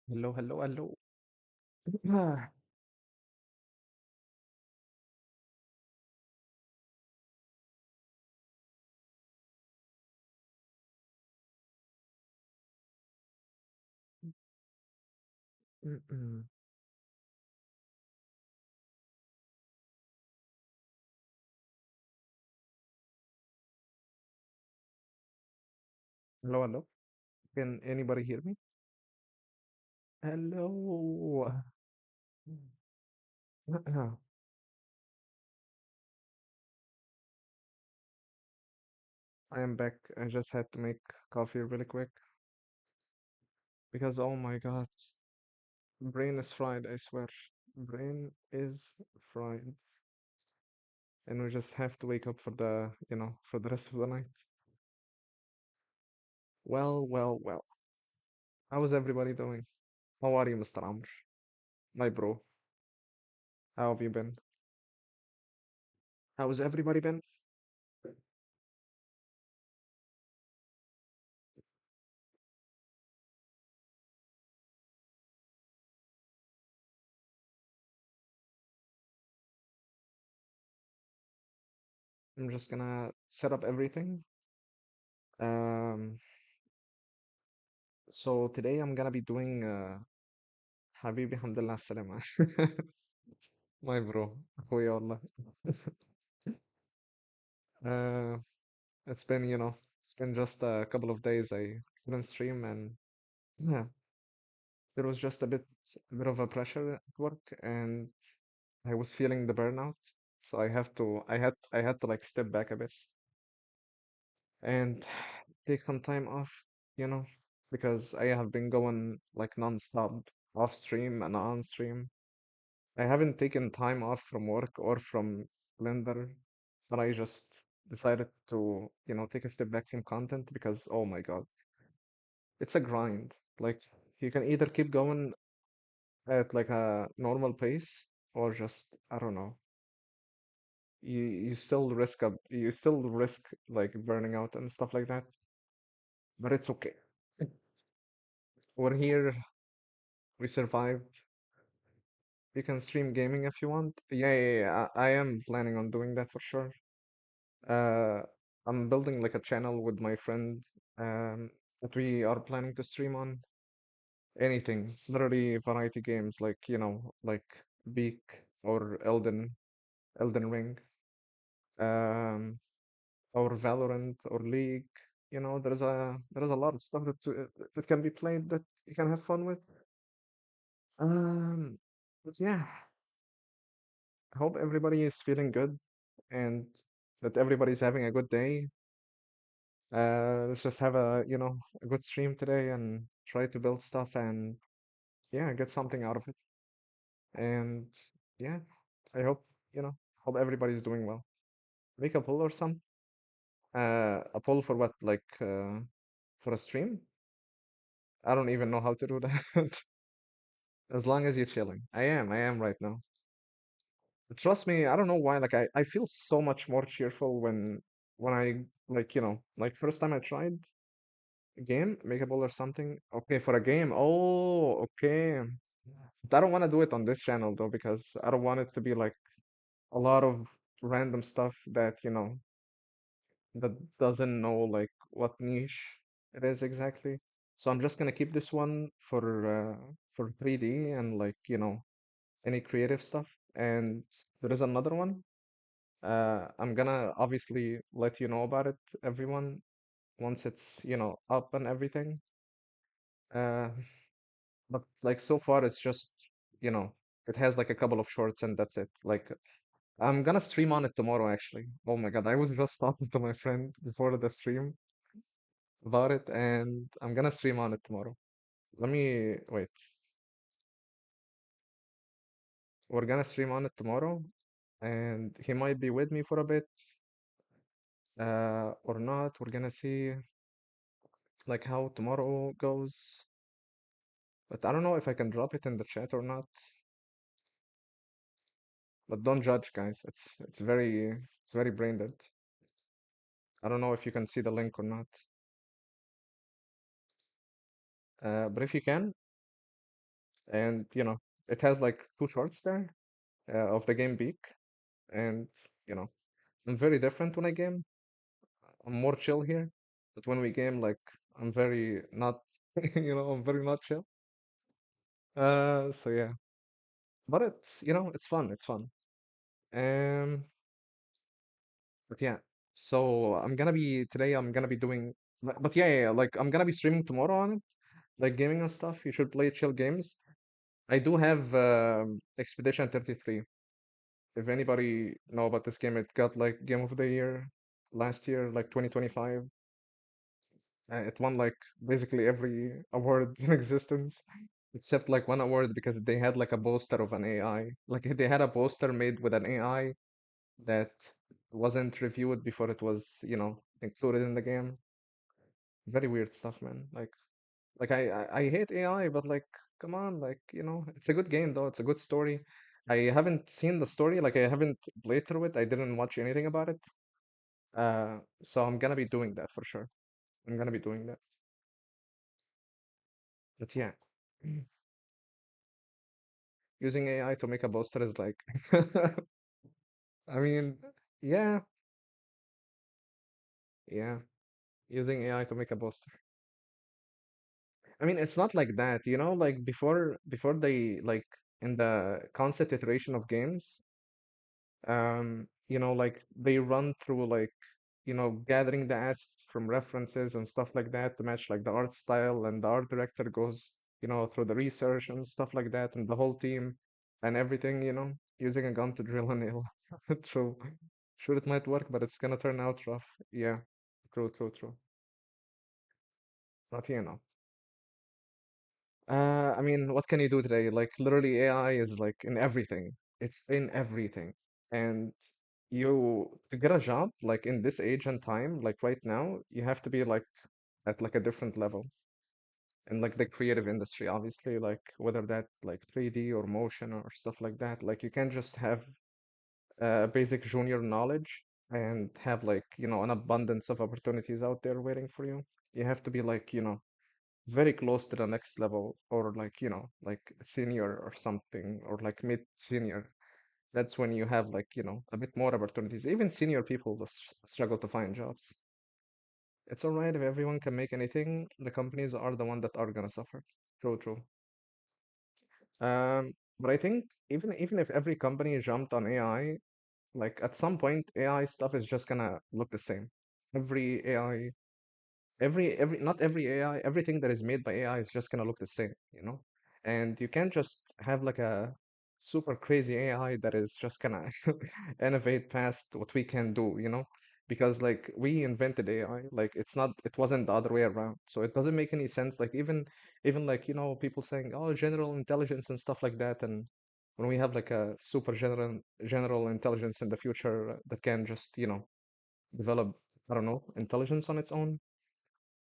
Hello, hello, hello. Ah, mm-mm. Hello, hello. Can anybody hear me? Hello. I am back. I just had to make coffee really quick because oh my God, brain is fried, I swear. Brain is fried. And we just have to wake up for for the rest of the night. Well, well, well. How is everybody doing? How are you, Mr. Amr? My bro. How have you been? How has everybody been? I'm just gonna set up everything. Um, so today I'm gonna be doing حبيبي الحمد لله على السلامة. My bro, أخويا والله. Uh, it's been, it's been just a couple of days I couldn't stream and yeah, there was just a bit of a pressure at work and I was feeling the burnout. So I had to like step back a bit and take some time off, you know, because I have been going like non-stop off stream and on stream. I haven't taken time off from work or from Blender, but I just decided to, take a step back from content because, oh my God, it's a grind. Like, you can either keep going at like a normal pace or just, I don't know, you still risk like burning out and stuff like that, but it's okay. We're here, we survived. You can stream gaming if you want. Yeah. I am planning on doing that for sure. Uh, I'm building like a channel with my friend that we are planning to stream on anything, literally variety games like, like Beak or Elden Ring, um, or Valorant or League. There's a lot of stuff that can be played that you can have fun with. Um, but yeah, I hope everybody is feeling good and that everybody's having a good day. Let's just have a good stream today and try to build stuff and yeah, get something out of it. And yeah, I hope everybody's doing well. Make a poll or some. A poll for what? Like for a stream? I don't even know how to do that. As long as you're chilling. I am right now. But trust me, I don't know why. Like I feel so much more cheerful when I like, like first time I tried a game, make a poll or something. Okay, for a game. Oh, okay. But I don't want to do it on this channel though, because I don't want it to be like a lot of random stuff that, that doesn't know like what niche it is exactly. So I'm just gonna keep this one for 3D and like, any creative stuff. And there is another one. I'm gonna obviously let you know about it, everyone, once it's, up and everything. Uh, but like so far it's just, you know, it has like a couple of shorts and that's it. Like I'm gonna stream on it tomorrow actually. Oh my God, I was just talking to my friend before the stream about it and I'm gonna stream on it tomorrow. Let me wait. We're gonna stream on it tomorrow and he might be with me for a bit or not. We're gonna see like how tomorrow goes. But I don't know if I can drop it in the chat or not. But don't judge, guys. It's very brain dead. I don't know if you can see the link or not. But if you can, and it has like two shorts there of the game Beak, and you know I'm very different when I game. I'm more chill here, but when we game, like I'm very not, I'm very not chill. So yeah, but it's it's fun. It's fun. Um, but yeah, so I'm gonna be today. I'm gonna be doing, but yeah, yeah, yeah, like I'm gonna be streaming tomorrow on it, like gaming and stuff. You should play chill games. I do have Expedition 33. If anybody know about this game, it got like Game of the Year last year, like 2025. It won like basically every award in existence, except like one award because they had like a poster of an AI. Like they had a poster made with an AI that wasn't reviewed before it was, included in the game. Very weird stuff, man. Like I hate AI, but like, come on, like, it's a good game though. It's a good story. I haven't seen the story, like I haven't played through it. I didn't watch anything about it. So I'm gonna be doing that for sure. I'm gonna be doing that. But yeah, using AI to make a poster is like, I mean, yeah, yeah, using AI to make a poster. I mean, it's not like that, like before they like in the concept iteration of games, like they run through like, gathering the assets from references and stuff like that to match like the art style, and the art director goes, through the research and stuff like that, and the whole team and everything, using a gun to drill a nail. True. Sure, it might work, but it's gonna turn out rough. Yeah, true, true, true. But I mean, what can you do today? Like, literally, AI is like in everything. It's in everything. And to get a job, like in this age and time, like right now, you have to be like at like a different level in like the creative industry, obviously, like whether that like 3D or motion or stuff like that. Like, you can't just have basic junior knowledge and have like, an abundance of opportunities out there waiting for you. You have to be like, very close to the next level, or like like senior or something, or like mid senior. That's when you have like a bit more opportunities. Even senior people struggle to find jobs. It's all right if everyone can make anything. The companies are the one that are gonna suffer. True, true. But I think even if every company jumped on AI, like at some point AI stuff is just gonna look the same. Every AI every not every AI, everything that is made by AI is just gonna look the same. And you can't just have like a super crazy AI that is just gonna innovate past what we can do. Because like we invented AI, like it wasn't the other way around. So it doesn't make any sense. Like even like people saying, oh, general intelligence and stuff like that, and when we have like a super general intelligence in the future that can just develop, I don't know, intelligence on its own.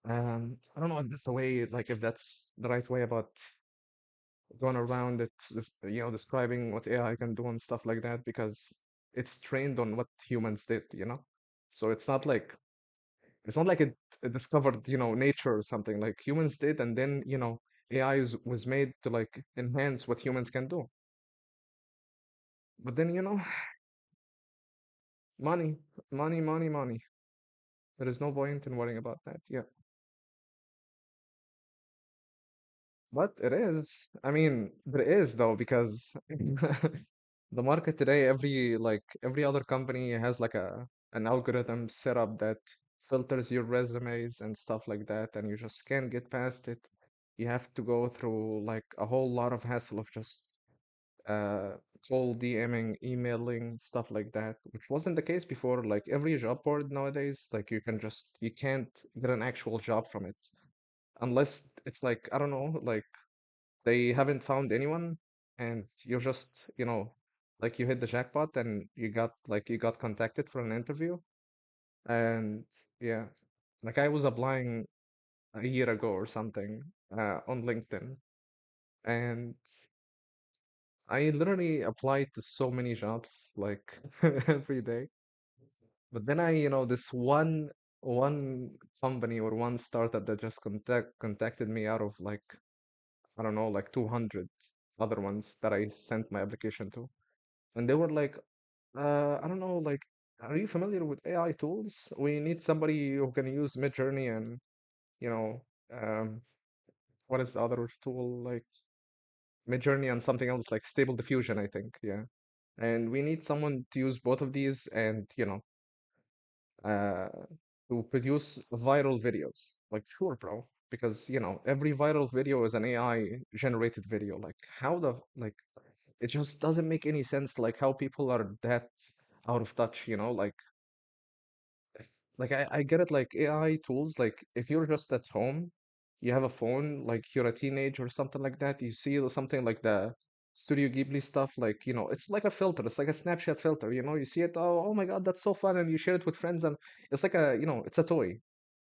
I don't know if that's the way, like, if that's the right way about going around it, describing what AI can do and stuff like that, because it's trained on what humans did. So it's not like it discovered, nature or something. Like humans did, and then, AI was made to like enhance what humans can do. But then, money, money, money, money. There is no point in worrying about that. Yeah. But it is. I mean, there is though, because the market today, every other company has like an algorithm set up that filters your resumes and stuff like that, and you just can't get past it. You have to go through like a whole lot of hassle of just uh cold DMing, emailing, stuff like that, which wasn't the case before. Like every job board nowadays, like you can't get an actual job from it unless it's like, I don't know, like they haven't found anyone, and you're just, like you hit the jackpot and you got contacted for an interview. And yeah, like I was applying a year ago or something on LinkedIn, and I literally applied to so many jobs like every day. But then this one company or one startup that just contacted me out of like, I don't know, like 200. other ones that I sent my application to, and they were like, I don't know, like, are you familiar with AI tools? We need somebody who can use Midjourney and you know, um, what is the other tool like Midjourney and something else like Stable Diffusion, I think. Yeah, and we need someone to use both of these and uh, to produce viral videos. Like, sure, bro, because every viral video is an AI generated video. Like, how the like it just doesn't make any sense. Like how people are that out of touch. Like I get it, like AI tools, like if you're just at home, you have a phone, like you're a teenager or something like that, you see something like the Studio Ghibli stuff, like, it's like a filter, it's like a Snapchat filter, you see it, oh my God, that's so fun, and you share it with friends, and it's like it's a toy,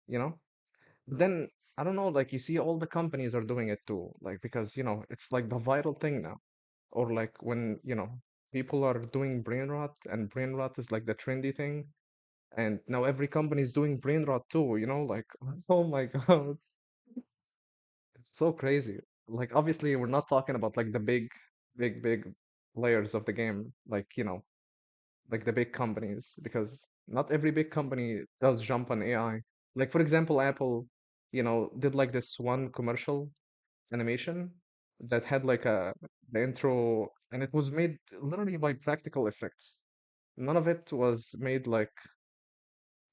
you know? Then I don't know, like you see all the companies are doing it too, like because it's like the viral thing now. Or like when, people are doing brain rot, and brain rot is like the trendy thing, and now every company is doing brain rot too, like, oh my God, it's so crazy. Like, obviously, we're not talking about like the big players of the game, like, like the big companies, because not every big company does jump on AI. Like, for example, Apple, did like this one commercial animation that had like the intro, and it was made literally by practical effects. None of it was made like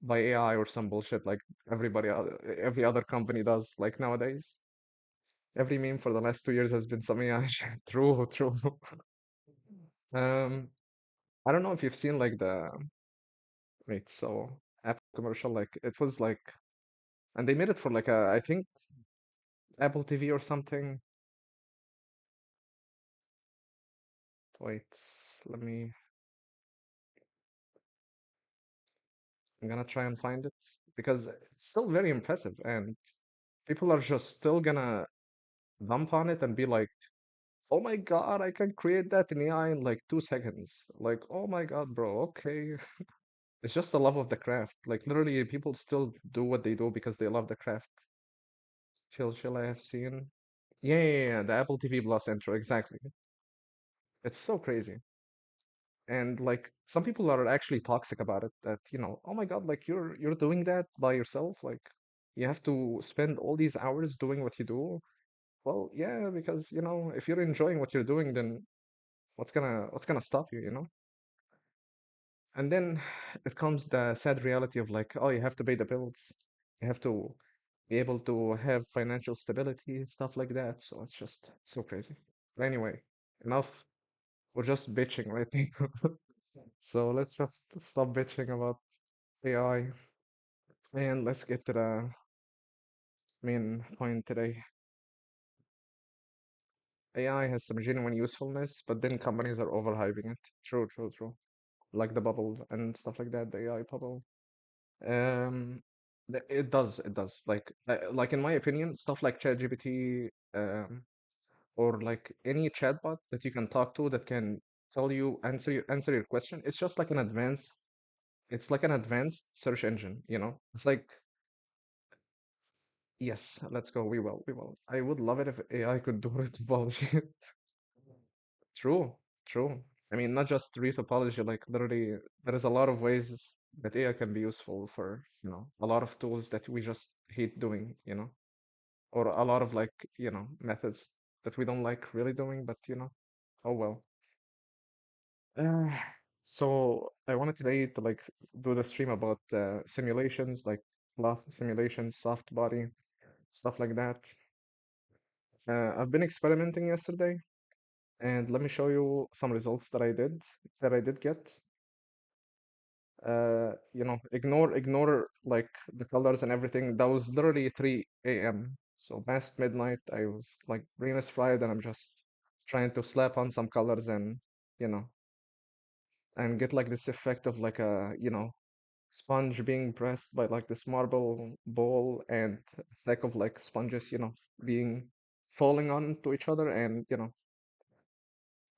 by AI or some bullshit like every other company does like nowadays. Every meme for the last 2 years has been some AI shit. True, true. Um, I don't know if you've seen like wait, so Apple commercial, like it was like, and they made it for like I think Apple TV or something. Wait, let me, I'm gonna try and find it because it's still very impressive, and people are just still gonna dump on it and be like, oh my God, I can create that in AI in like 2 seconds. Like, oh my God, bro, okay. It's just the love of the craft. Like, literally, people still do what they do because they love the craft. Chill, I have seen. Yeah, the Apple TV Plus intro, exactly. It's so crazy. And like, some people are actually toxic about it. That, oh my God, like you're doing that by yourself. Like, you have to spend all these hours doing what you do. Well, yeah, because if you're enjoying what you're doing, then what's gonna stop you, And then it comes the sad reality of like, oh, you have to pay the bills. You have to be able to have financial stability, stuff like that. So it's just so crazy. But anyway, enough. We're just bitching right now. So let's just stop bitching about AI and let's get to the main point today. AI has some genuine usefulness, but then companies are overhyping it. True, true, true. Like the bubble and stuff like that, the AI bubble. Um, it does. Like in my opinion, stuff like ChatGPT, or like any chatbot that you can talk to that can tell you answer your question. It's like an advanced search engine. It's like, yes, let's go. We will. I would love it if AI could do it topology. True, true. I mean, not just retopology. Like literally, there is a lot of ways that AI can be useful for a lot of tools that we just hate doing. Or a lot of like methods that we don't like really doing, but oh well. Uh, so I wanted today to like do the stream about simulations, like cloth simulations, soft body, stuff like that. I've been experimenting yesterday, and let me show you some results that I did get. Ignore like the colors and everything. That was literally 3 a.m. So past midnight, I was like brain is fried, and I'm just trying to slap on some colors and you know and get like this effect of like a sponge being pressed by like this marble ball, and a stack of like sponges being falling onto each other, and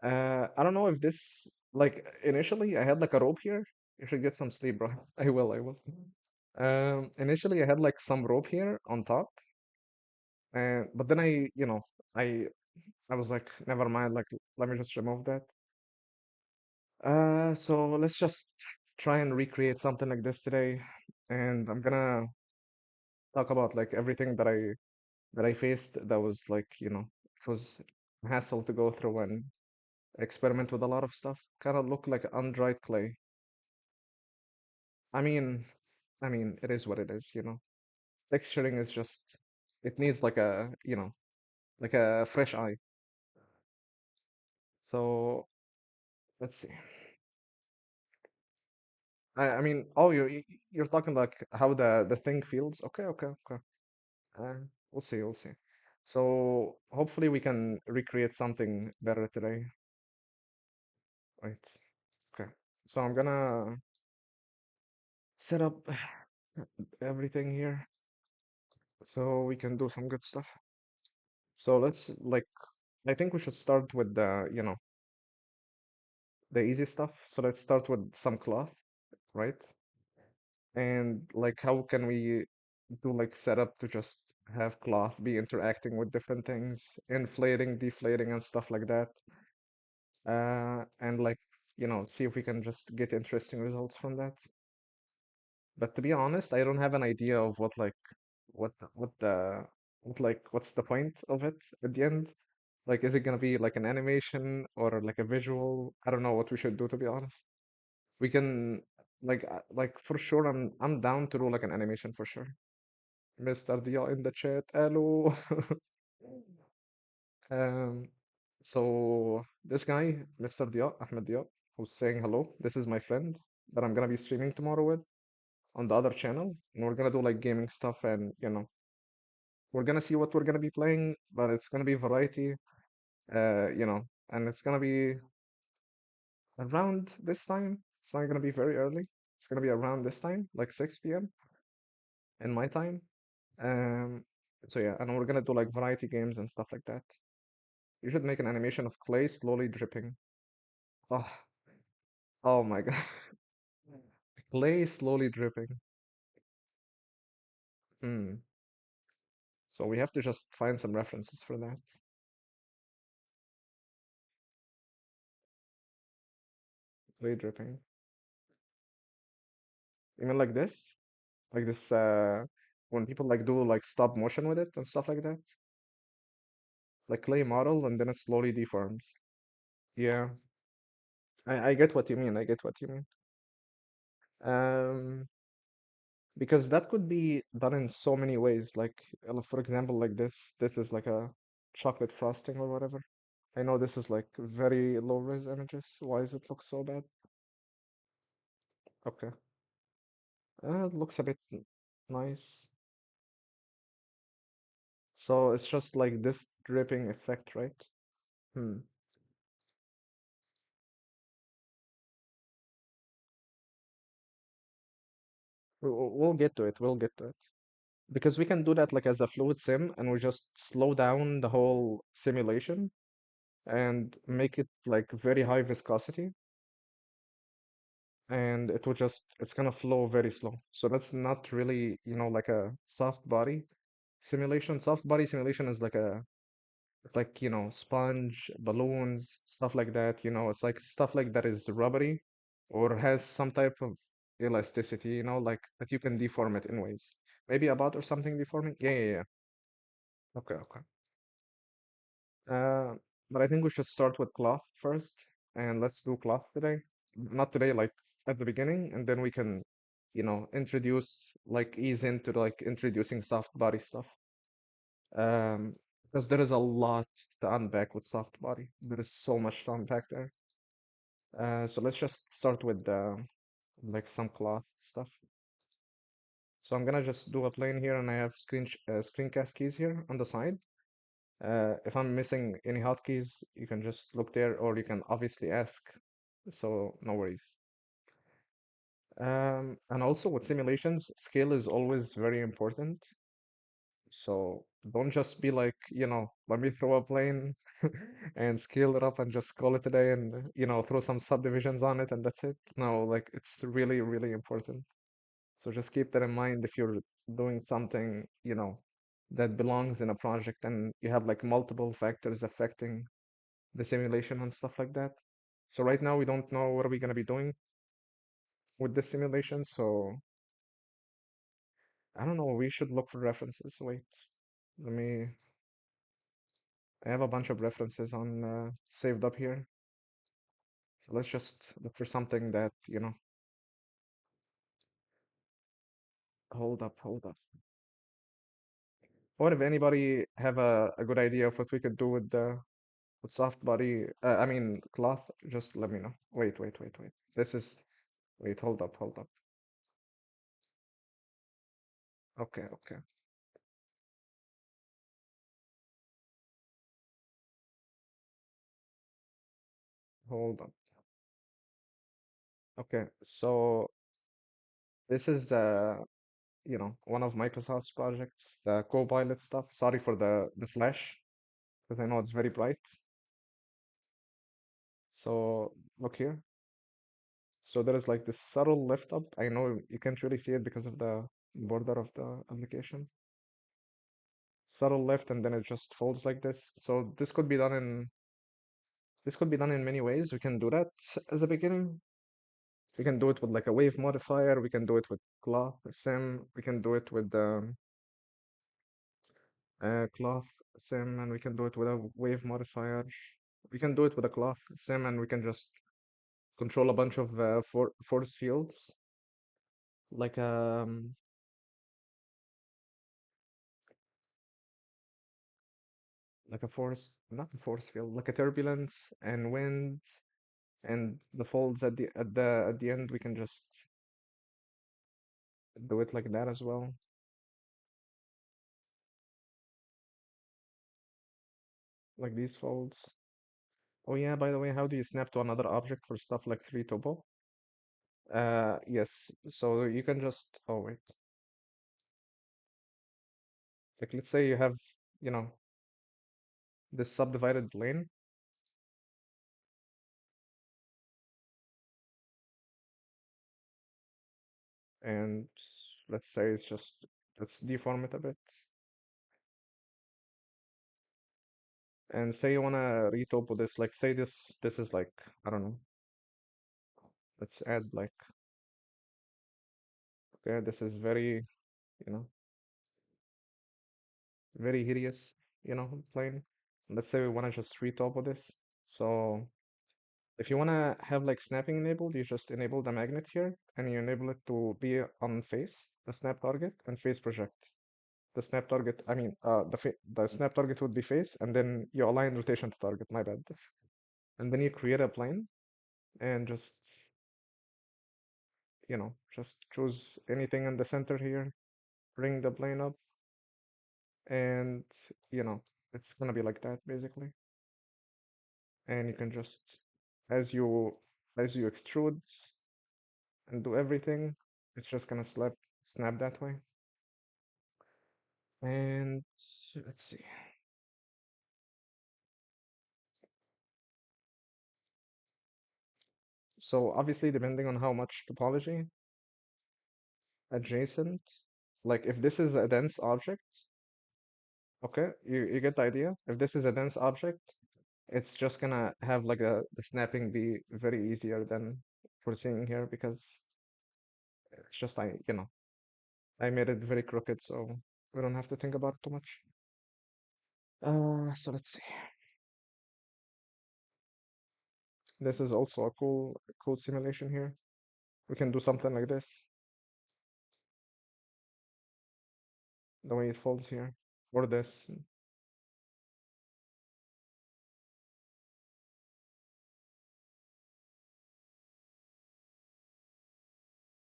I don't know if this, like, initially I had like a rope here. You should get some sleep, bro. I will. Initially I had like some rope here on top, and but then I I was like, never mind, like let me just remove that. So let's just try and recreate something like this today. And I'm gonna talk about like everything that I faced that was like, it was a hassle to go through and experiment with a lot of stuff. Kind of look like undried clay. I mean, it is what it is. Texturing is just, it needs like like a fresh eye. So let's see. Oh, you're talking like how the thing feels. Okay, okay, okay. Uh, we'll see, we'll see. So hopefully we can recreate something better today. Right. Okay. So I'm gonna set up everything here so we can do some good stuff. So let's like I think we should start with the easy stuff. So let's start with some cloth, right? And like how can we do like setup to just have cloth be interacting with different things, inflating, deflating, and stuff like that. And like, see if we can just get interesting results from that. But to be honest, I don't have an idea of what like what the what's the point of it at the end. Like, is it gonna be like an animation or like a visual? I don't know what we should do to be honest. We can like for sure I'm down to do like an animation for sure. Mr. Dia in the chat. Hello. Um, so this guy, Mr. Dia, Ahmed Dia, who's saying hello. This is my friend that I'm gonna be streaming tomorrow with on the other channel, and we're gonna do like gaming stuff, and we're gonna see what we're gonna be playing, but it's gonna be variety, and it's gonna be around this time. It's not gonna be very early. It's gonna be around this time, like 6 p.m. in my time. Um, so yeah, and we're gonna do like variety games and stuff like that. You should make an animation of clay slowly dripping. Oh, oh my God. Clay slowly dripping. Hmm. So we have to just find some references for that. Clay dripping. Even like this? Like this, when people like do like stop motion with it and stuff like that? Like clay model and then it slowly deforms. Yeah, I get what you mean. I get what you mean. Um, because that could be done in so many ways. Like, for example, like this is like a chocolate frosting or whatever. I know this is like very low res images. Why does it look so bad? Okay. It looks a bit nice. So it's just like this dripping effect, right? Hmm. We'll get to it. We'll get to it. Because we can do that like as a fluid sim and we just slow down the whole simulation and make it like very high viscosity and it's gonna flow very slow. So that's not really, like a soft body simulation. Soft body simulation is like it's like, sponge, balloons, stuff like that, it's like stuff like that is rubbery or has some type of elasticity, like that you can deform it in ways. Maybe a bot or something deforming? Yeah, yeah, yeah. Okay, okay. Uh, but I think we should start with cloth first, and let's do cloth today. Not today, like at the beginning, and then we can, introduce like ease into like introducing soft body stuff. Um, because there is a lot to unpack with soft body. There is so much to unpack there. So let's just start with like some cloth stuff. So I'm gonna just do a plane here, and I have screencast keys here on the side. If I'm missing any hotkeys, you can just look there, or you can obviously ask. So no worries. And also with simulations, scale is always very important. So don't just be like, let me throw a plane and scale it up and just call it a day and, throw some subdivisions on it and that's it. No, like it's really, really important. So just keep that in mind if you're doing something, that belongs in a project and you have like multiple factors affecting the simulation and stuff like that. So right now we don't know what are we going to be doing with this simulation, so I don't know, we should look for references. Wait, let me, I have a bunch of references on saved up here. So let's just look for something that, hold up. What if anybody have a good idea of what we could do with the with soft body, I mean cloth, just let me know. Wait. This is, wait, hold up. Okay. Hold up. Okay, so this is one of Microsoft's projects, the Copilot stuff. Sorry for the flash, because I know it's very bright. So look here. So there is like this subtle lift up. I know you can't really see it because of the border of the application. Subtle lift, and then it just folds like this. So this could be done in many ways. We can do that as a beginning. We can do it with like a wave modifier. We can do it with cloth sim. We can do it with cloth sim, and we can do it with a wave modifier. We can do it with a cloth sim, and we can just control a bunch of force fields, like like a force, not a force field, like a turbulence and wind, and the folds at the end. We can just do it like that as well, like these folds. Oh yeah, by the way, how do you snap to another object for stuff like 3 topo? Yes. So you can just, oh wait, like let's say you have, you know, this subdivided plane, and let's say it's just, let's deform it a bit, and say you wanna retopo this, like say this is like, I don't know, let's add like, okay, this is very, you know, very hideous, plane. Let's say we wanna just retopo this. So if you wanna have like snapping enabled, you just enable the magnet here and you enable it to be on face, the snap target, and face project. The snap target, I mean, the snap target would be face, and then you align rotation to target, my bad. And then you create a plane and just choose anything in the center here, bring the plane up, and, you know, it's gonna be like that basically. And you can just, as you extrude and do everything, it's just gonna snap that way. And let's see. So obviously, depending on how much topology adjacent, like if this is a dense object, okay, you get the idea. If this is a dense object, it's just gonna have like the snapping be very easier than we're seeing here because it's just I made it very crooked, so we don't have to think about it too much. So let's see. This is also a cool simulation here. We can do something like this, the way it folds here, or this.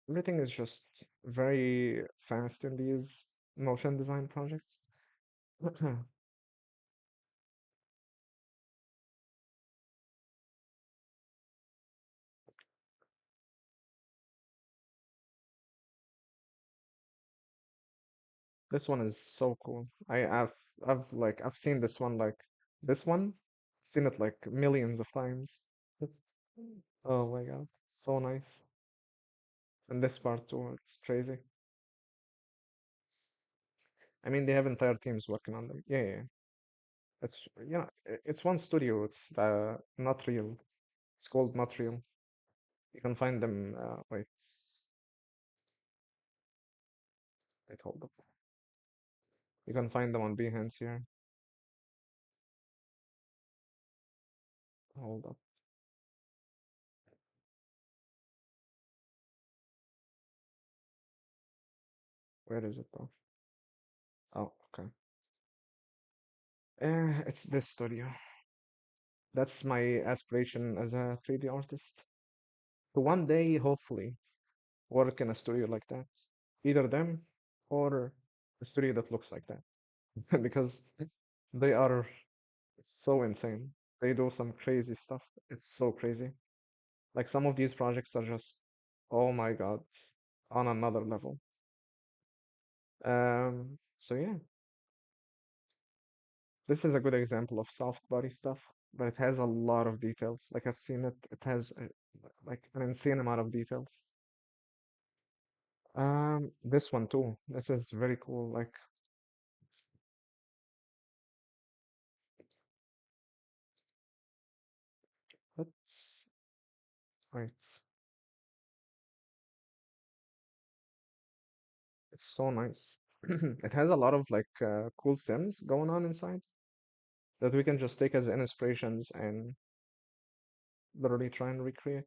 Everything is just very fast in these motion design projects. This one is so cool. I've seen this one like this one. I've seen it like millions of times. Oh my God, so nice. And this part too, it's crazy. I mean, they have entire teams working on them. Yeah, yeah, yeah. It's it's one studio. It's not real. It's called Not Real. You can find them. Wait, hold up. You can find them on Behance here. Hold up. Where is it though? Oh, okay. It's this studio. That's my aspiration as a 3D artist. To one day, hopefully, work in a studio like that. Either them or a studio that looks like that. Because they are so insane. They do some crazy stuff. It's so crazy. Like some of these projects are just, oh my God, on another level. So yeah, this is a good example of soft body stuff, but it has a lot of details. Like I've seen it, it has like an insane amount of details. This one too. This is very cool. Like, let's wait. It's so nice. It has a lot of like cool sims going on inside that we can just take as inspirations and literally try and recreate.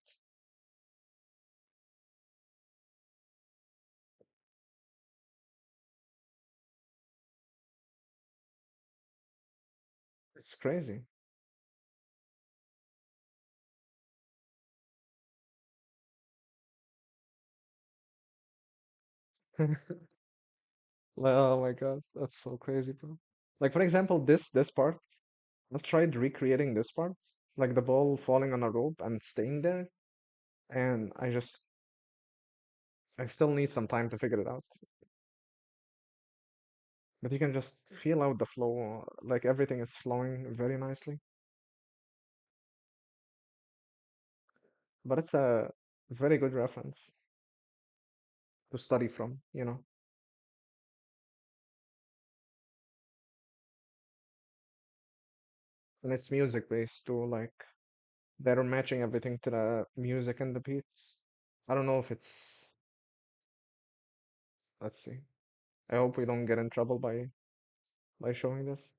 It's crazy. Oh my God, that's so crazy, bro. Like for example, this part, I've tried recreating this part, like the ball falling on a rope and staying there, and I still need some time to figure it out. But you can just feel out the flow, like everything is flowing very nicely. But it's a very good reference to study from, you know. And it's music based too, like they're matching everything to the music and the beats. I don't know if it's, let's see. I hope we don't get in trouble by showing this.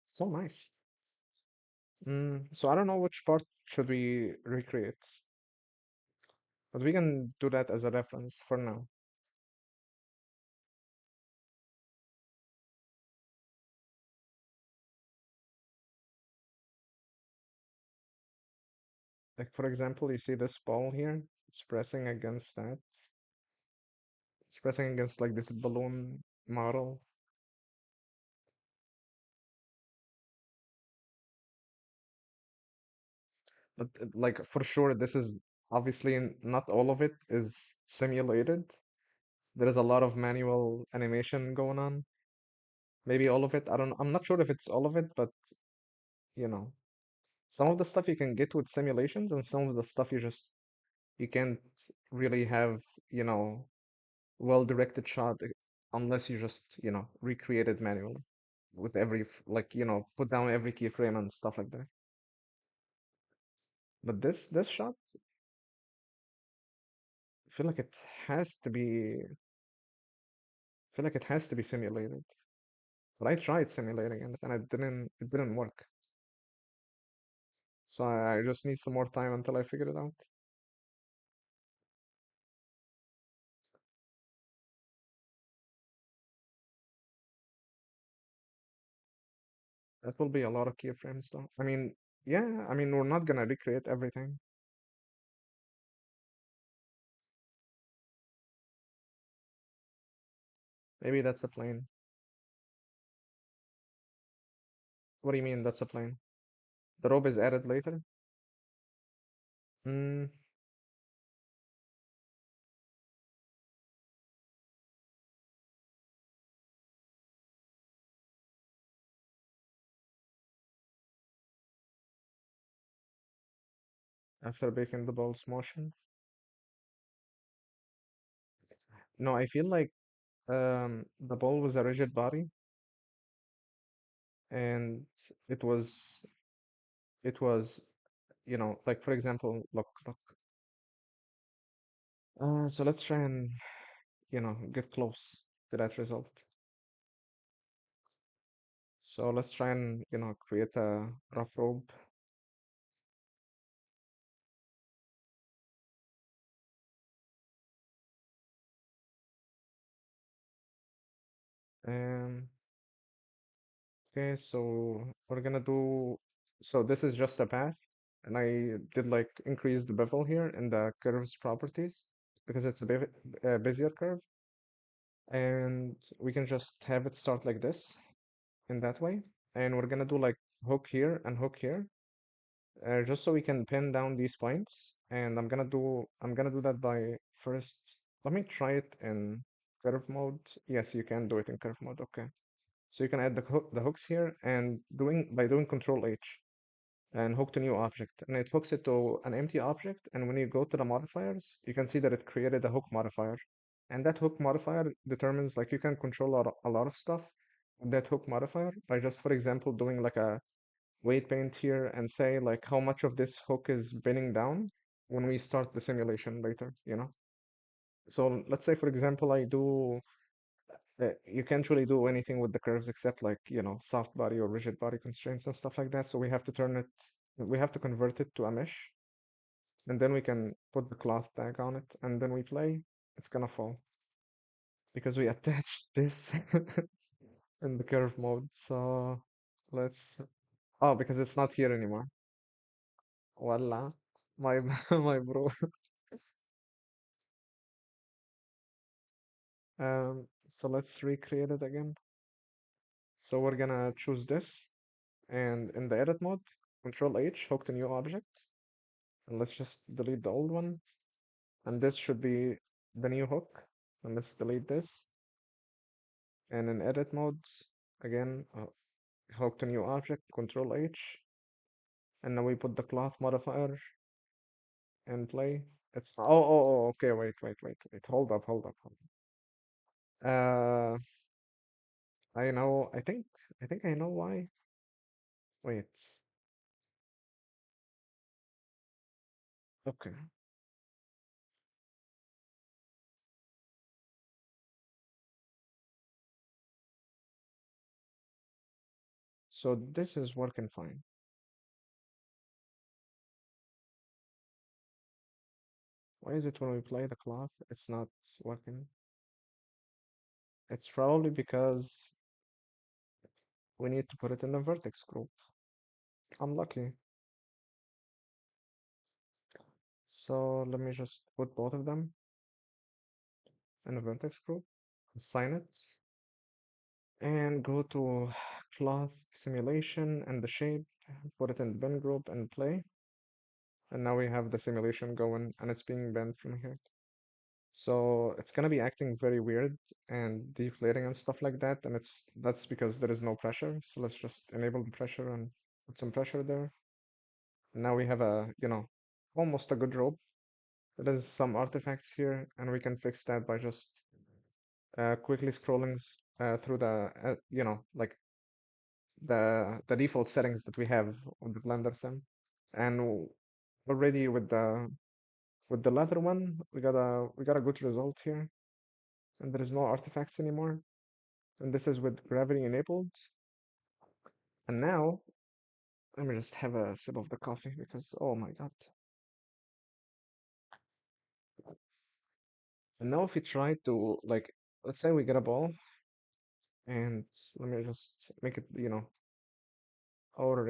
So nice. So I don't know which part should we recreate, but we can do that as a reference for now. Like for example, you see this ball here? It's pressing against that. It's pressing against like this balloon model. But like for sure, this is obviously not all of it is simulated. There is a lot of manual animation going on. Maybe all of it. I'm not sure if it's all of it, but you know, some of the stuff you can get with simulations, and some of the stuff you can't really have, you know, well-directed shot unless you just, you know, recreate it manually with like, you know, put down every keyframe and stuff like that. But this shot, I feel like it has to be, I feel like it has to be simulated. But I tried simulating it and it didn't work. So I just need some more time until I figure it out. That will be a lot of keyframes though. I mean, yeah, I mean, we're not gonna recreate everything. Maybe that's a plane. What do you mean that's a plane? The rope is added later? Hmm, after breaking the ball's motion. No, I feel like the ball was a rigid body, and it was it was like for example, look. So let's try and get close to that result. So let's try and create a rough rope. Um, okay, so we're gonna do. So this is just a path, and I did like increase the bevel here in the curves properties because it's a bit busier curve, and we can just have it start like this in that way, and we're gonna do like hook here and hook here, just so we can pin down these points. And I'm gonna do that by first. Let me try it in curve mode. Yes, you can do it in curve mode. Okay. So you can add the hooks here and doing Control H and hook to new object, and it hooks it to an empty object. And when you go to the modifiers, you can see that it created a hook modifier, and that hook modifier determines like you can control a lot of stuff with that hook modifier by just, for example, doing like a weight paint here and say like how much of this hook is bending down when we start the simulation later. So let's say, for example, you can't really do anything with the curves except like, soft body or rigid body constraints and stuff like that. So we have to convert it to a mesh, and then we can put the cloth tag on it, and then we play, it's gonna fall because we attached this in the curve mode. So let's, oh, because it's not here anymore. Voila, my my bro. So let's recreate it again. So we're gonna choose this, and in the edit mode, Control H, hook to new object, and let's just delete the old one. And this should be the new hook. And let's delete this. And in edit mode, again, hook to new object, Control H, and now we put the cloth modifier and play. It's oh, okay, wait. Hold up. I know. I think I know why. Wait. Okay. So this is working fine. Why is it when we play the cloth, it's not working? It's probably because we need to put it in the vertex group. Unlucky. So let me just put both of them in the vertex group, assign it, and go to cloth simulation and the shape, put it in the bin group and play. And now we have the simulation going and it's being bent from here. So it's gonna be acting very weird and deflating and stuff like that, and that's because there is no pressure. So let's just enable the pressure and put some pressure there. And now we have almost a good rope. There is some artifacts here, and we can fix that by just quickly scrolling through the like the default settings that we have on the Blender sim. And already with the leather one, we got a good result here, and there is no artifacts anymore. And this is with gravity enabled. And now let me just have a sip of the coffee because oh my god. And now if we try to like, let's say we get a ball, and let me just make it, or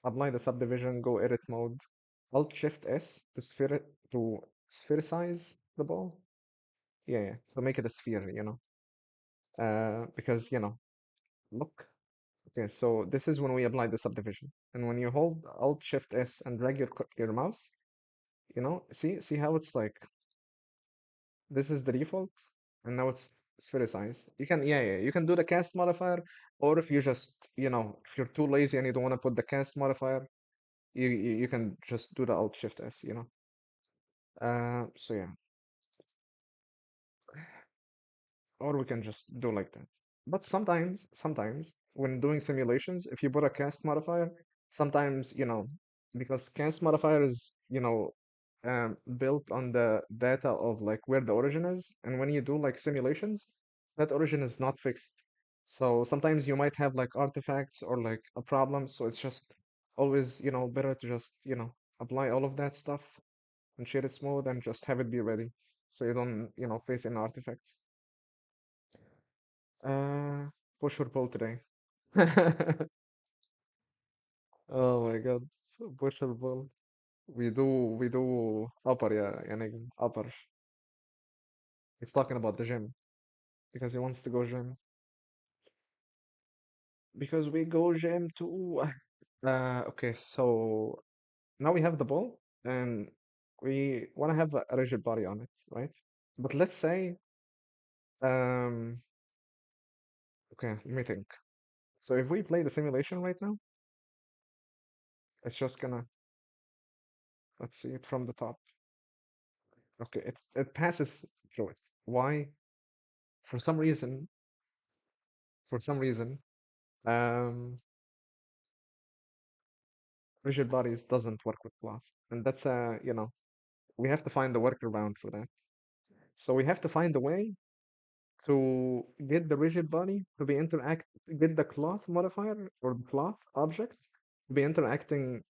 apply the subdivision, go edit mode, Alt Shift S to sphericize the ball. Yeah, to make it a sphere. Because look. Okay, so this is when we apply the subdivision, and when you hold Alt Shift S and drag your mouse, see how it's like this is the default, and now it's sphericized. You can yeah, you can do the cast modifier, or if you just if you're too lazy and you don't want to put the cast modifier, you can just do the Alt Shift S, you know. So yeah, or we can just do like that. But sometimes when doing simulations, if you put a cast modifier, sometimes, because cast modifier is, built on the data of like where the origin is, and when you do like simulations, that origin is not fixed. So sometimes you might have like artifacts or like a problem, so it's just always, better to just, apply all of that stuff and shade it smooth and just have it be ready, so you don't, face any artifacts. Uh, push or pull today. Oh my God. So push or pull. We do upper, yeah, يعني upper. He's talking about the gym because he wants to go gym. Because we go gym too. Okay, so now we have the ball and we want to have a rigid body on it, right? But let's say, um, okay, let me think. So if we play the simulation right now, it's just gonna, let's see it from the top. Okay, it passes through it. Why? For some reason, for some reason, um, rigid bodies doesn't work with cloth, and that's we have to find a workaround for that. So we have to find a way to get the rigid body to be get the cloth modifier or the cloth object to be interacting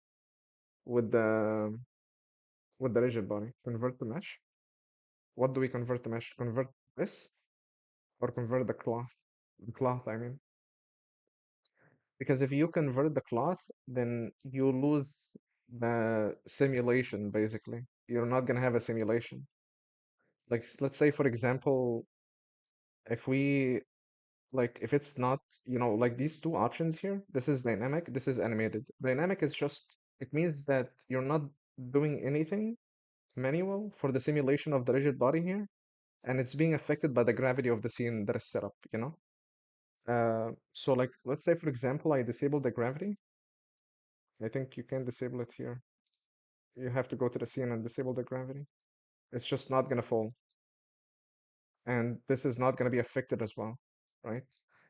with the rigid body. Convert the mesh. What do we convert the mesh? Convert this or convert the cloth? The cloth, I mean. Because if you convert the cloth, then you lose the simulation, basically. You're not gonna have a simulation. Like, let's say, for example, if we, like, if it's not, like these two options here, this is dynamic, this is animated. Dynamic is just, it means that you're not doing anything manual for the simulation of the rigid body here, and it's being affected by the gravity of the scene that is set up. So like, let's say, for example, I disable the gravity. I think you can disable it here. You have to go to the scene and disable the gravity. It's just not gonna fall. And this is not gonna be affected as well, right?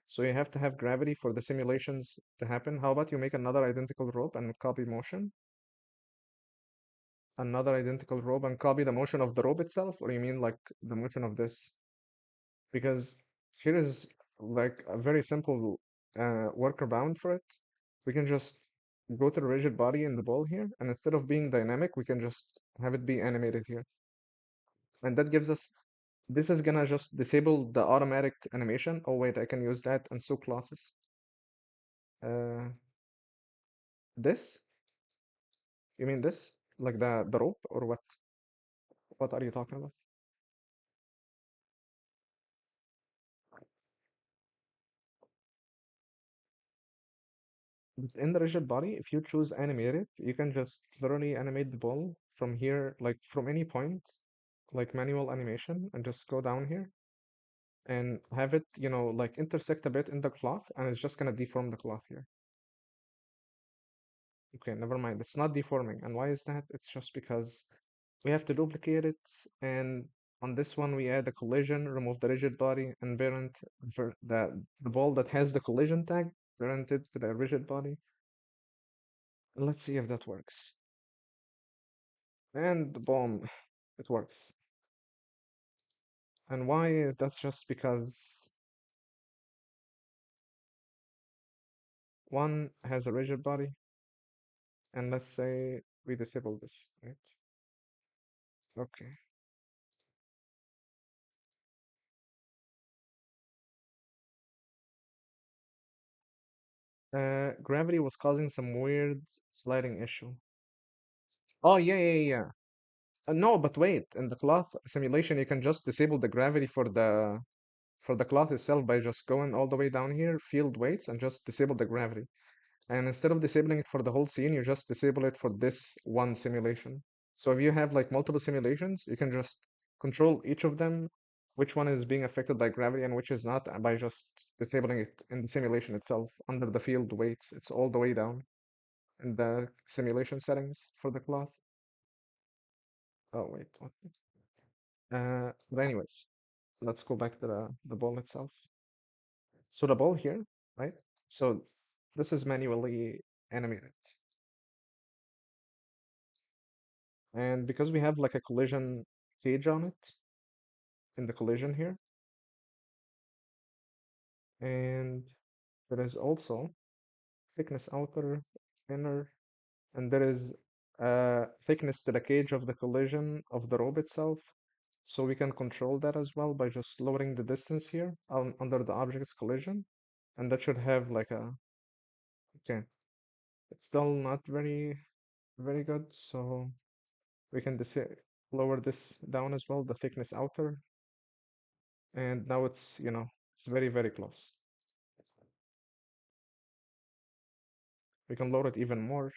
So you have to have gravity for the simulations to happen. How about you make another identical rope and copy motion? Another identical rope and copy the motion of the rope itself? Or you mean like the motion of this? Because here is like a very simple workaround for it. We can just go to the rigid body in the ball here, and instead of being dynamic, we can just have it be animated here. And that gives us, this is gonna just disable the automatic animation. Oh wait, I can use that and so classes. Uh, this? You mean this? Like the rope or what? What are you talking about? In the rigid body, if you choose animate it, you can just literally animate the ball from here, like from any point, like manual animation, and just go down here and have it, like intersect a bit in the cloth, and it's just gonna deform the cloth here. Okay, never mind. It's not deforming. And why is that? It's just because we have to duplicate it, and on this one we add a collision, remove the rigid body, and parent for the ball that has the collision tag, parent it to the rigid body. Let's see if that works. And boom, it works. And why? That's just because one has a rigid body, and let's say we disable this, right? Okay. Gravity was causing some weird sliding issue. Oh, yeah, yeah, yeah. No, but wait, in the cloth simulation, you can just disable the gravity for the cloth itself by just going all the way down here, field weights, and just disable the gravity. And instead of disabling it for the whole scene, you just disable it for this one simulation. So if you have like multiple simulations, you can just control each of them, which one is being affected by gravity and which is not, by just disabling it in the simulation itself under the field weights. It's all the way down. in the simulation settings for the cloth. Oh wait, what? But anyways, let's go back to the ball itself. So the ball here, right? So this is manually animated. And because we have like a collision cage on it in the collision here, and there is also thickness outer, inner, and there is thickness to the cage of the collision of the rope itself. So we can control that as well by just lowering the distance here under the object's collision. And that should have like a, okay, it's still not very good. So we can lower this down as well, the thickness outer. And now it's very close. We can lower it even more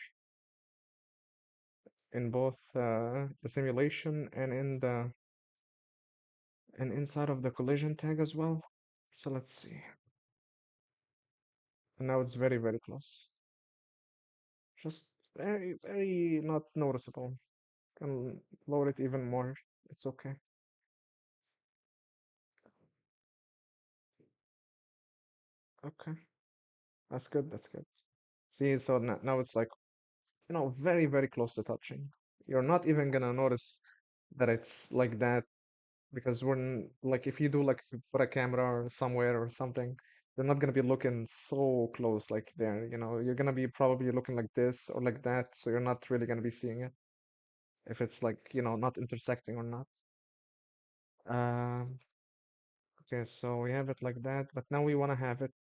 in both the simulation and inside of the collision tag as well. So let's see. And now it's very close. Just very not noticeable. Can lower it even more. It's okay. Okay. That's good. That's good. See, so now it's like, very close to touching. You're not even gonna notice that it's like that because like if you do like if you put a camera or somewhere or something, you're not gonna be looking so close like there, you're gonna be probably looking like this or like that, so you're not really gonna be seeing it if it's like, not intersecting or not. Um, okay, so we have it like that, but now we wanna have it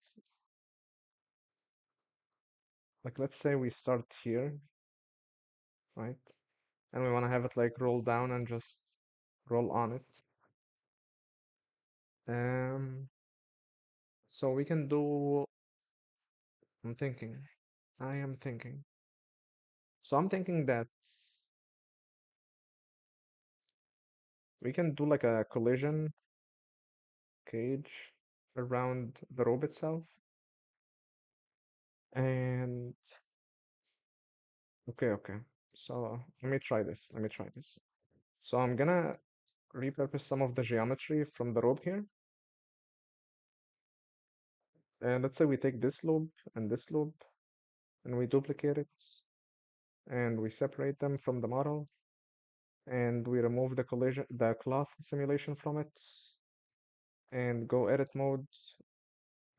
like let's say we start here, right? And we wanna have it like roll down and just roll on it. Um, so we can do, I'm thinking, I am thinking. So I'm thinking that we can do like a collision cage around the rope itself. And okay. So let me try this. Let me try this. So I'm gonna repurpose some of the geometry from the rope here. And let's say we take this loop and this loop and we duplicate it and we separate them from the model and we remove the cloth simulation from it and go edit mode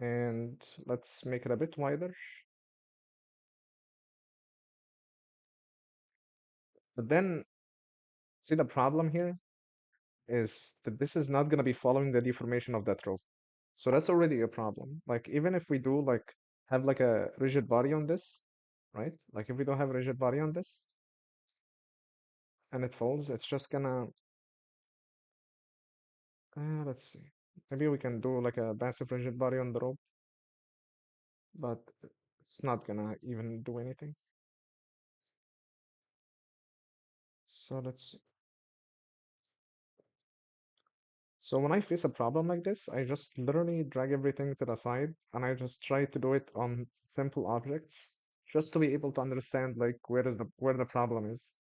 and let's make it a bit wider. But then see the problem here is that this is not going to be following the deformation of that rope. So that's already a problem. Like even if we do like have like a rigid body on this, right? Like if we don't have a rigid body on this and it folds, it's just gonna let's see. Maybe we can do like a passive rigid body on the rope, but it's not gonna even do anything. So let's see. So when I face a problem like this, I just literally drag everything to the side and I just try to do it on simple objects just to be able to understand like where the problem is.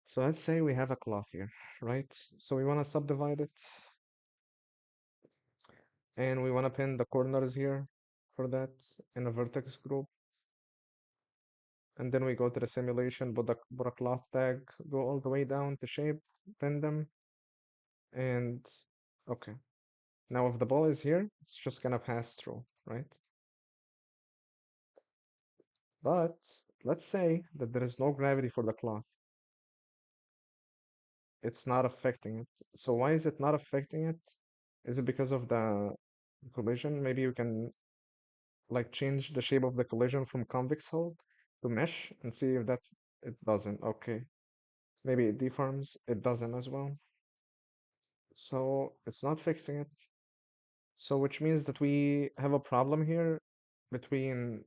So let's say we have a cloth here, right? So we want to subdivide it and we want to pin the corners here for that in a vertex group. And then we go to the simulation, put a cloth tag, go all the way down to shape, pin them, and okay. Now if the ball is here, it's just gonna pass through, right? But let's say that there is no gravity for the cloth. It's not affecting it. So why is it not affecting it? Is it because of the collision? Maybe you can like change the shape of the collision from convex hull to mesh and see if that it doesn't. Okay. Maybe it deforms. It doesn't as well. So it's not fixing it. So which means that we have a problem here between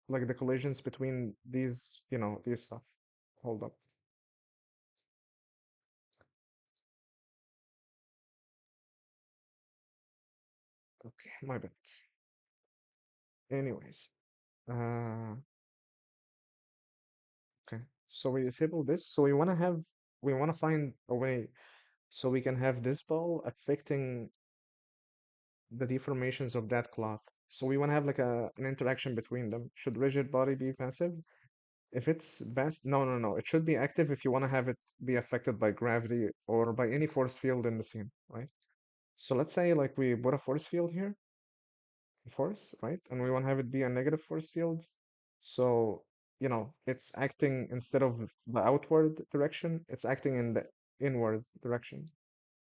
like the collisions between these stuff. Hold up. Okay, my bad. Anyways, uh, So we disable this. So we want to find a way so we can have this ball affecting the deformations of that cloth. So we want to have like an interaction between them. Should rigid body be passive? If it's best, no, no, no. It should be active if you want to have it be affected by gravity or by any force field in the scene, right? So let's say like we put a force field here, force, right? And we want to have it be a negative force field. So, it's acting instead of the outward direction, it's acting in the inward direction.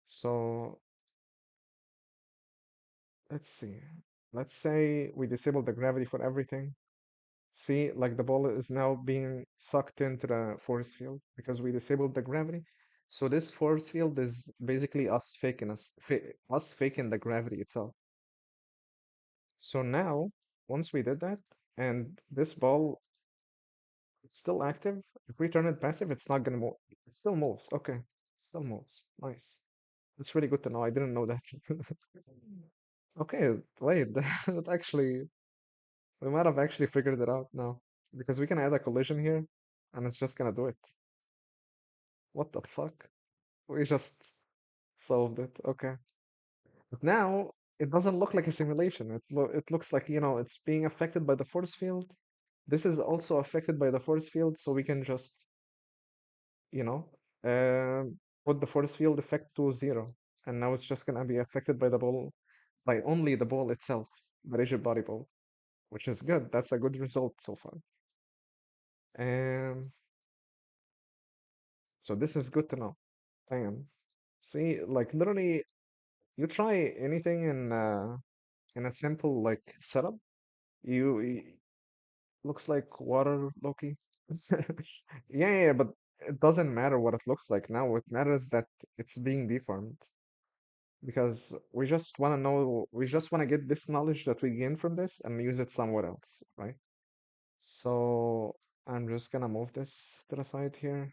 So let's see. Let's say we disable the gravity for everything. See, like the ball is now being sucked into the force field because we disabled the gravity. So this force field is basically us faking the gravity itself. So now, once we did that, and this ball is still active, if we turn it passive, it's not gonna move. It still moves. Okay, it still moves. Nice. That's really good to know. I didn't know that. Okay, wait, that actually, we might have actually figured it out now because we can add a collision here, and it's just gonna do it. What the fuck? We just solved it. Okay. But now it doesn't look like a simulation. It looks like, it's being affected by the force field. This is also affected by the force field, so we can just, you know, put the force field effect to 0. And now it's just gonna be affected by the ball, by only the ball itself, the rigid body ball, which is good. That's a good result so far. And so this is good to know. Damn. See, like literally, you try anything in a simple like setup, it looks like water, Loki. Yeah, yeah, but it doesn't matter what it looks like now. What matters that it's being deformed because we just want to get this knowledge that we gain from this and use it somewhere else, right? So I'm just gonna move this to the side here.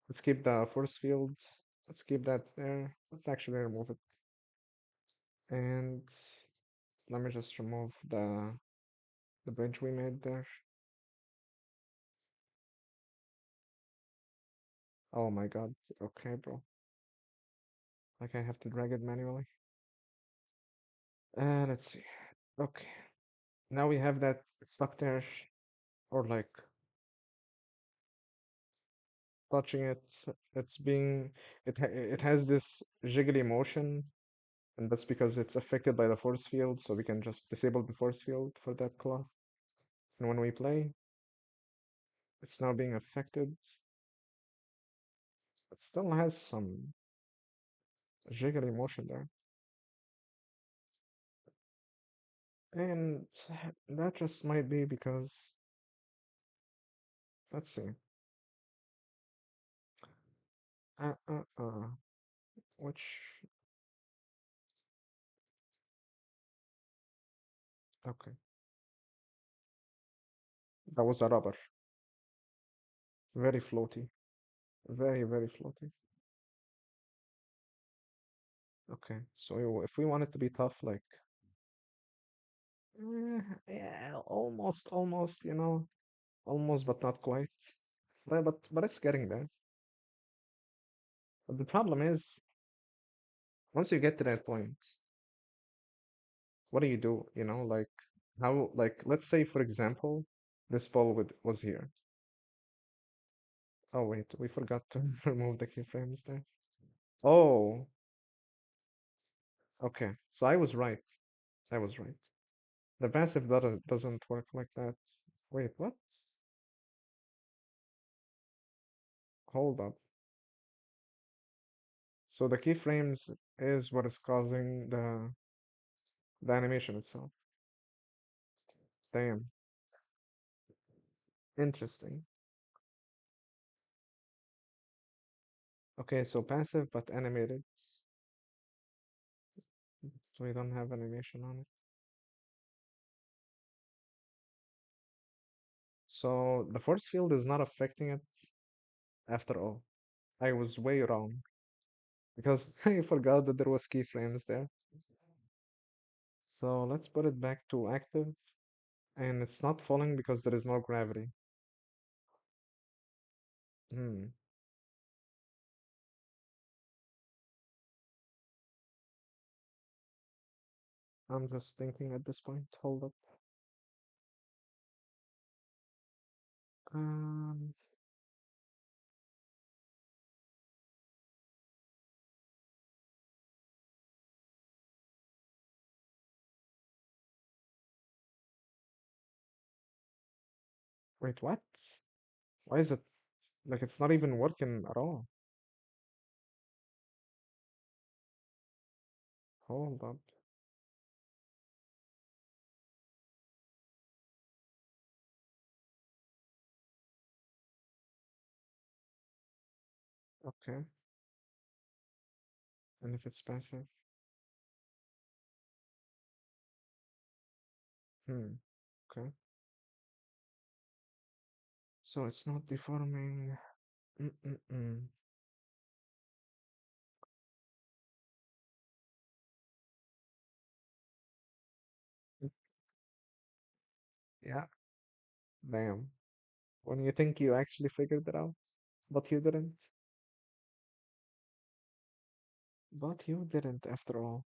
Let's keep the force field. Let's keep that there. Let's actually remove it. And let me just remove the bridge we made there. Oh my god. Okay, bro. Like I have to drag it manually. Let's see. Okay. Now we have that stuck there, or like touching it. It's being it has this jiggly motion, and that's because it's affected by the force field. So we can just disable the force field for that cloth. And when we play, it's now being affected. It still has some jiggly motion there, and that just might be because let's see. Uh, uh, uh. Which okay. That was a rubber. Very floaty. Very, very floaty. Okay, so if we want it to be tough, like, yeah, almost, almost, but not quite. But it's getting there. But the problem is, once you get to that point, what do you do? Like, like, let's say, for example, this ball was here. Oh, wait, we forgot to remove the keyframes there. Oh, okay, so I was right. I was right. The passive doesn't work like that. Wait, what? Hold up. So the keyframes is what is causing the animation itself. Damn. Interesting. Okay, so passive but animated. So we don't have animation on it. So the force field is not affecting it after all. I was way wrong because I forgot that there was keyframes there. So let's put it back to active, and it's not falling because there is no gravity. Hmm. I'm just thinking at this point. Hold up. Um, wait, what? Why is it like it's not even working at all? Hold up. Okay. And if it's passive? Hmm. Okay. So it's not deforming. Mm-mm-mm. Mm, yeah. Damn. When you think you actually figured it out, but you didn't. But you didn't after all.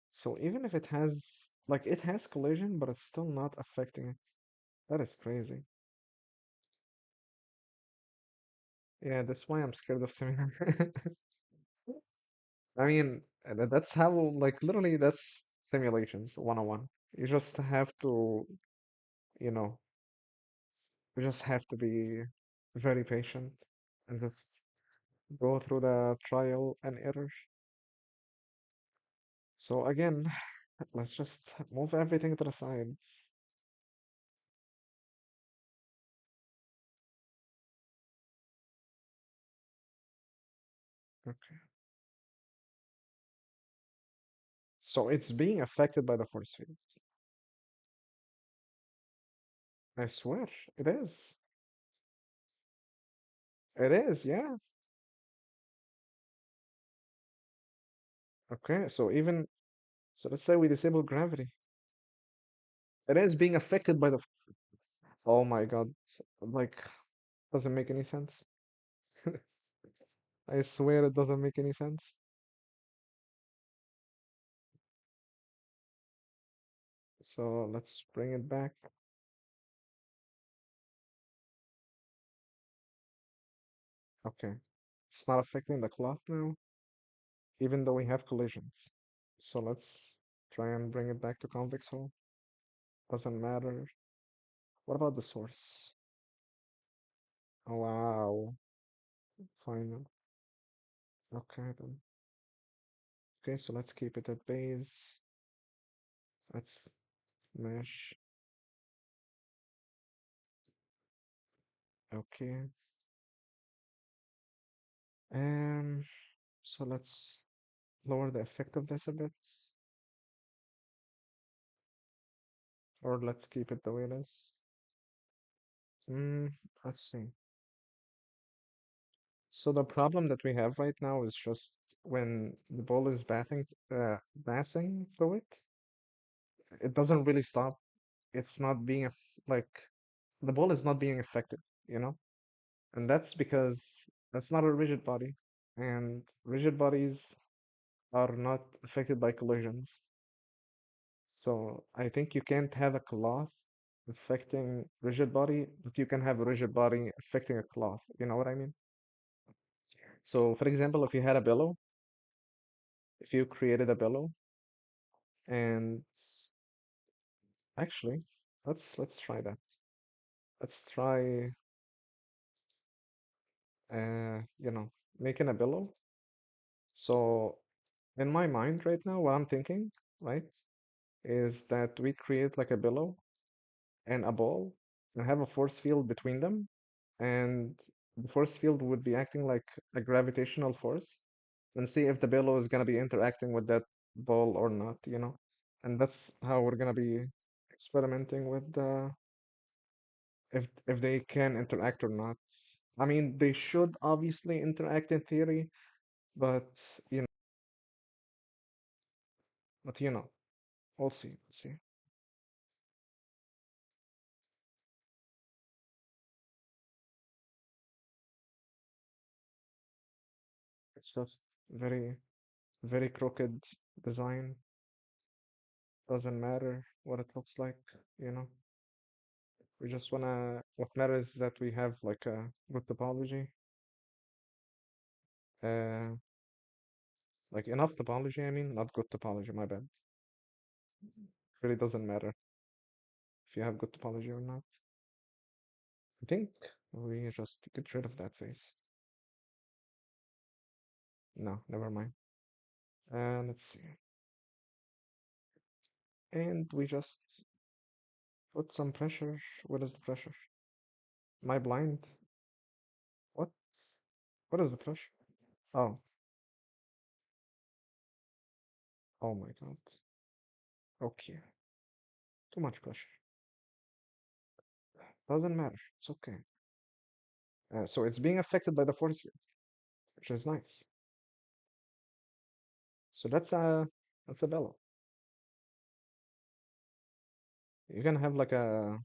So even if it has, like, it has collision, but it's still not affecting it. That is crazy. Yeah, that's why I'm scared of simulator. I mean, that's how, like, literally, that's simulations 101. You just have to, you know, you just have to be very patient and just go through the trial and error. So again, let's just move everything to the side. Okay. So it's being affected by the force field. I swear, it is. It is, yeah. Okay, so even, so let's say we disable gravity. It is being affected by the, oh my God. Like, doesn't make any sense. I swear it doesn't make any sense. So let's bring it back. Okay. It's not affecting the cloth now, even though we have collisions. So let's try and bring it back to convex hull. Doesn't matter. What about the source? Oh, wow. Final. Okay then. Okay, so let's keep it at base. Let's mesh. Okay. Um, so let's lower the effectiveness a bit, or let's keep it the way it is. Mm, let's see. So the problem that we have right now is just when the ball is passing through it, it doesn't really stop. It's not being like the ball is not being affected, you know? And that's because that's not a rigid body, and rigid bodies are not affected by collisions. So I think you can't have a cloth affecting rigid body, but you can have a rigid body affecting a cloth. You know what I mean? So for example, if you had a billow, if you created a billow and actually let's try that. Let's try making a billow. So in my mind right now, what I'm thinking, right, is that we create like a billow and a ball and have a force field between them. And the force field would be acting like a gravitational force and see if the billow is going to be interacting with that ball or not, you know? And that's how we're going to be experimenting with the if they can interact or not. I mean, they should obviously interact in theory, but you know, but you know, we'll see. We'll see. It's just very, very crooked design. Doesn't matter what it looks like, you know. We just wanna, what matters is that we have like a good topology. Uh, like enough topology, I mean, not good topology, my bad. Really doesn't matter if you have good topology or not. I think we just get rid of that face. No, never mind. Let's see. And we just put some pressure. What is the pressure? Am I blind? What? What is the pressure? Oh, oh my God. Okay, too much pressure. Doesn't matter. It's okay. So it's being affected by the force field, which is nice. So that's a bellow. You can have like a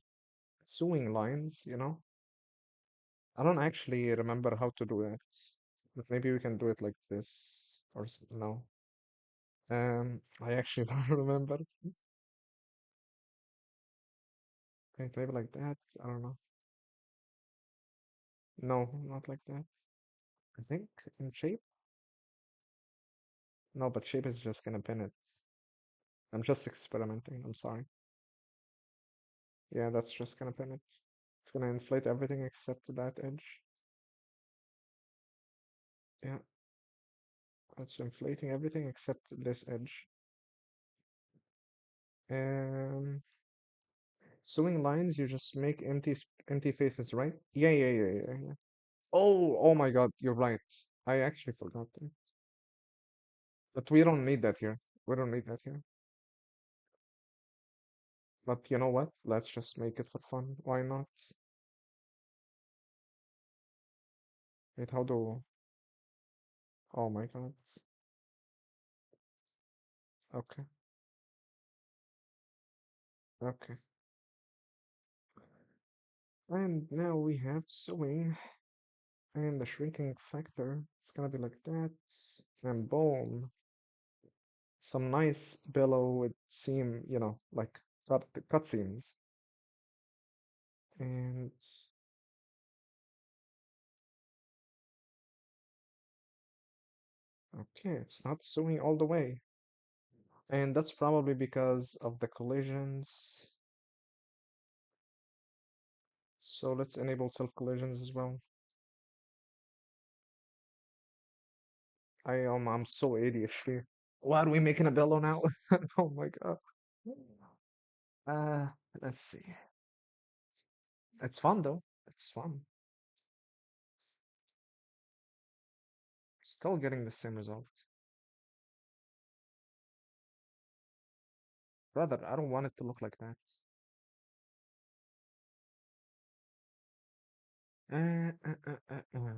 sewing lines, you know. I don't actually remember how to do it, but maybe we can do it like this or no. I actually don't remember. Okay, maybe like that. I don't know. No, not like that. I think in shape. No, but shape is just gonna pin it. I'm just experimenting. I'm sorry. Yeah, that's just gonna pin it. It's gonna inflate everything except that edge. Yeah, it's inflating everything except this edge. Um, Sewing lines, you just make empty faces, right? Yeah, yeah, yeah, yeah, yeah. Oh my God, you're right. I actually forgot that. But we don't need that here. We don't need that here. But you know what? Let's just make it for fun. Why not? Wait, how do... Oh my God. Okay, okay. And now we have sewing and the shrinking factor. It's gonna be like that. And boom. Some nice billow with seam, like cut seams. And okay, it's not sewing all the way. And that's probably because of the collisions. So let's enable self collisions as well. I'm so ADHD. Why are we making a billow now? Oh my God. Uh, let's see. It's fun though. It's fun. Still getting the same result. Brother, I don't want it to look like that. Uh, uh, uh, uh, uh.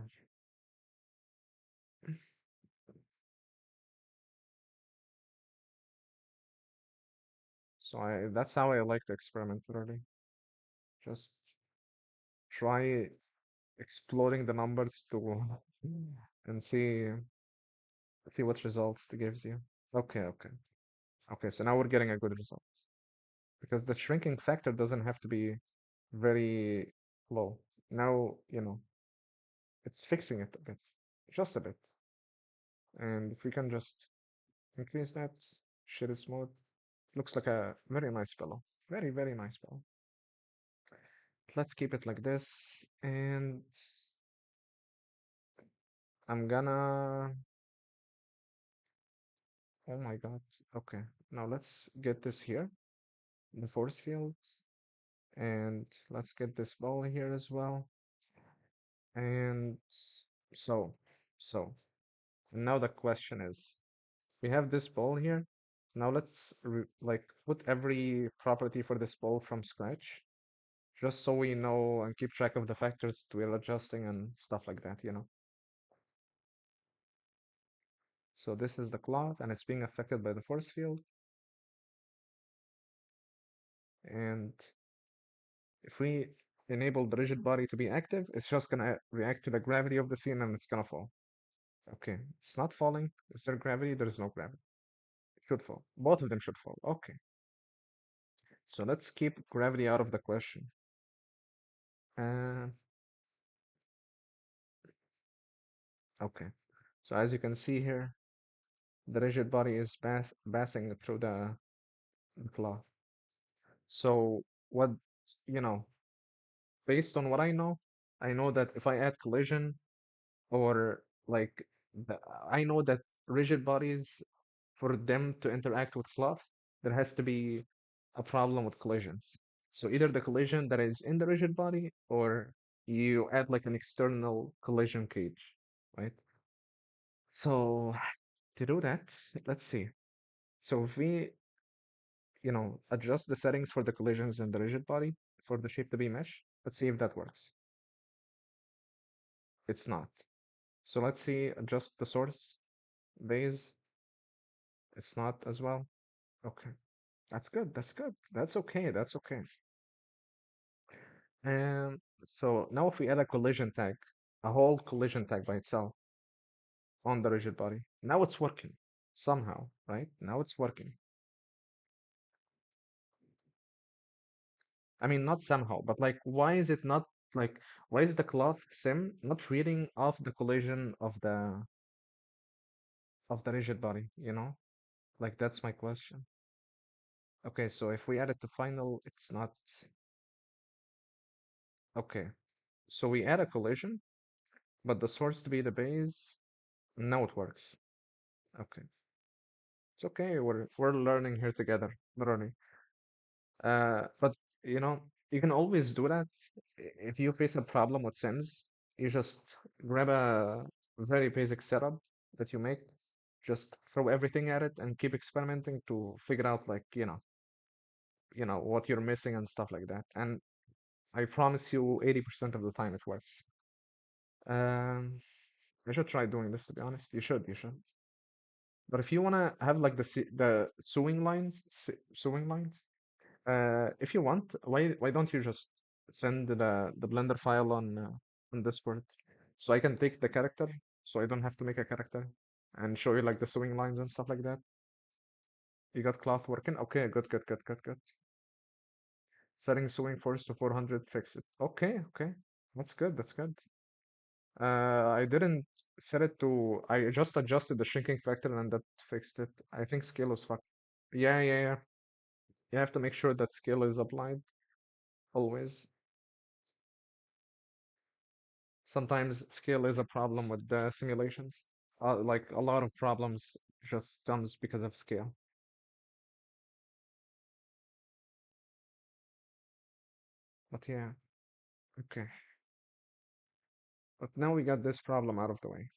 So that's how I like to experiment really. Just try exploding the numbers to and see what results it gives you. Okay, okay. Okay, so now we're getting a good result. Because the shrinking factor doesn't have to be very low. Now, it's fixing it a bit. Just a bit. And if we can just increase that, shit is smooth. Looks like a very nice pillow. Very, very nice pillow. Let's keep it like this. And I'm gonna... Oh my God. Okay. Now let's get this here. The force field. And let's get this ball here as well. And so, so now the question is, we have this ball here. Now let's like put every property for this ball from scratch, just so we know and keep track of the factors we're adjusting and stuff like that. So this is the cloth and it's being affected by the force field. And if we enable the rigid body to be active, it's just gonna react to the gravity of the scene and it's gonna fall. Okay, it's not falling. Is there gravity? There is no gravity. It should fall. Both of them should fall. Okay, so let's keep gravity out of the question. Uh, okay, so as you can see here, the rigid body is passing through the cloth. So what, you know, based on what I know that if I add collision or like the, I know that rigid bodies, for them to interact with cloth, there has to be a problem with collisions. So either the collision that is in the rigid body or you add like an external collision cage, right? So to do that, let's see. So if we, adjust the settings for the collisions in the rigid body for the shape to be mesh, let's see if that works. It's not. So let's see, adjust the source base. It's not as well. Okay. That's good. That's good. That's okay. That's okay. And so now if we add a collision tag, a whole collision tag by itself on the rigid body, now it's working somehow, right? Now it's working. I mean, not somehow, but like, why is it not like, why is the cloth sim not reading off the collision of the rigid body, you know? Like, that's my question. Okay, so if we add it to final, it's not. Okay, so we add a collision, but the source to be the base, now it works. Okay, it's okay. We're learning here together, literally. But you know, you can always do that. If you face a problem with Sims, you just grab a very basic setup that you make, just throw everything at it and keep experimenting to figure out like, what you're missing and stuff like that. And I promise you 80% of the time it works. Um, I should try doing this to be honest. You should. But if you wanna have like the sewing lines, if you want, why don't you just send the Blender file on Discord, so I can take the character, so I don't have to make a character, and show you like the sewing lines and stuff like that. You got cloth working? Okay, good, good, good, good, good. Setting sewing force to 400, fix it. Okay, okay, that's good, that's good. I didn't set it to. I just adjusted the shrinking factor and that fixed it. I think scale was fucked. Yeah, yeah, yeah. You have to make sure that scale is applied always. Sometimes scale is a problem with the simulations. Like a lot of problems just comes because of scale. But yeah, okay. But now we got this problem out of the way.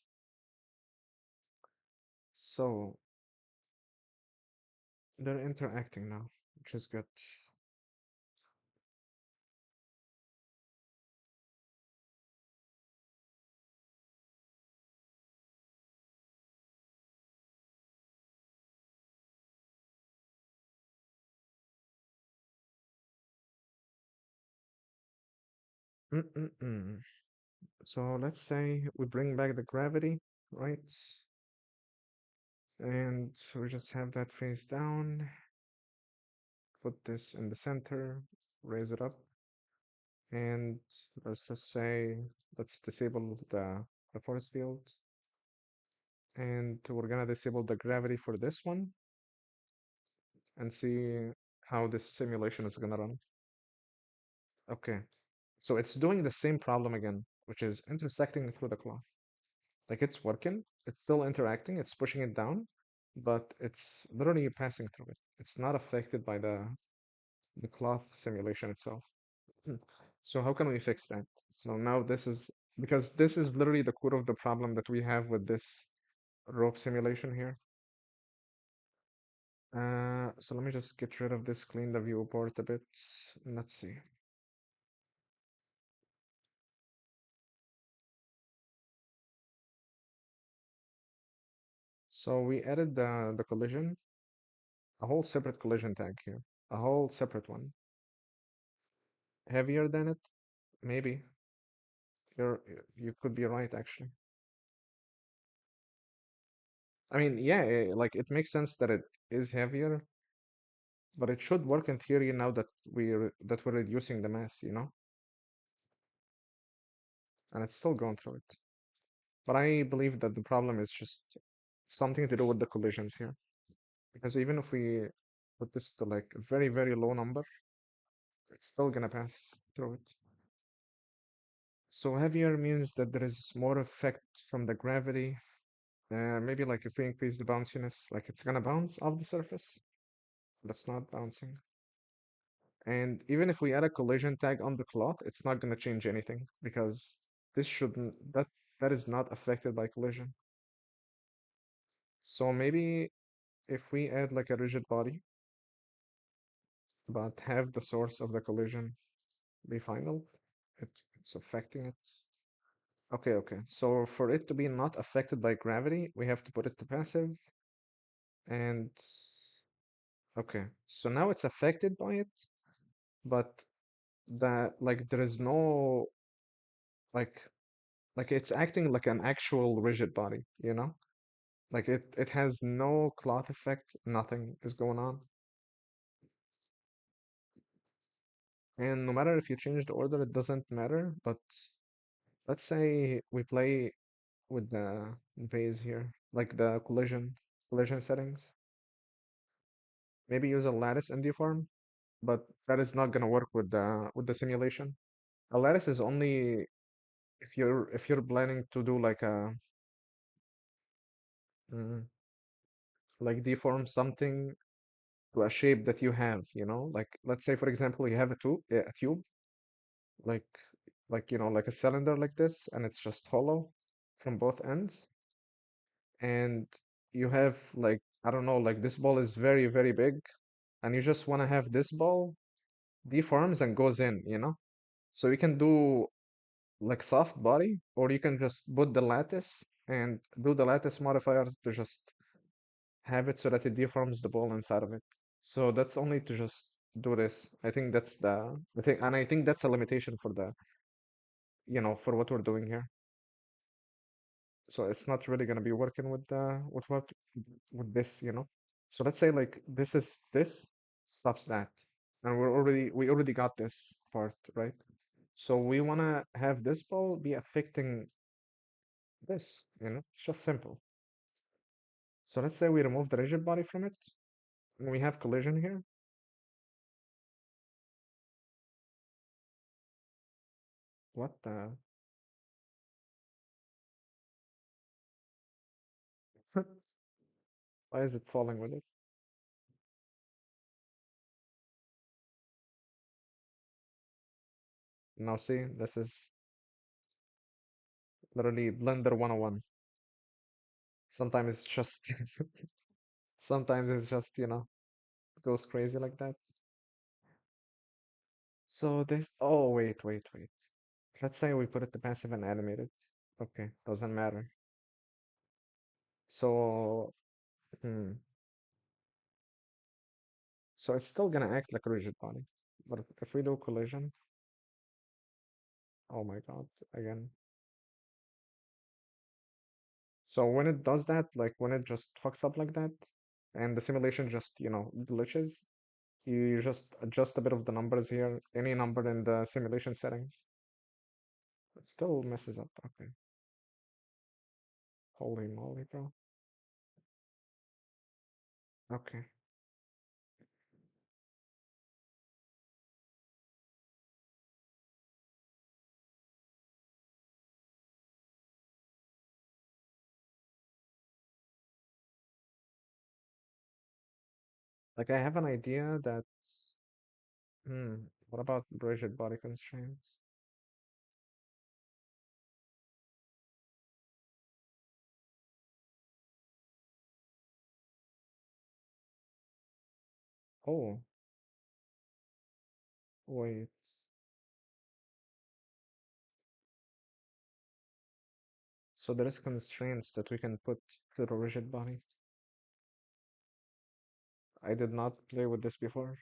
So they're interacting now, which is good. Mm-mm-mm. So let's say we bring back the gravity, right? And we just have that face down. Put this in the center, raise it up, and let's just say let's disable the force field. And we're gonna disable the gravity for this one and see how this simulation is gonna run. Okay, so it's doing the same problem again, which is intersecting through the cloth. Like it's working, it's still interacting, it's pushing it down, but it's literally passing through it. It's not affected by the cloth simulation itself. Hmm. So how can we fix that? So now this is because this is literally the core of the problem that we have with this rope simulation here. So let me just get rid of this, clean the viewport a bit. Let's see. So we added the collision, a whole separate collision tag here, a whole separate one. Heavier than it? Maybe. You could be right actually. I mean, yeah, like it makes sense that it is heavier, but it should work in theory now that we're reducing the mass, and it's still going through it. But I believe that the problem is just something to do with the collisions here. Because even if we put this to like a very, very low number, it's still gonna pass through it. So heavier means that there is more effect from the gravity. Maybe like if we increase the bounciness, like it's gonna bounce off the surface, but it's not bouncing. And even if we add a collision tag on the cloth, it's not gonna change anything because this shouldn't that is not affected by collision. So maybe if we add like a rigid body, but have the source of the collision be final, it's affecting it. Okay, okay. So for it to be not affected by gravity, we have to put it to passive. And okay, so now it's affected by it, but that like there is no like like it's acting like an actual rigid body, you know? Like it has no cloth effect, nothing is going on. And no matter if you change the order, it doesn't matter. But let's say we play with the base here, like the collision settings. Maybe use a lattice and deform, but that is not gonna work with the simulation. A lattice is only if you're planning to do like a mm, like deform something to a shape that you have, like let's say for example you have a tube like like a cylinder like this, and it's just hollow from both ends, and you have like I don't know, like this ball is very very big, and you just want to have this ball deforms and goes in. So you can do like soft body, or you can just put the lattice and do the lattice modifier to just have it so that it deforms the ball inside of it. So that's only to just do this. I think that's a limitation for for what we're doing here. So it's not really gonna be working with this. So let's say like this stops that, and we already got this part, right? So we wanna have this ball be affecting this. It's just simple. So let's say we remove the rigid body from it, and we have collision here. What the? Why is it falling with it? Now see, this is literally Blender 101. Sometimes it's just sometimes it's just, goes crazy like that. So this, oh, wait, wait, wait. Let's say we put it to passive and animate it. Okay, doesn't matter. So, hmm. So it's still gonna act like a rigid body. But if we do collision, oh my God, again. So when it does that, like when it just fucks up like that, and the simulation just, glitches, you just adjust a bit of the numbers here, any number in the simulation settings. It still messes up. Okay. Holy moly, bro. Okay. Like I have an idea that, what about rigid body constraints? Oh, wait. So there is constraints that we can put to the rigid body. I did not play with this before.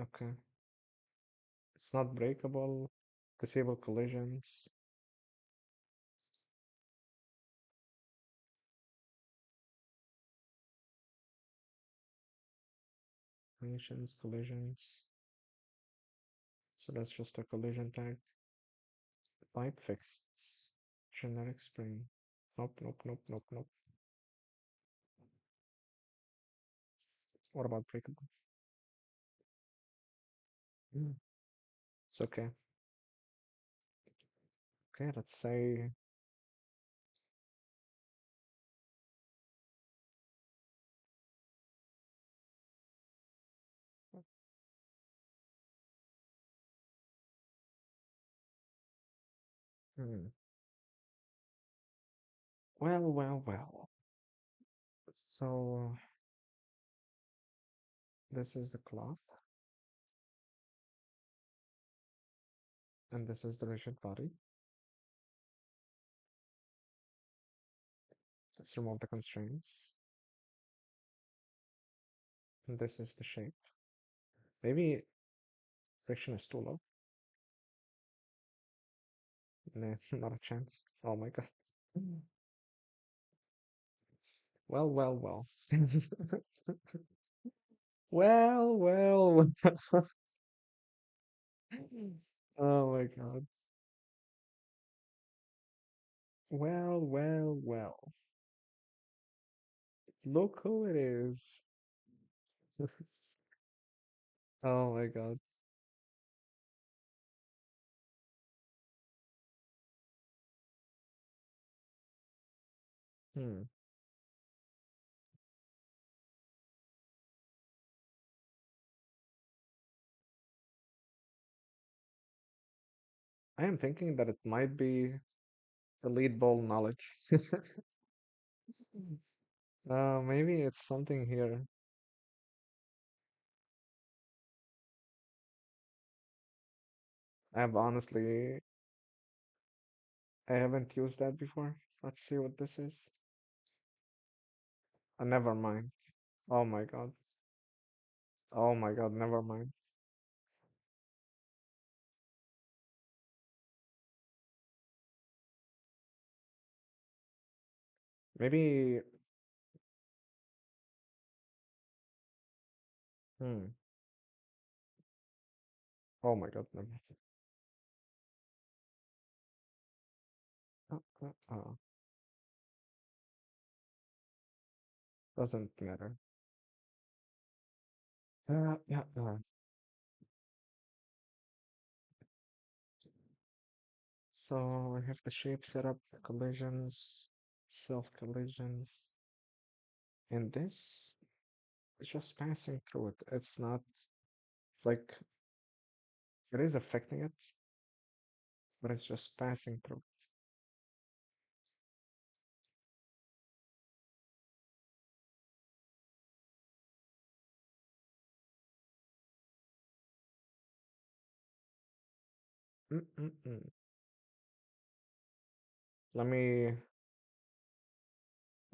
Okay. It's not breakable. Disable collisions. Collisions, collisions. So that's just a collision tag. Pipe fixed. Generic spring. Nope, nope, nope, nope, nope. What about breakable? Mm, it's okay. Okay, let's say. Hmm. Well, well, well. So this is the cloth, and this is the rigid body. Let's remove the constraints. And this is the shape. Maybe friction is too low. Nah, not a chance. Oh my god. Well, well, well. Well, well. Oh my god. Well, well, well. Look who it is. Oh my god. Hmm. I am thinking that it might be elite ball knowledge. Maybe it's something here. I've honestly, I haven't used that before. Let's see what this is. Never mind. Oh my god. Oh my god, never mind. Maybe, hmm. Oh my god, never. Uh. Doesn't matter. Yeah. So I have the shape set up, collisions, self collisions, and this is just passing through it. It's not like it is affecting it, but it's just passing through it. Mm-mm-mm. Let me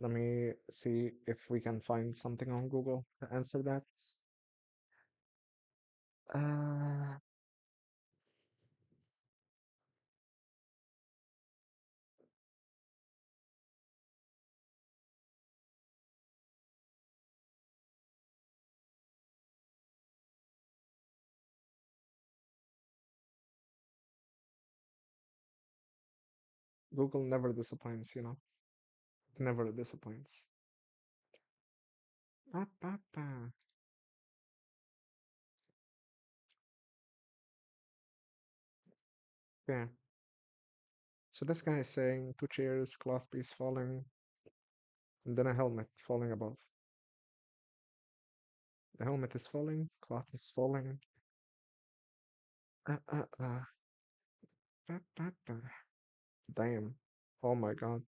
let me see if we can find something on Google to answer that. Uh, Google never disappoints, you know. Never disappoints. Pa, pa, pa. Yeah. So this guy is saying two chairs, cloth piece falling, and then a helmet falling above. The helmet is falling, cloth is falling. Uh, uh, uh. Pa, pa, pa. Damn. Oh my god.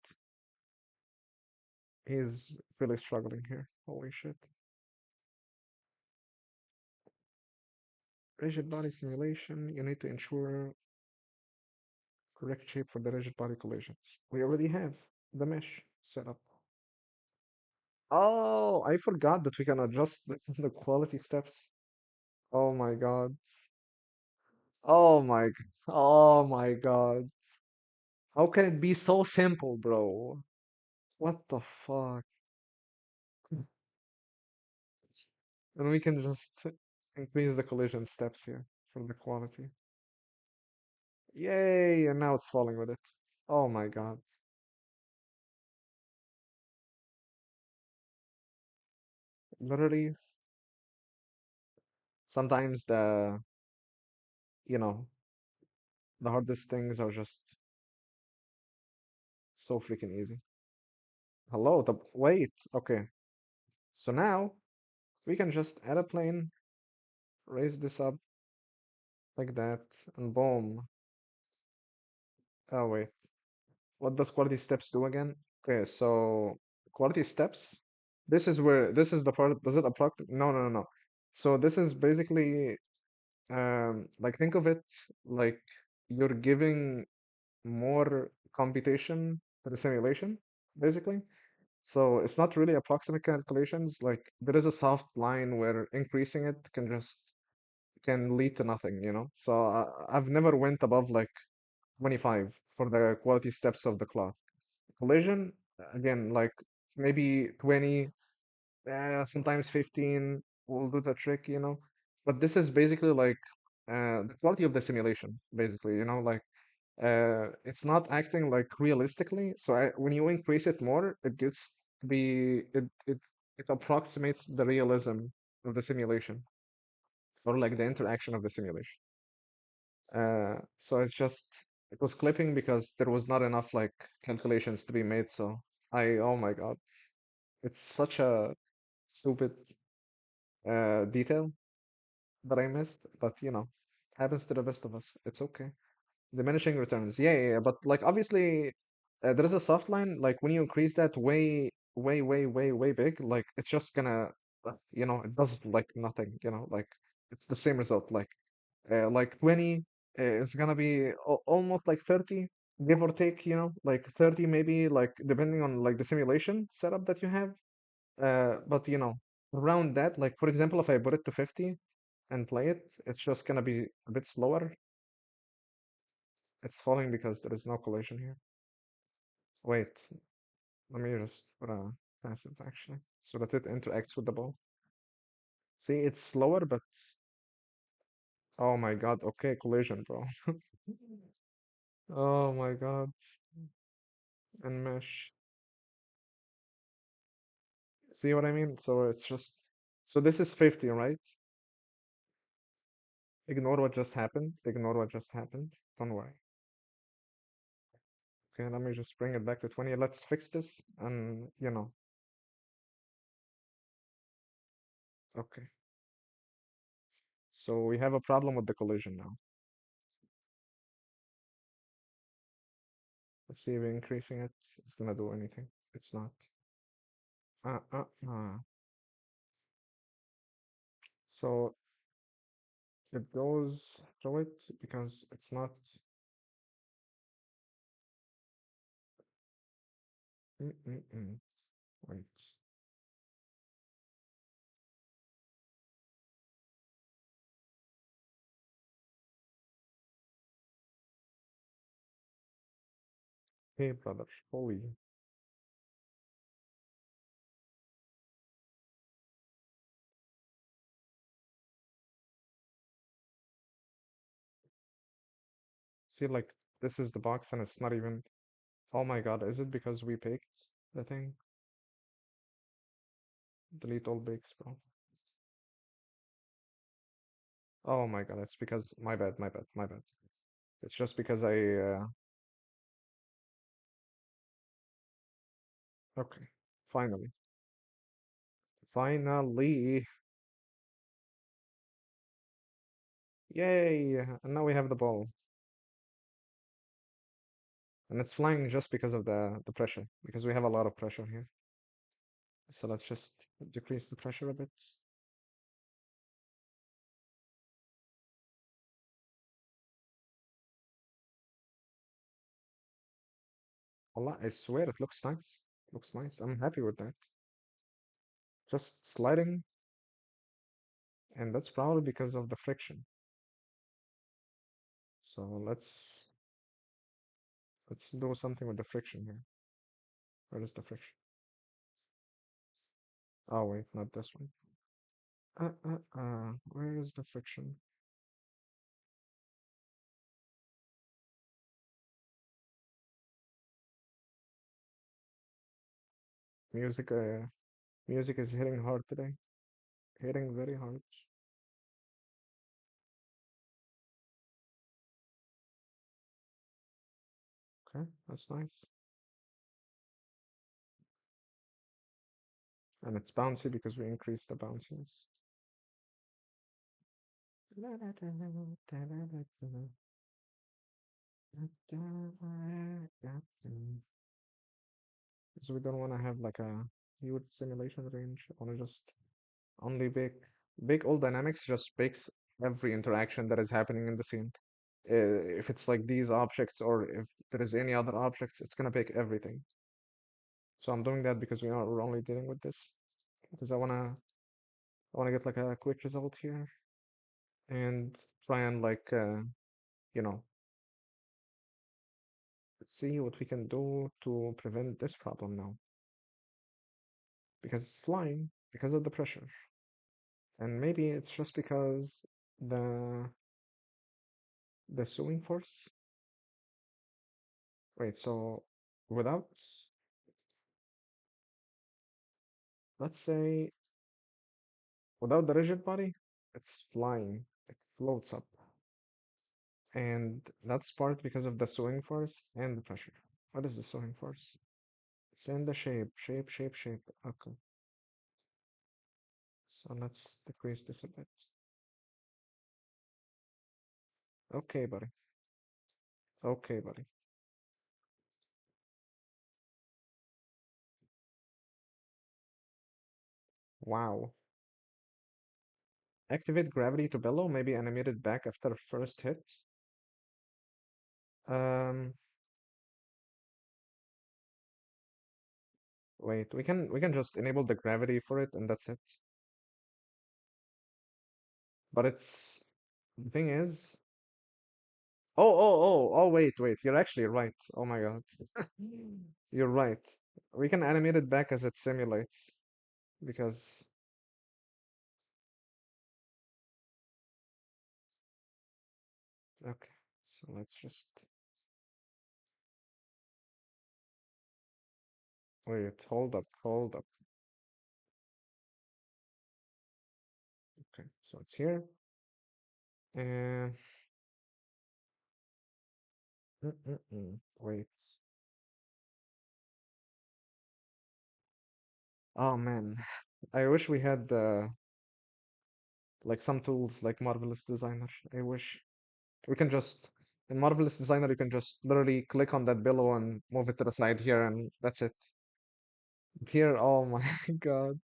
He's really struggling here. Holy shit. Rigid body simulation. You need to ensure correct shape for the rigid body collisions. We already have the mesh set up. Oh, I forgot that we can adjust the quality steps. Oh my god. Oh my god. How can it be so simple, bro? What the fuck? And we can just increase the collision steps here for the quality. Yay! And now it's falling with it. Oh my God. Literally, sometimes you know, the hardest things are just so freaking easy. Hello, wait, okay. So now we can just add a plane, raise this up like that, and boom. Oh wait, what does quality steps do again? Okay, so quality steps. This is the part. Does it apply? No, no, no, no. So this is basically like think of it like you're giving more computation to the simulation, basically. So it's not really approximate calculations. Like there is a soft line where increasing it can lead to nothing, you know? So I've never went above like 25 for the quality steps of the cloth. Collision, again, like maybe 20, sometimes 15 will do the trick, you know? But this is basically like the quality of the simulation, basically, you know, like it's not acting like realistically. So when you increase it more, it gets to be it approximates the realism of the simulation or like the interaction of the simulation. So it was clipping because there was not enough like calculations to be made. So oh my God, it's such a stupid detail that I missed, but you know, happens to the best of us. It's okay. Diminishing returns. Yeah, yeah, yeah. But like obviously, there is a soft line. Like when you increase that way big, like it's just gonna, you know, it does like nothing. You know, like it's the same result. Like 20 is gonna be almost like 30, give or take. You know, like 30 maybe, like depending on like the simulation setup that you have. But you know, around that, like for example, if I put it to 50 and play it, it's just gonna be a bit slower. It's falling because there is no collision here. Wait, let me just put a passive actually, so that it interacts with the ball. See, it's slower, but oh my God, okay, collision, bro. Oh my God, and mesh. See what I mean? So it's just, so this is 50, right? Ignore what just happened. Ignore what just happened. Don't worry. Okay, let me just bring it back to 20. Let's fix this, and you know, okay. So we have a problem with the collision now. Let's see if increasing it is gonna do anything. It's not. Uh, uh, uh. So it goes through it because it's not. Mm-mm-mm. Wait. Hey, brother. Holy. See, like, this is the box and it's not even. Oh my God, is it because we picked the thing? Delete all bakes, bro. Oh my God, it's because. My bad, my bad, my bad. It's just because I. Okay. Finally. Finally. Yay! And now we have the ball. And it's flying just because of the pressure, because we have a lot of pressure here. So let's just decrease the pressure a bit. Allah, I swear it looks nice. Looks nice. I'm happy with that. Just sliding, and that's probably because of the friction. So let's do something with the friction here. Where is the friction? Oh wait, not this one. Where is the friction? Music, music is hitting hard today. Hitting very hard. Okay, that's nice. And it's bouncy because we increased the bounciness. So we don't want to have like a huge simulation range. I want to just only bake all dynamics just bakes every interaction that is happening in the scene. If it's like these objects or if there is any other objects, it's gonna bake everything. So I'm doing that because we're only dealing with this because I wanna get like a quick result here and try and like you know see what we can do to prevent this problem now because it's flying because of the pressure. And maybe it's just because the the sewing force. Wait, so without, let's say, without the rigid body, it's flying. It floats up. And that's part because of the sewing force and the pressure. What is the sewing force? It's in the shape. Okay. So let's decrease this a bit. Okay, buddy. Okay, buddy. Wow. Activate gravity to bellow, maybe animate it back after first hit. Um, Wait, we can just enable the gravity for it and that's it. But it's the thing is, wait, you're actually right. Oh my God. You're right. We can animate it back as it simulates because okay. So let's just wait, hold up. Okay, so it's here. And wait. Oh man. I wish we had like some tools like Marvelous Designer. I wish we can just in Marvelous Designer you can just literally click on that below and move it to the side here and that's it. Here, oh my God.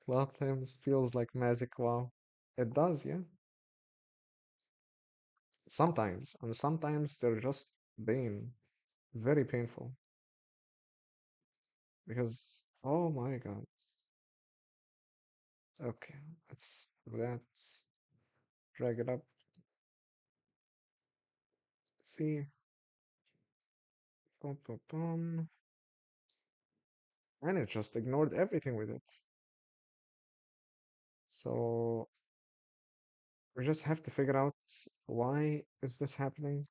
Cloth hymns feels like magic. Wow. It does, yeah. Sometimes. And sometimes they're just pain. Very painful. Because oh my God. Okay, let's do that. Drag it up. See. Boom, boom, boom. And it just ignored everything with it. So we just have to figure out why is this happening,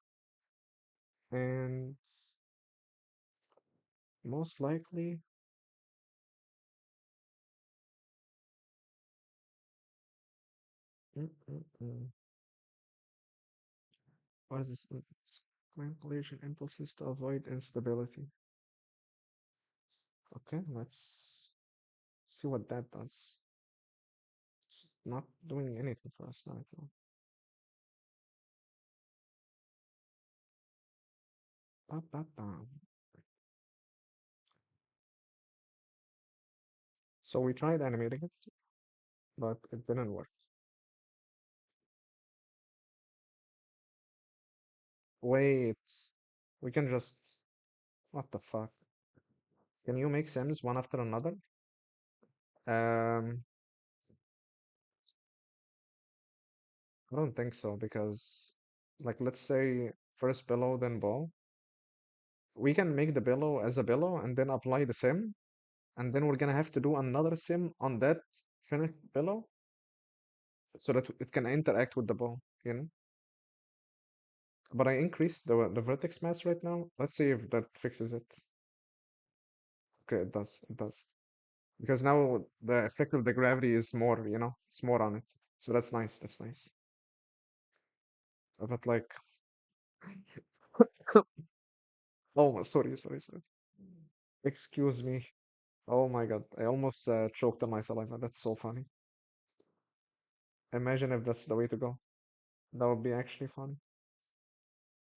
and most likely, mm, mm, mm. What is this? Manipulation impulses to avoid instability. Okay, let's see what that does. It's not doing anything for us right now. Ba, ba, ba. So we tried animating it, but it didn't work. Wait, we can just. What the fuck? Can you make sims one after another? Um, I don't think so because, like, let's say first billow, then ball. We can make the billow as a billow and then apply the sim, and then we're gonna have to do another sim on that Finish below so that it can interact with the ball, you know? But I increased the vertex mass right now. Let's see if that fixes it. Okay, it does. It does. Because now the effect of the gravity is more, you know, it's more on it. So that's nice. That's nice. But like, oh, sorry. Excuse me. Oh my God, I almost choked on my saliva. That's so funny. Imagine if that's the way to go. That would be actually fun.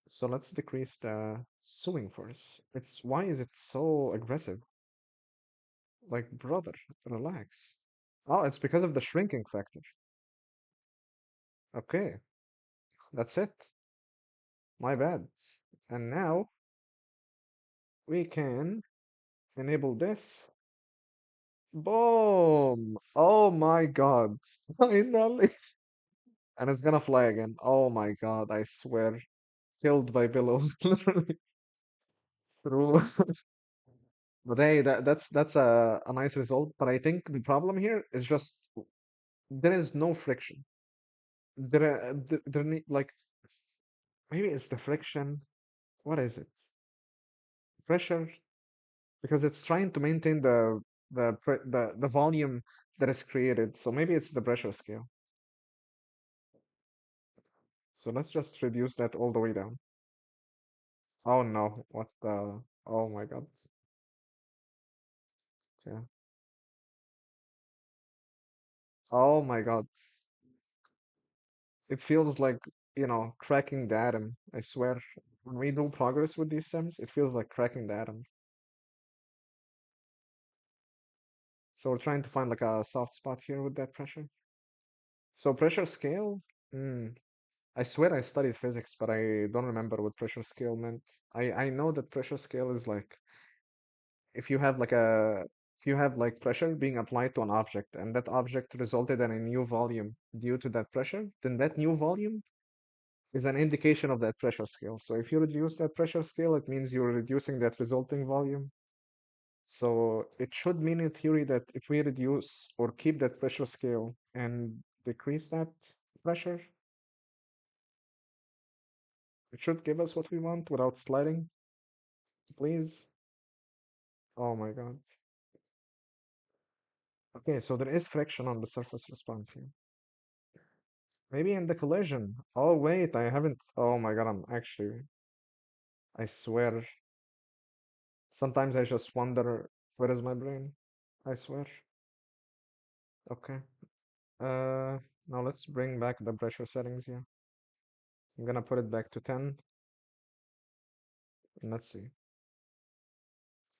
So let's decrease the suing force. Why is it so aggressive? Like, brother, relax. Oh, it's because of the shrinking factor. Okay, that's it. My bad. And now we can enable this. Boom! Oh my God. Finally. And it's gonna fly again. Oh my God, I swear. Killed by billows. Literally. True. But hey, that's a nice result. But I think the problem here is just there is no friction. There need like maybe it's the friction. What is it? Pressure? Because it's trying to maintain the volume that is created. So maybe it's the pressure scale. So let's just reduce that all the way down. Oh no, what the? Oh my God. Yeah. Oh my God. It feels like, cracking the atom. I swear. When we do progress with these sims, it feels like cracking the atom. So we're trying to find like a soft spot here with that pressure. So pressure scale? Hmm. I swear I studied physics, but I don't remember what pressure scale meant. I know that pressure scale is like if you have like a if you have like pressure being applied to an object and that object resulted in a new volume due to that pressure, then that new volume is an indication of that pressure scale. So if you reduce that pressure scale, it means you're reducing that resulting volume. So it should mean in theory that if we reduce or keep that pressure scale and decrease that pressure, it should give us what we want without sliding, please. Oh my God. Okay, so there is friction on the surface response here. Maybe in the collision. Oh wait, I haven't. Oh my God, I'm actually. I swear. Sometimes I just wonder where is my brain? I swear. Okay. Now let's bring back the pressure settings here. I'm gonna put it back to 10. And let's see.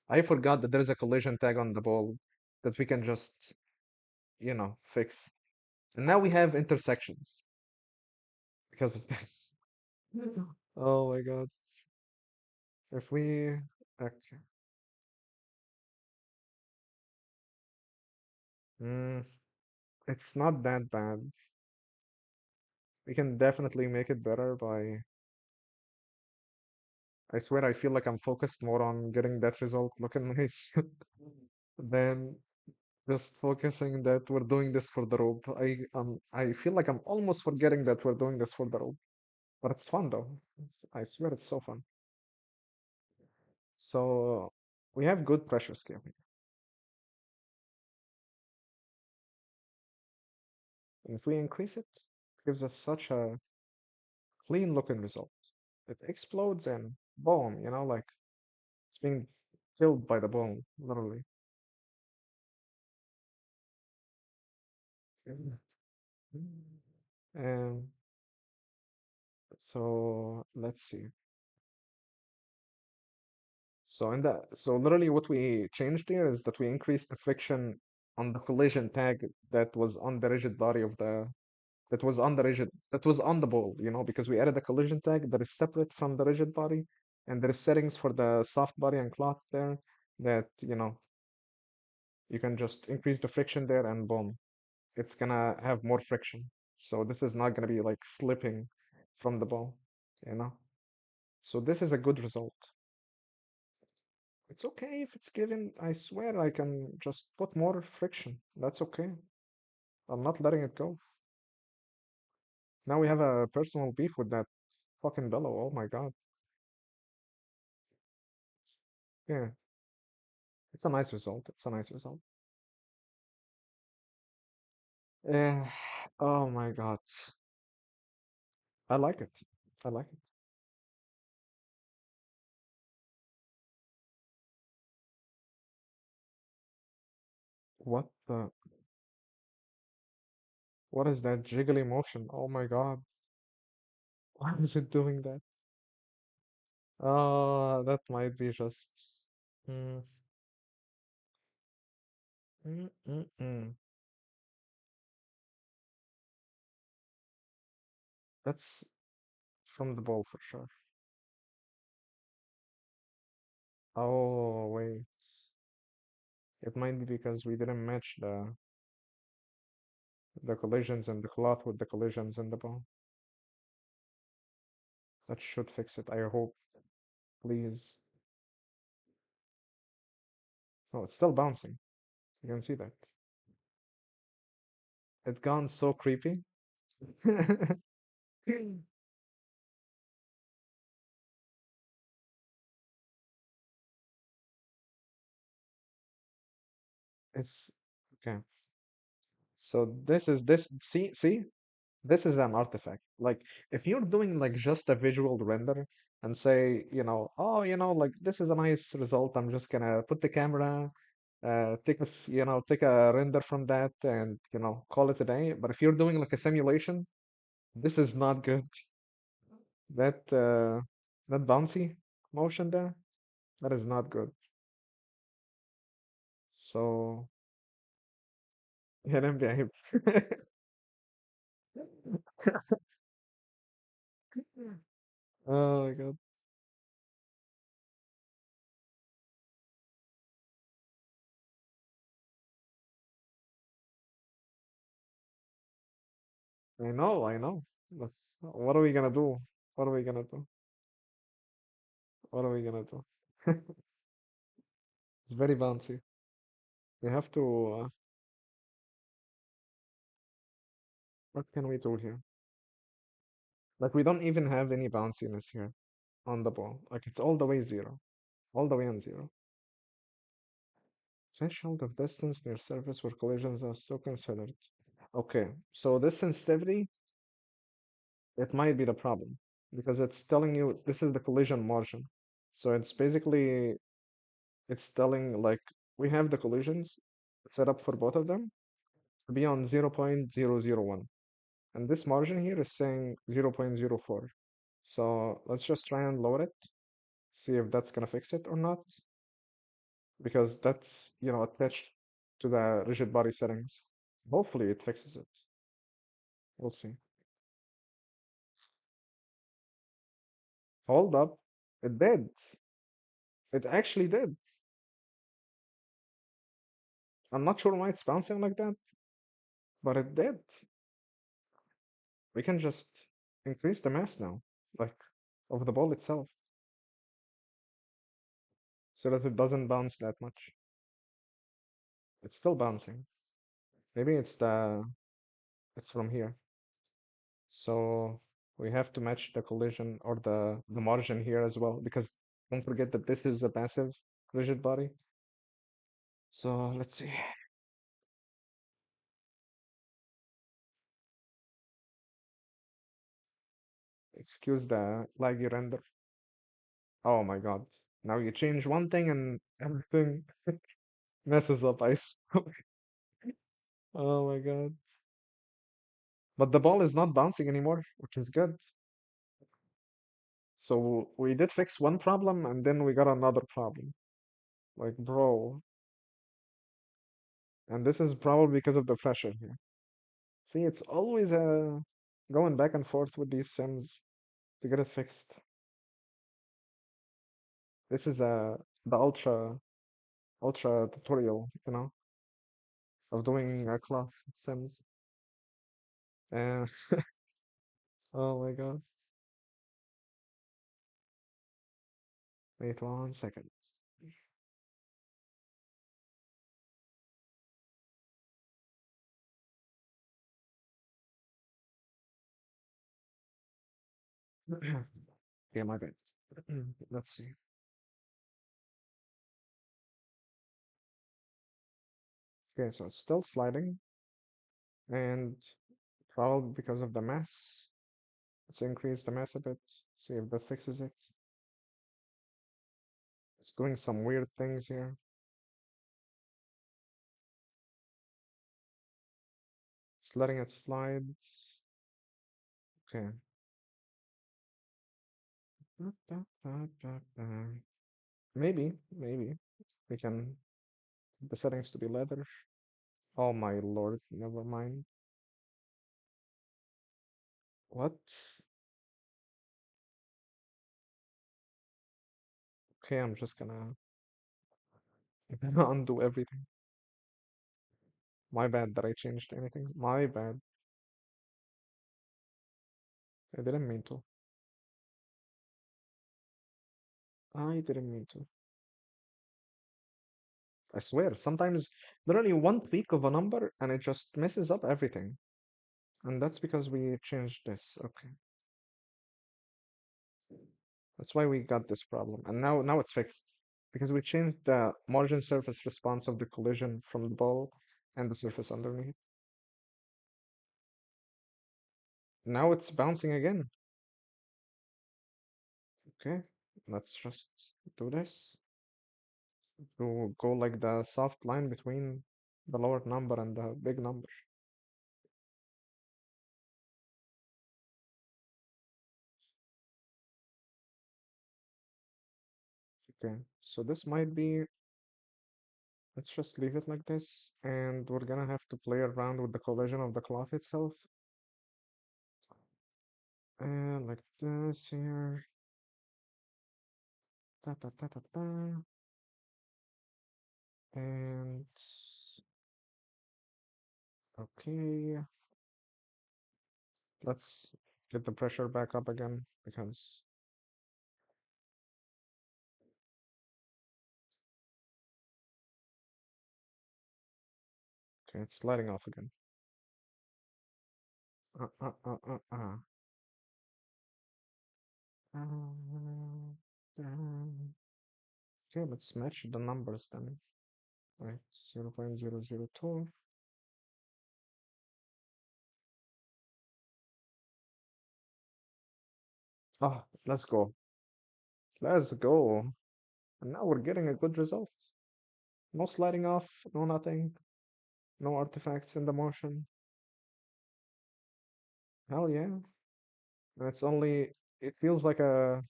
I forgot that there's a collision tag on the ball that we can just, fix. And now we have intersections because of this. Oh my God. If we, okay. Mm, it's not that bad. We can definitely make it better by, I swear I feel like I'm focused more on getting that result looking nice than just focusing that we're doing this for the rope. I feel like I'm almost forgetting that we're doing this for the rope. But it's fun though. I swear it's so fun. So we have good pressure scale here. And if we increase it, it gives us such a clean looking result. It explodes and boom, like it's being killed by the bone, literally. And so let's see. So literally what we changed here is that we increased the friction on the collision tag that was on the rigid body of the that was on the ball, because we added a collision tag that is separate from the rigid body, and there is settings for the soft body and cloth there that, you can just increase the friction there and boom, it's gonna have more friction. So this is not gonna be like slipping from the ball, you know? So this is a good result. It's okay if it's given. I swear I can just put more friction. That's okay. I'm not letting it go. Now we have a personal beef with that fucking bellow. Oh my god. Yeah, it's a nice result. It's a nice result. Yeah. Oh my god. I like it. I like it. What the? What is that jiggly motion? Oh my god. Why is it doing that? That might be just. Mm, mm. That's from the ball for sure. Oh, wait. It might be because we didn't match the collisions and the cloth with the collisions in the ball. That should fix it, I hope. Please. Oh, it's still bouncing. You can see that. It's gone so creepy. It's okay. So this see this is an artifact. Like if you're doing like just a visual render and say, oh, like this is a nice result. I'm just gonna put the camera, take a render from that and call it a day. But if you're doing like a simulation, this is not good. That bouncy motion there, that is not good. So yeah, then behave. Oh my God. I know. That's what are we gonna do? What are we gonna do? What are we gonna do? It's very bouncy. We have to. What can we do here? Like we don't even have any bounciness here on the ball. Like it's all the way zero, all the way on zero. Threshold of distance near surface where collisions are still considered. Okay, so this sensitivity, it might be the problem because it's telling you this is the collision margin. So it's basically it's telling like we have the collisions set up for both of them to be on 0.001. And this margin here is saying 0.04. So let's just try and lower it, see if that's gonna fix it or not, because that's, attached to the rigid body settings. Hopefully it fixes it. We'll see. Hold up. It did. It actually did. I'm not sure why it's bouncing like that, but it did. We can just increase the mass now, like of the ball itself, so that it doesn't bounce that much. It's still bouncing. Maybe it's from here. So we have to match the collision or the margin here as well, because don't forget that this is a passive rigid body. So let's see. Excuse the laggy render. Oh my God. Now you change one thing and everything messes up, I swear. Oh my God. But the ball is not bouncing anymore, which is good. So we did fix one problem and then we got another problem. Like, bro. And this is probably because of the pressure here. See, it's always going back and forth with these sims to get it fixed. This is the ultra tutorial, of doing cloth sims. And oh my God. Wait 1 second. Yeah, my bad. Let's see. Okay, so it's still sliding, and probably because of the mass. Let's increase the mass a bit, see if that fixes it. It's doing some weird things here. It's letting it slide. Okay. Maybe we can the settings to be leather. Oh my lord, never mind. What? Okay, I'm just gonna undo everything. My bad that I changed anything. My bad. I didn't mean to. I didn't mean to. I swear, sometimes literally one tweak of a number and it just messes up everything. And that's because we changed this. Okay. That's why we got this problem. And now it's fixed. Because we changed the margin surface response of the collision from the ball and the surface underneath. Now it's bouncing again. Okay. Let's just do this. To go like the soft line between the lower number and the big number. Okay. So this might be let's just leave it like this, and we're gonna have to play around with the collision of the cloth itself. And like this here. Ta ta ta ta ta. And okay, let's get the pressure back up again because okay, it's sliding off again. Uh, uh, uh, uh, uh. Okay, let's match the numbers then. Right, 0.002. Ah, let's go. Let's go. And now we're getting a good result. No sliding off, no nothing, no artifacts in the motion. Hell yeah. And it's only, it feels like a,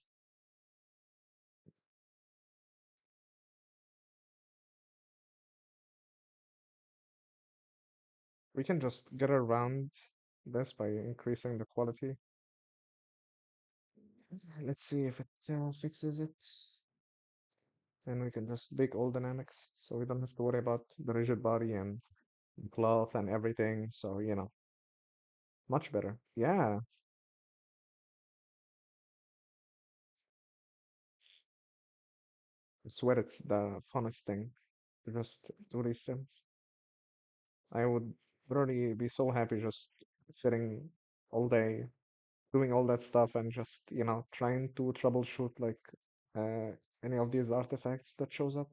we can just get around this by increasing the quality. Let's see if it fixes it. And we can just bake all dynamics so we don't have to worry about the rigid body and cloth and everything. So, much better. Yeah, I swear it's the funnest thing to just do these things. I would really be so happy just sitting all day doing all that stuff and just, trying to troubleshoot like uh, any of these artifacts that shows up.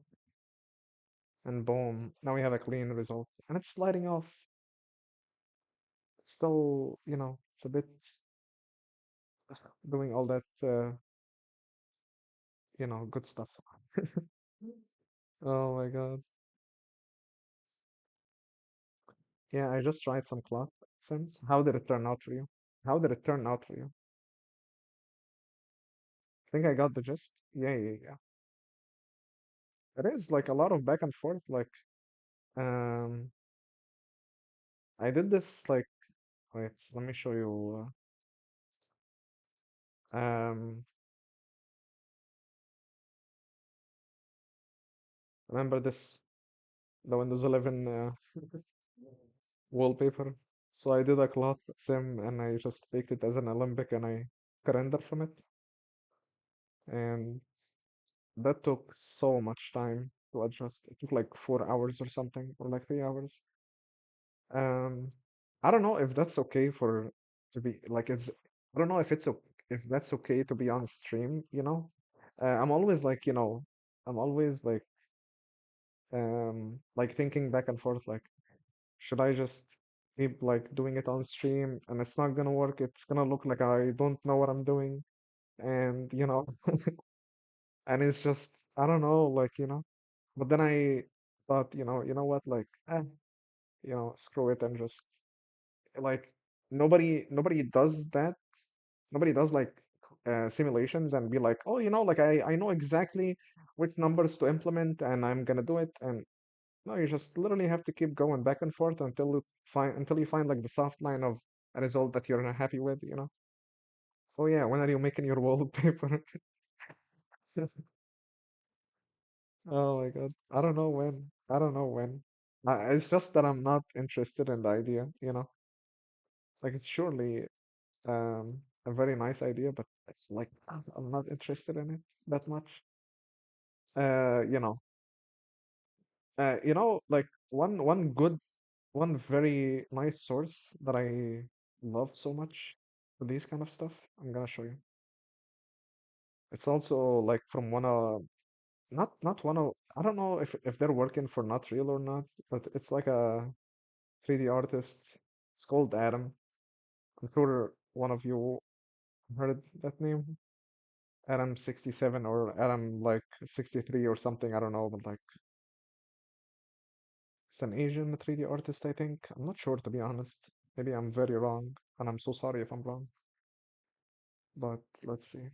And boom, now we have a clean result. And it's sliding off. It's still, it's a bit doing all that, good stuff. Oh my God. Yeah, I just tried some cloth sims. How did it turn out for you? How did it turn out for you? I think I got the gist. Yeah, yeah, yeah. It is like a lot of back and forth. Like, um, I did this like, wait, let me show you. Remember this, the Windows 11 wallpaper? So I did a cloth sim and I just baked it as an Olympic and I could render from it. And that took so much time to adjust. It took like 4 hours or something, or like 3 hours. Um, I don't know if that's okay for to be like it's. I don't know if it's if that's okay to be on stream, you know. I'm always like, I'm always like thinking back and forth, like, should I just keep like doing it on stream and it's not gonna work? It's gonna look like I don't know what I'm doing, and and it's just I don't know, like, But then I thought, what, like, screw it and just like nobody does that. Nobody does like simulations and be like, oh, like I know exactly which numbers to implement and I'm gonna do it. And no, you just literally have to keep going back and forth until you find like the soft line of a result that you're happy with. Oh yeah, when are you making your wallpaper? Oh my God. I don't know when. I don't know when. It's just that I'm not interested in the idea. Like it's surely a very nice idea, but it's like I'm not interested in it that much. You know, like one very nice source that I love so much for these kind of stuff. I'm gonna show you. It's also like from one of not one of I don't know if they're working for Not Real or not, but it's like a 3D artist. It's called Adam. I'm sure one of you heard that name. Adam 67 or Adam like 63 or something. I don't know, but like it's an Asian 3D artist, I think. I'm not sure to be honest. Maybe I'm very wrong, and I'm so sorry if I'm wrong. But let's see.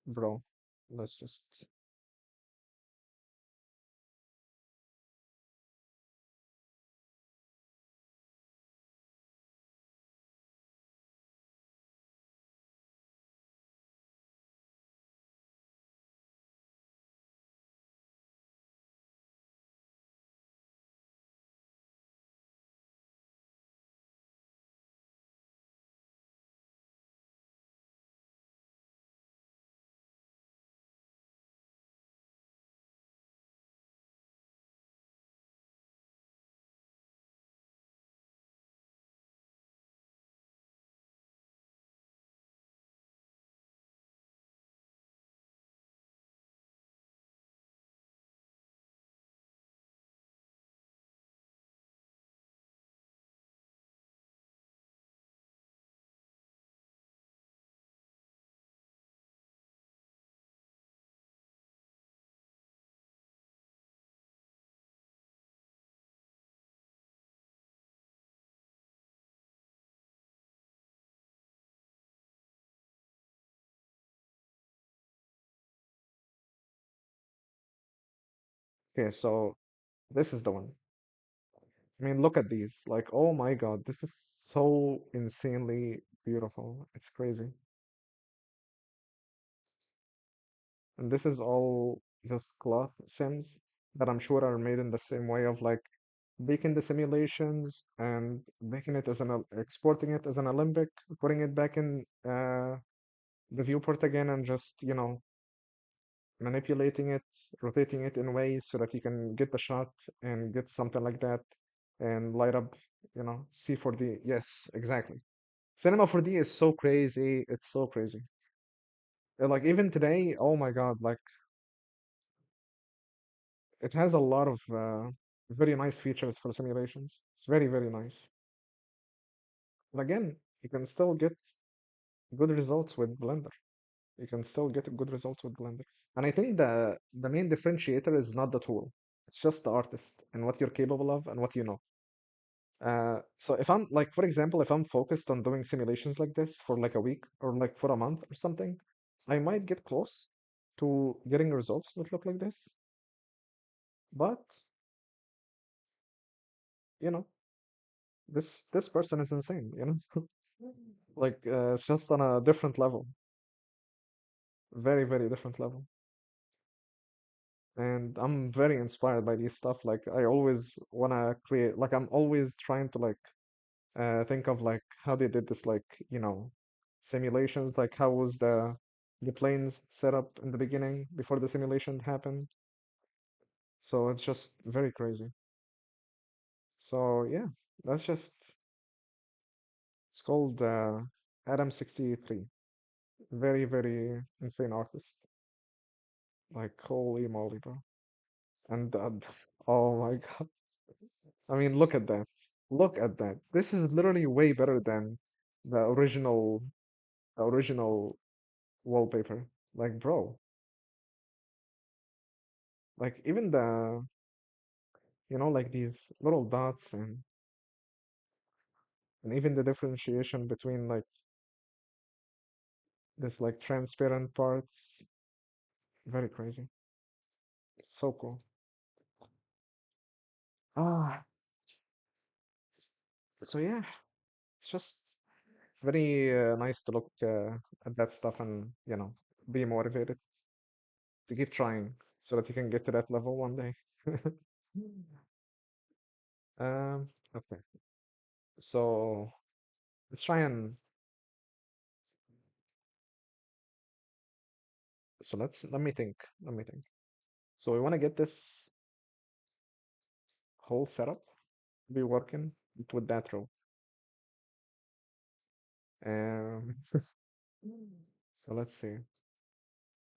Bro, let's just. Okay, so this is the one. I mean, look at these. Like, oh my God, this is so insanely beautiful. It's crazy. And this is all just cloth sims that I'm sure are made in the same way of like making the simulations and making it as exporting it as an Olympic, putting it back in the viewport again and just, manipulating it, rotating it in ways so that you can get the shot and get something like that and light up, C4D. Yes, exactly. Cinema 4D is so crazy. It's so crazy. Like even today, oh my God, like it has a lot of very nice features for simulations. It's very, very nice. But again, you can still get good results with Blender. You can still get good results with Blender. And I think the main differentiator is not the tool. It's just the artist and what you're capable of and what you know. So if I'm like, for example, if I'm focused on doing simulations like this for like a week or like for a month or something, I might get close to getting results that look like this. But, you know, this person is insane. Like it's just on a different level, very, very different level. And I'm very inspired by these stuff. Like I always wanna create, like I'm always trying to like think of like how they did this, like, simulations, like how was the planes set up in the beginning before the simulation happened. So it's just very crazy. So yeah, that's just It's called Adam 63. Very, very insane artist. Like, holy moly, bro. And oh my God. I mean, look at that. Look at that. This is literally way better than the original wallpaper. Like, bro, like even like these little dots and even the differentiation between like this like transparent parts, very crazy. So cool. Ah, so yeah, it's just very nice to look at that stuff and be motivated to keep trying so that you can get to that level one day. Okay. So let's try and let me think. Let me think. So we want to get this whole setup to be working with that row. Um, so let's see.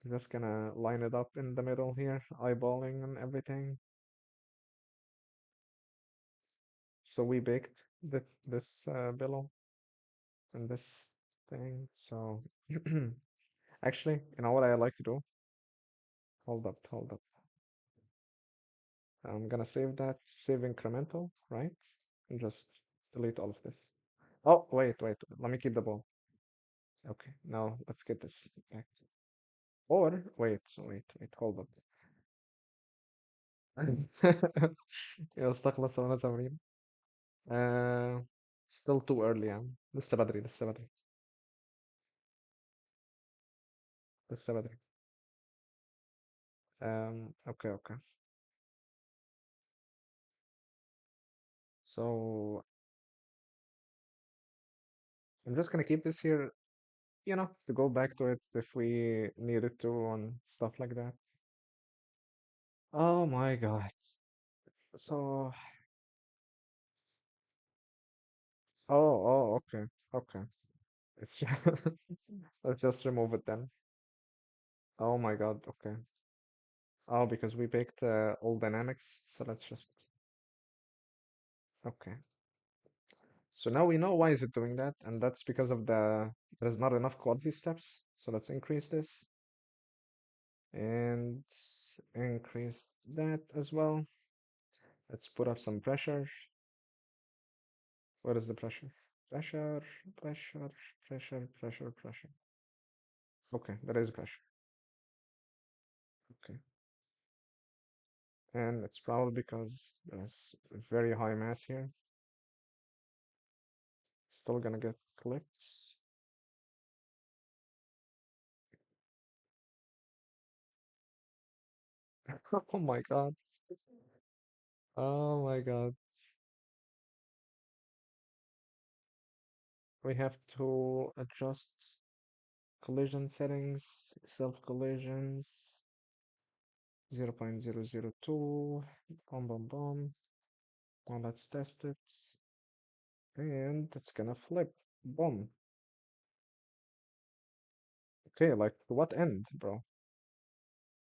Just gonna line it up in the middle here, eyeballing and everything. So we baked this below and this thing. So actually, you know what I like to do? Hold up, hold up. I'm gonna save that, save incremental, right? And just delete all of this. Oh, wait, wait. Let me keep the ball. Okay, now let's get this back. Or wait, wait, wait. Hold up. يا استخلص وانا تمرين. آه still too early يعني. لسه بدري، لسه بدري، لسه بدري. Okay, okay. So I'm just gonna keep this here, to go back to it if we needed to and stuff like that. Oh my God. So, okay, okay. It's just, let's just remove it then. Oh my God, okay. Oh, because we picked all dynamics, so let's just, okay. So now we know why is it doing that, and that's because of there's not enough quality steps. So let's increase this and increase that as well. Let's put up some pressure. What is the pressure? Pressure, pressure, pressure, pressure, pressure. Okay, there is pressure. Okay. And it's probably because there's very high mass here. Still gonna get clipped. Oh my God. Oh my God. We have to adjust collision settings, self collisions, 0.002. Boom, boom, boom. Now let's test it. And it's gonna flip. Boom. Okay, like to what end, bro?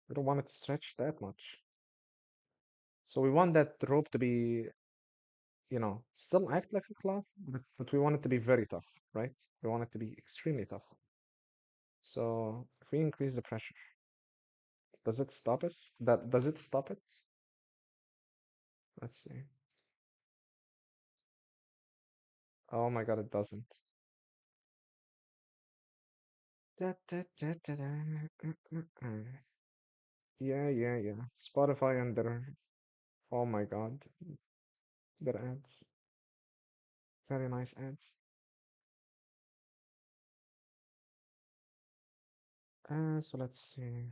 We don't want it to stretch that much. So we want that rope to be, still act like a cloth, but we want it to be very tough, right? We want it to be extremely tough. So if we increase the pressure, does it stop us? Does it stop it? Let's see. Oh my God, it doesn't. Da, da, da, da, da. Yeah, yeah, yeah. Spotify and their, oh my God, their ads. Very nice ads. So let's see.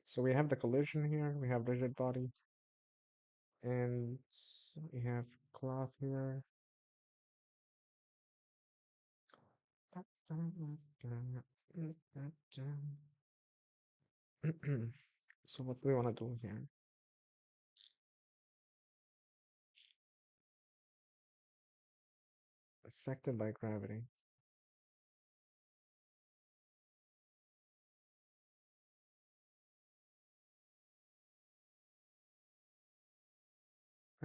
So we have the collision here, we have rigid body, and we have cloth here. So what do we want to do here? Affected by gravity.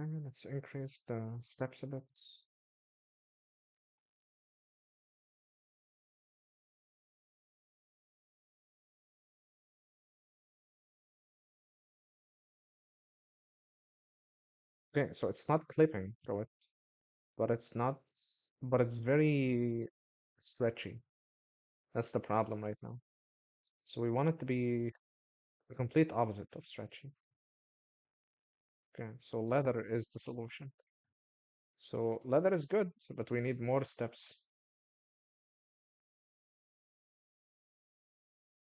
Okay, let's increase the steps a bit. Okay, so it's not clipping to it, but it's not, but it's very stretchy. That's the problem right now. So we want it to be the complete opposite of stretchy. Okay, so leather is the solution. So leather is good, but we need more steps.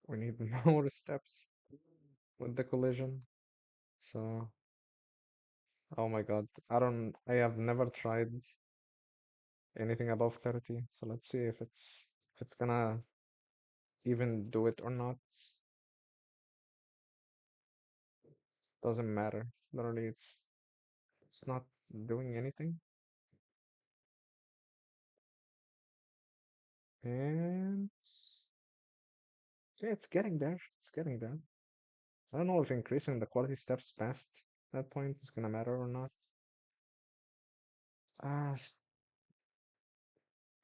We need more steps with the collision. So, oh my God, I have never tried anything above 30. So let's see if it's gonna even do it or not. Doesn't matter. Literally, it's not doing anything. And yeah, it's getting there. It's getting there. I don't know if increasing the quality steps past that point is gonna matter or not. Uh,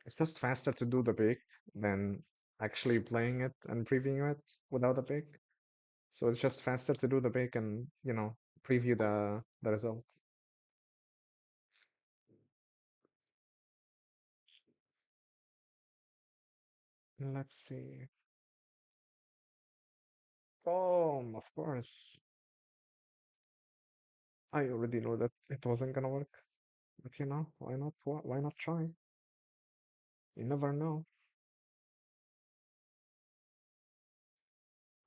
it's just faster to do the bake than actually playing it and previewing it without a bake. So it's just faster to do the bake and, preview the result. Let's see. Oh, of course. I already know that it wasn't gonna work. But why not? Why not try? You never know.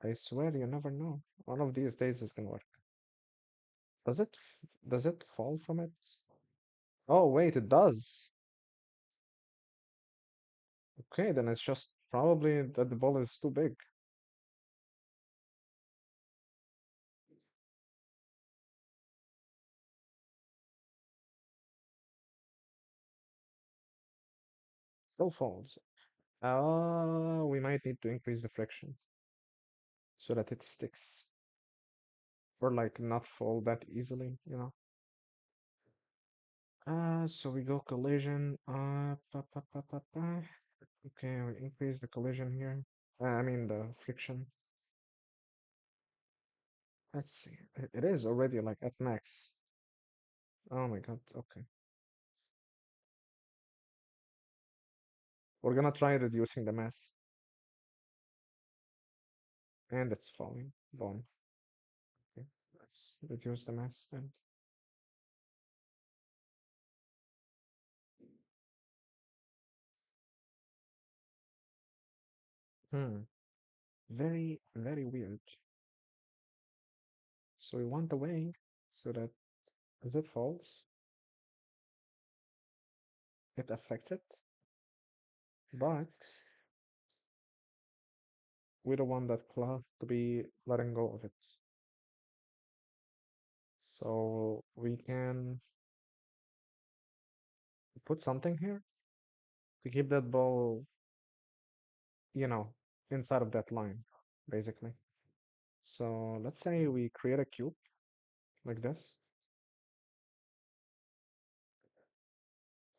I swear you never know. One of these days is gonna work. Does it fall from it? Oh wait, it does. Okay, then it's just probably that the ball is too big. Still falls. We might need to increase the friction so that it sticks. Or like not fall that easily. So we go collision. Okay, we increase the collision here. I mean the friction. Let's see. It is already like at max. Oh my God. Okay. We're gonna try reducing the mass. And it's falling. Bone. Okay. Let's reduce the mass then. Hmm. Very, very weird. So we want the way so that as it falls, it affects it. But we don't want that cloth to be letting go of it. So we can put something here to keep that ball, you know, inside of that line, basically. So let's say we create a cube like this.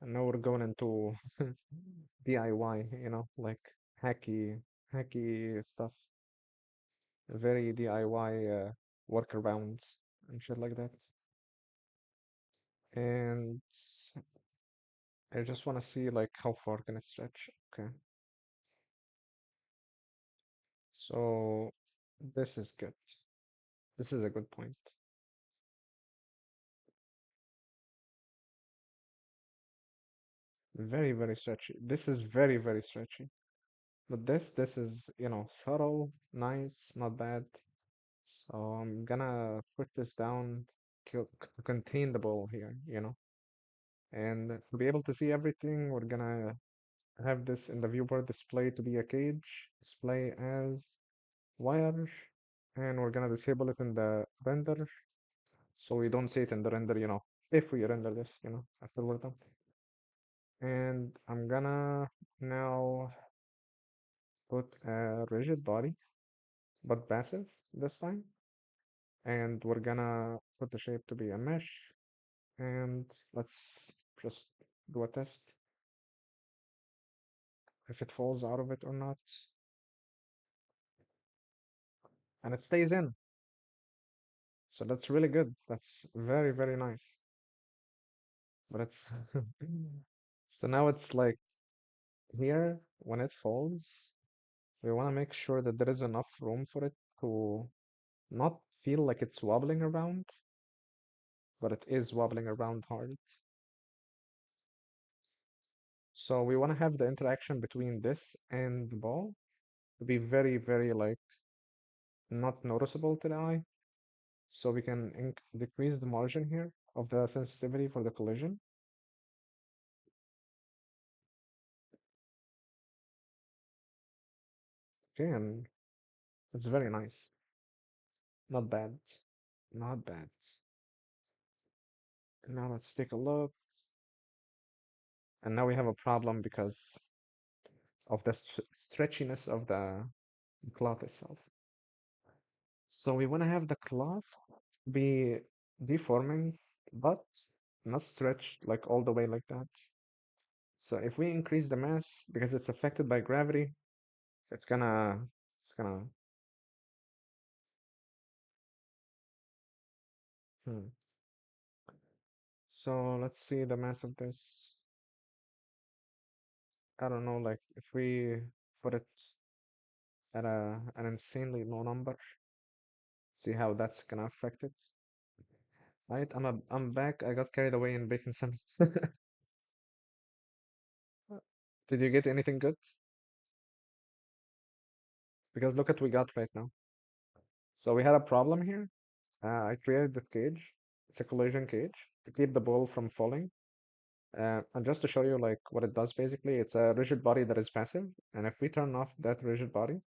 And now we're going into DIY, like hacky stuff. Very DIY workarounds and shit like that. And I just want to see like how far can it stretch. Okay. So this is good. This is a good point. Very, very stretchy. This is very, very stretchy. But this is, subtle, nice, not bad. So I'm gonna put this down to contain the ball here. And to be able to see everything, we're gonna have this in the viewport display to be a cage, display as wire, and we're gonna disable it in the render so we don't see it in the render, if we render this, after we're done. And I'm gonna now put a rigid body, but passive this time. And we're gonna put the shape to be a mesh, And let's just do a test if it falls out of it or not. And it stays in. So that's really good. That's very, very nice. But it's so now it's like here when it falls, we want to make sure that there is enough room for it to not feel like it's wobbling around, but it is wobbling around hard. So we want to have the interaction between this and the ball to be very, very like not noticeable to the eye. So we can decrease the margin here of the sensitivity for the collision. Okay, and it's very nice. Not bad. Not bad. Now let's take a look. And now we have a problem because of the stretchiness of the cloth itself. So we want to have the cloth be deforming, but not stretched like all the way like that. So if we increase the mass because it's affected by gravity, it's gonna it's gonna hmm. So let's see the mass of this. I don't know, like if we put it at an insanely low number, see how that's gonna affect it. Right, I'm back. I got carried away in bacon sims. Did you get anything good? Because look at what we got right now. So we had a problem here. I created the cage. It's a collision cage to keep the ball from falling. And just to show you like what it does basically, it's a rigid body that is passive. And if we turn off that rigid body,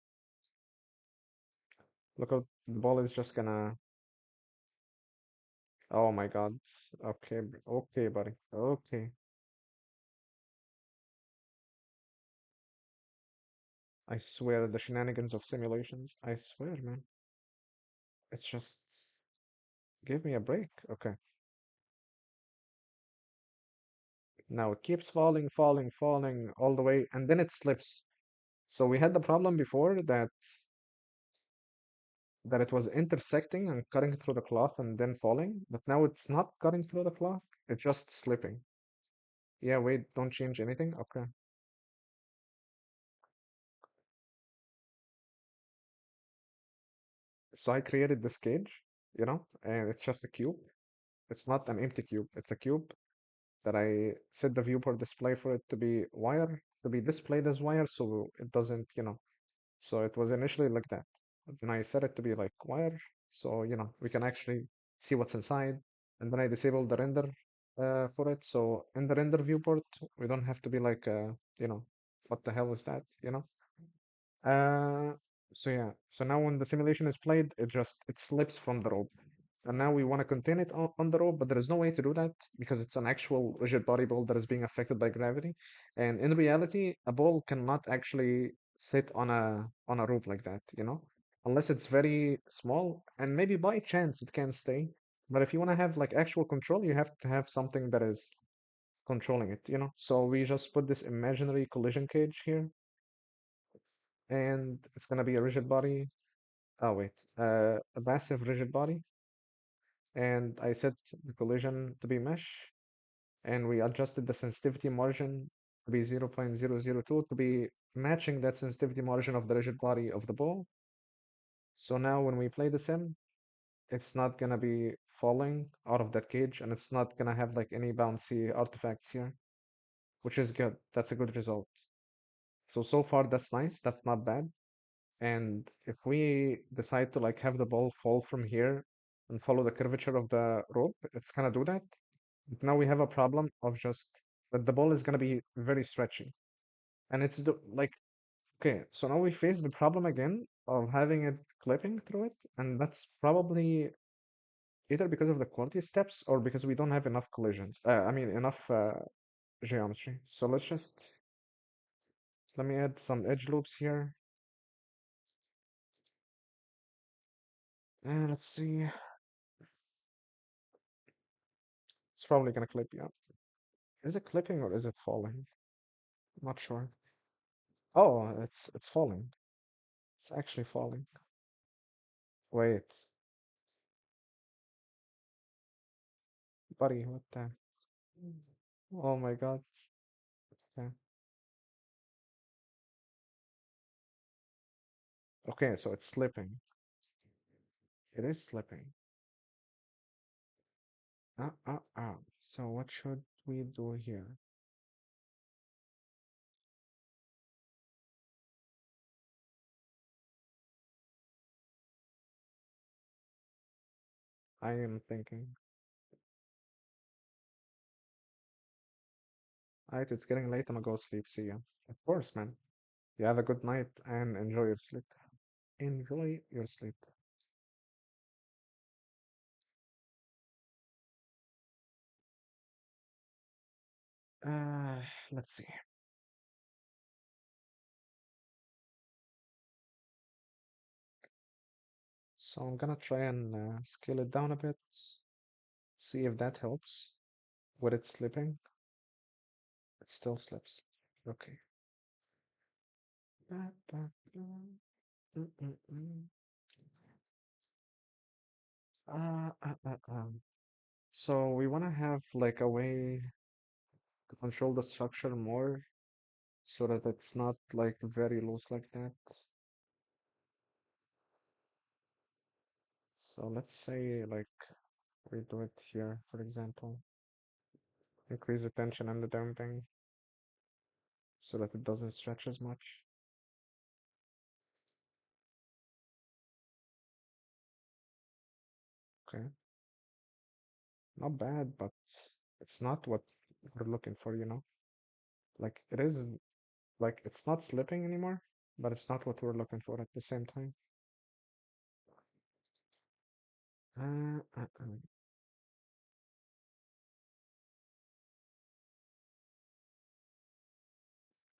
look how the ball is just gonna. Oh my God. Okay, okay, buddy. Okay. I swear the shenanigans of simulations. I swear, man. It's just give me a break. Okay. Now it keeps falling, falling, falling all the way, and then it slips. So we had the problem before that it was intersecting and cutting through the cloth and then falling, but now it's not cutting through the cloth, it's just slipping. Yeah, wait, don't change anything. Okay. So I created this cage, and it's just a cube. It's not an empty cube, it's a cube that I set the viewport display for it to be wire, to be displayed as wire so it doesn't, so it was initially like that. But then I set it to be like wire, so we can actually see what's inside. And then I disabled the render for it. So in the render viewport, we don't have to be like, what the hell is that? Uh, so yeah. So now when the simulation is played, it slips from the rope. And now we want to contain it on the rope, but there is no way to do that because it's an actual rigid body ball that is being affected by gravity. And in reality, a ball cannot actually sit on a rope like that, unless it's very small and maybe by chance it can stay. But if you want to have like actual control, you have to have something that is controlling it. So we just put this imaginary collision cage here, and it's gonna be a rigid body. Oh wait, a massive rigid body, and I set the collision to be mesh, and we adjusted the sensitivity margin to be 0.002 to be matching that sensitivity margin of the rigid body of the ball. So now when we play the sim, it's not gonna be falling out of that cage, and it's not gonna have like any bouncy artifacts here, which is good. That's a good result. So far that's nice. That's not bad. And if we decide to like have the ball fall from here and follow the curvature of the rope, it's gonna do that. But now we have a problem of just that the ball is gonna be very stretchy. And like, okay, so now we face the problem again of having it clipping through it, and that's probably either because of the quality steps or because we don't have enough collisions. I mean enough geometry. So let me add some edge loops here. And let's see. It's probably gonna clip you. Is it clipping or is it falling? Not sure. Oh, it's falling. It's actually falling. Wait, buddy, what the? Oh my God. Okay. Okay, so it's slipping. It is slipping. So what should we do here? I am thinking. Alright, it's getting late. I'm gonna go sleep. See ya. Of course, man. You have a good night and enjoy your sleep. Enjoy your sleep. Uh, let's see. So I'm gonna try and scale it down a bit. See if that helps. With it slipping, it still slips. Okay. Ba, ba, ba. Mm, mm, mm. So we want to have like a way to control the structure more so that it's not like very loose like that. So let's say like we do it here, for example. Increase the tension and the damping so that it doesn't stretch as much. Okay. Not bad, but it's not what we're looking for, you know? Like it is like it's not slipping anymore, but it's not what we're looking for at the same time. Uh, uh, uh.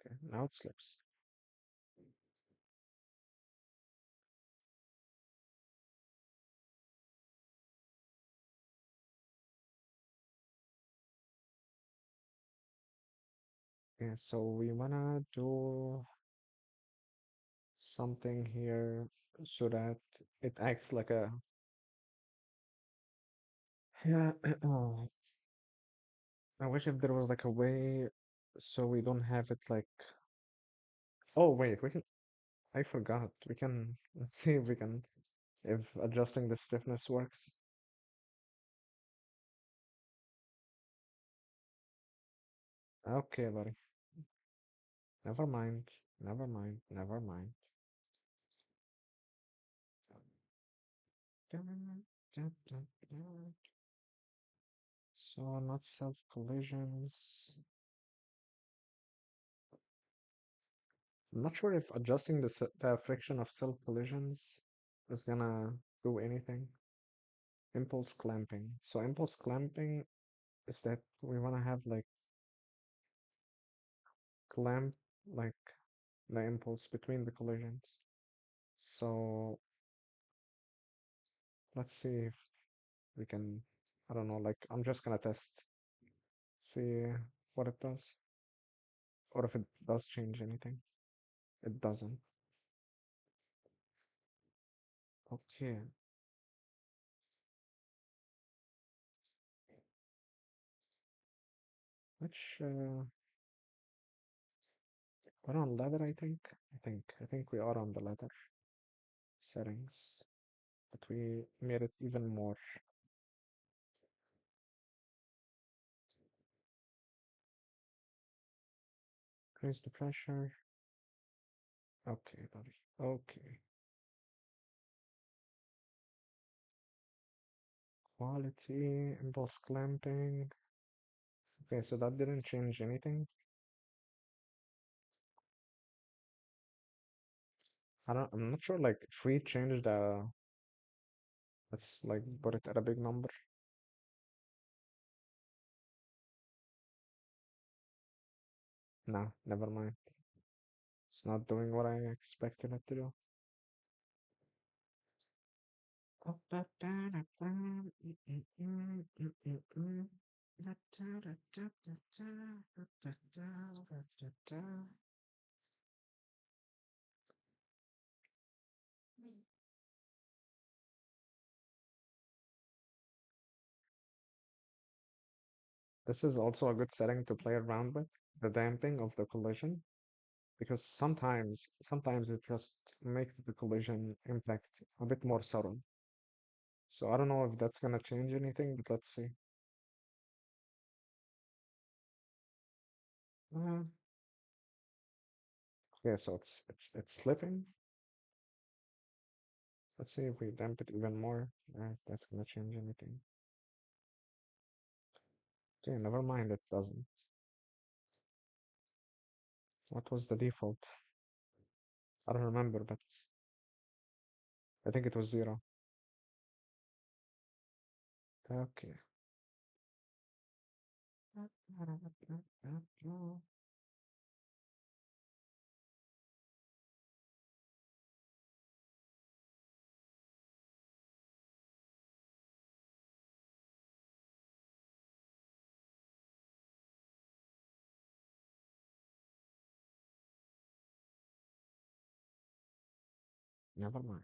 Okay, now it slips. Yeah, so we wanna do something here so that it acts like a yeah. I wish if there was like a way so we don't have it like oh wait, we can I forgot. We can let's see if we can if adjusting the stiffness works. Okay, buddy. Never mind. Never mind. Never mind. So not self collisions. I'm not sure if adjusting the friction of self collisions is gonna do anything. Impulse clamping. So impulse clamping is that we wanna have like clamp like the impulse between the collisions. So let's see if we can, I don't know, like I'm just gonna test, see what it does, or if it does change anything. It doesn't. Okay, which we're on leather, I think. I think we are on the leather settings, but we made it even more. Increase the pressure. Okay, buddy. Okay. Quality, impulse clamping. Okay, so that didn't change anything. I'm not sure like if we change the let's like put it at a big number. Nah, never mind. It's not doing what I expected it to do. This is also a good setting to play around with, the damping of the collision, because sometimes it just makes the collision impact a bit more subtle. So I don't know if that's gonna change anything, but let's see. Uh, yeah, so it's slipping. Let's see if we damp it even more. If that's gonna change anything. Okay, never mind, it doesn't. What was the default? I don't remember, but I think it was 0. Okay. Never mind.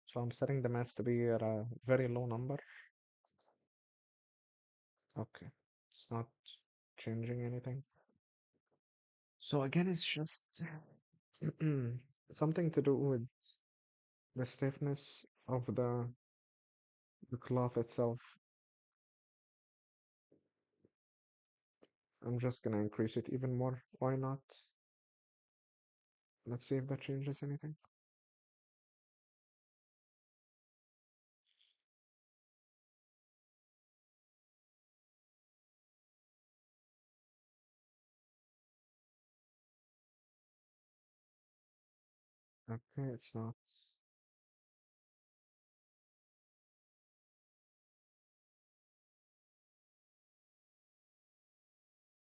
So I'm setting the mass to be at a very low number. Okay. It's not changing anything. So again, it's just something to do with the stiffness of the cloth itself. I'm just gonna increase it even more. Why not? Let's see if that changes anything. Okay, it's not.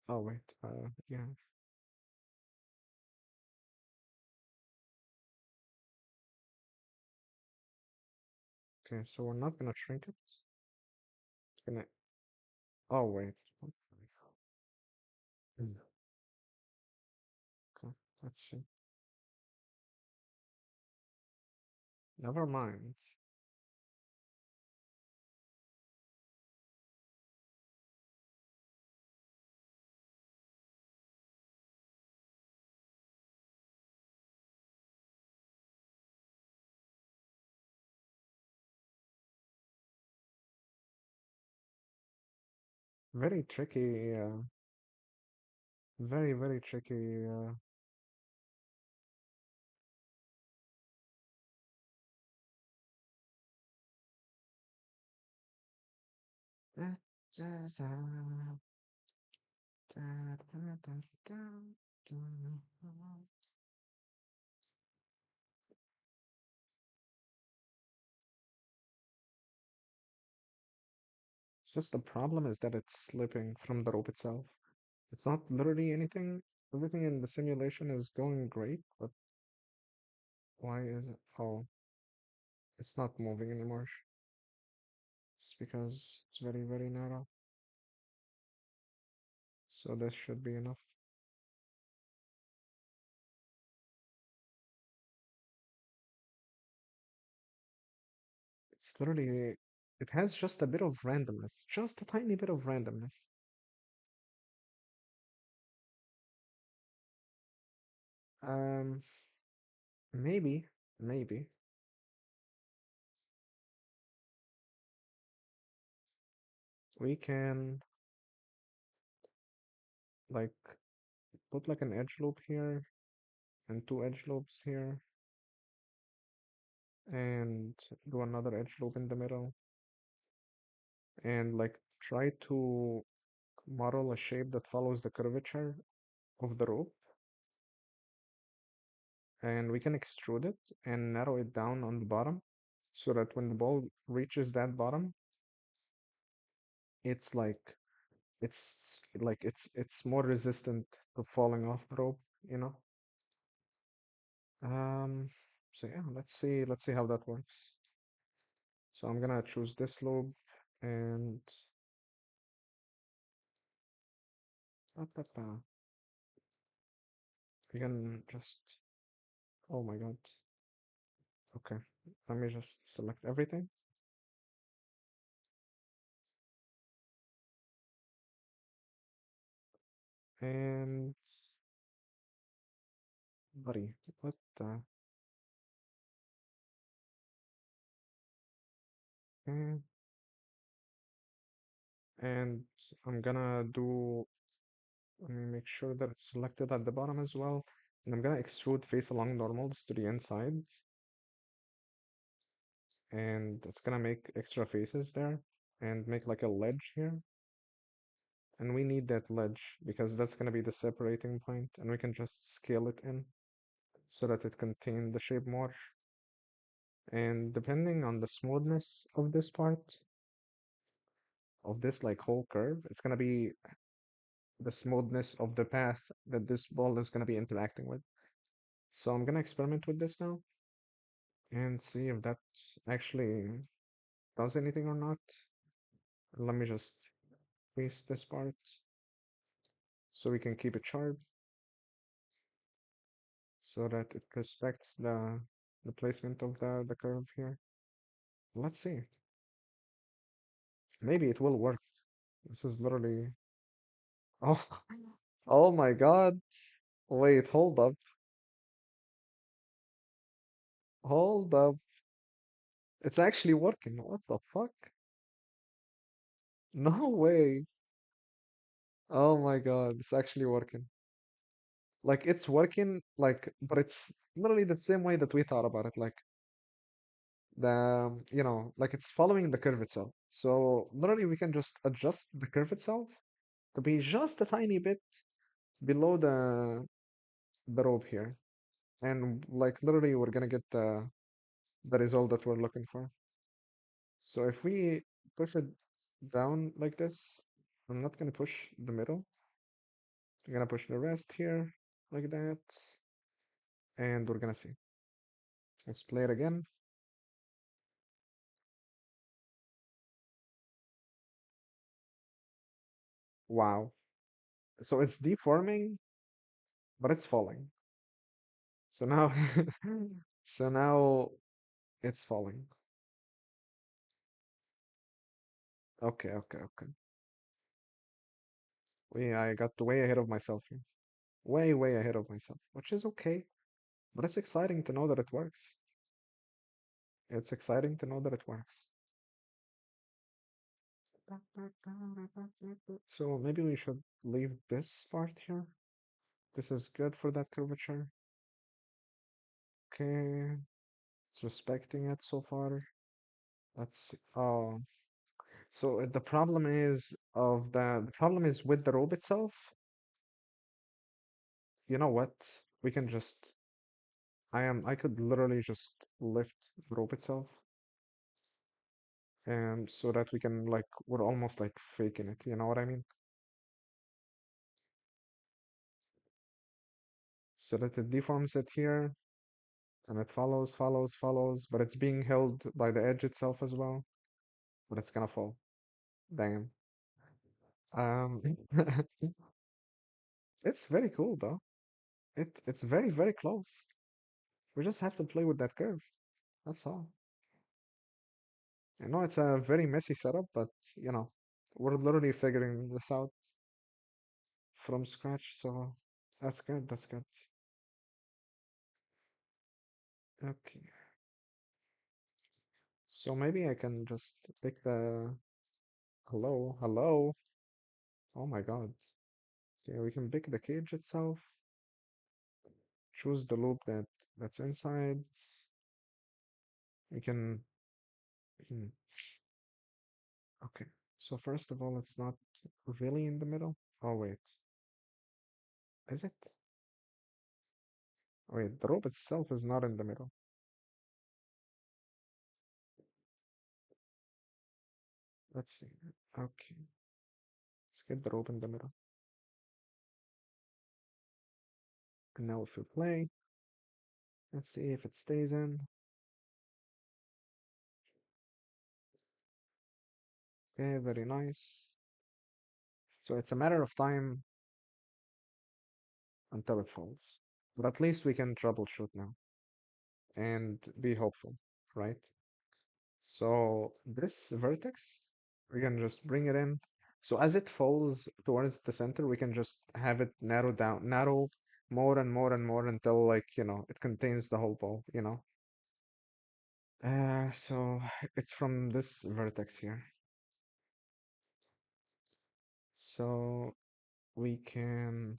Oh wait, yeah. Okay, so we're not gonna shrink it. It's gonna. Oh wait. Mm, okay, let's see. Never mind. Very tricky. Very tricky. It's just the problem is that it's slipping from the rope itself. It's not literally anything. Everything in the simulation is going great, but why is it? Oh, it's not moving anymore. It's because it's very narrow. So this should be enough. It's literally, it has just a bit of randomness, just a tiny bit of randomness. Um, maybe we can like put like an edge loop here and 2 edge loops here and do another edge loop in the middle and like try to model a shape that follows the curvature of the rope, and we can extrude it and narrow it down on the bottom so that when the ball reaches that bottom, it's like it's more resistant to falling off the rope, you know? Um, so yeah, let's see how that works. So I'm gonna choose this loop and we can just, oh my God. Okay, let me just select everything. And buddy, what the? Okay. And I'm gonna do, let me make sure that it's selected at the bottom as well. And I'm gonna extrude face along normals to the inside. And it's gonna make extra faces there and make like a ledge here. And we need that ledge because that's gonna be the separating point, and we can just scale it in so that it contain the shape more. And depending on the smoothness of this part, of this like whole curve, it's gonna be the smoothness of the path that this ball is gonna be interacting with. So I'm gonna experiment with this now and see if that actually does anything or not. Let me just crease this part so we can keep it sharp so that it respects the placement of the curve here. Let's see. Maybe it will work. This is literally, oh, oh my God. Wait, hold up. Hold up. It's actually working. What the fuck? No way. Oh my God, it's actually working. Like it's working, like, but it's literally the same way that we thought about it. Like like it's following the curve itself. So literally we can just adjust the curve itself to be just a tiny bit below the rope here. And like literally we're gonna get the result that we're looking for. So if we push it down like this, I'm not gonna push the middle. I'm gonna push the rest here like that, and we're gonna see. Let's play it again. Wow. So it's deforming, but it's falling. So now, so now it's falling. Okay, okay, okay. I got way ahead of myself here. Way, way ahead of myself, which is okay. But it's exciting to know that it works. It's exciting to know that it works. So maybe we should leave this part here. This is good for that curvature. Okay, it's respecting it so far. Let's see. Oh, so the problem is with the rope itself. You know what? We can just I could literally just lift the rope itself, and so that we can like we're almost like faking it, you know what I mean? So that it deforms it here and it follows, but it's being held by the edge itself as well, but it's gonna fall. Damn. Um it's very cool though. It's very, very close. We just have to play with that curve. That's all. I know it's a very messy setup, but we're literally figuring this out from scratch, so that's good, that's good. Okay. So maybe I can just pick the hello, hello. Oh my God. Okay, we can pick the cage itself, choose the loop that's inside. We can, hmm, okay. So first of all, it's not really in the middle. Oh wait, is it? Wait, the rope itself is not in the middle. Let's see. Okay, get the rope in the middle. And now if we play, let's see if it stays in. Okay, very nice. So it's a matter of time until it falls. But at least we can troubleshoot now and be hopeful, right? So this vertex, we can just bring it in. So as it falls towards the center, we can just have it narrow down, narrow more and more and more until like, it contains the whole ball. So it's from this vertex here. So we can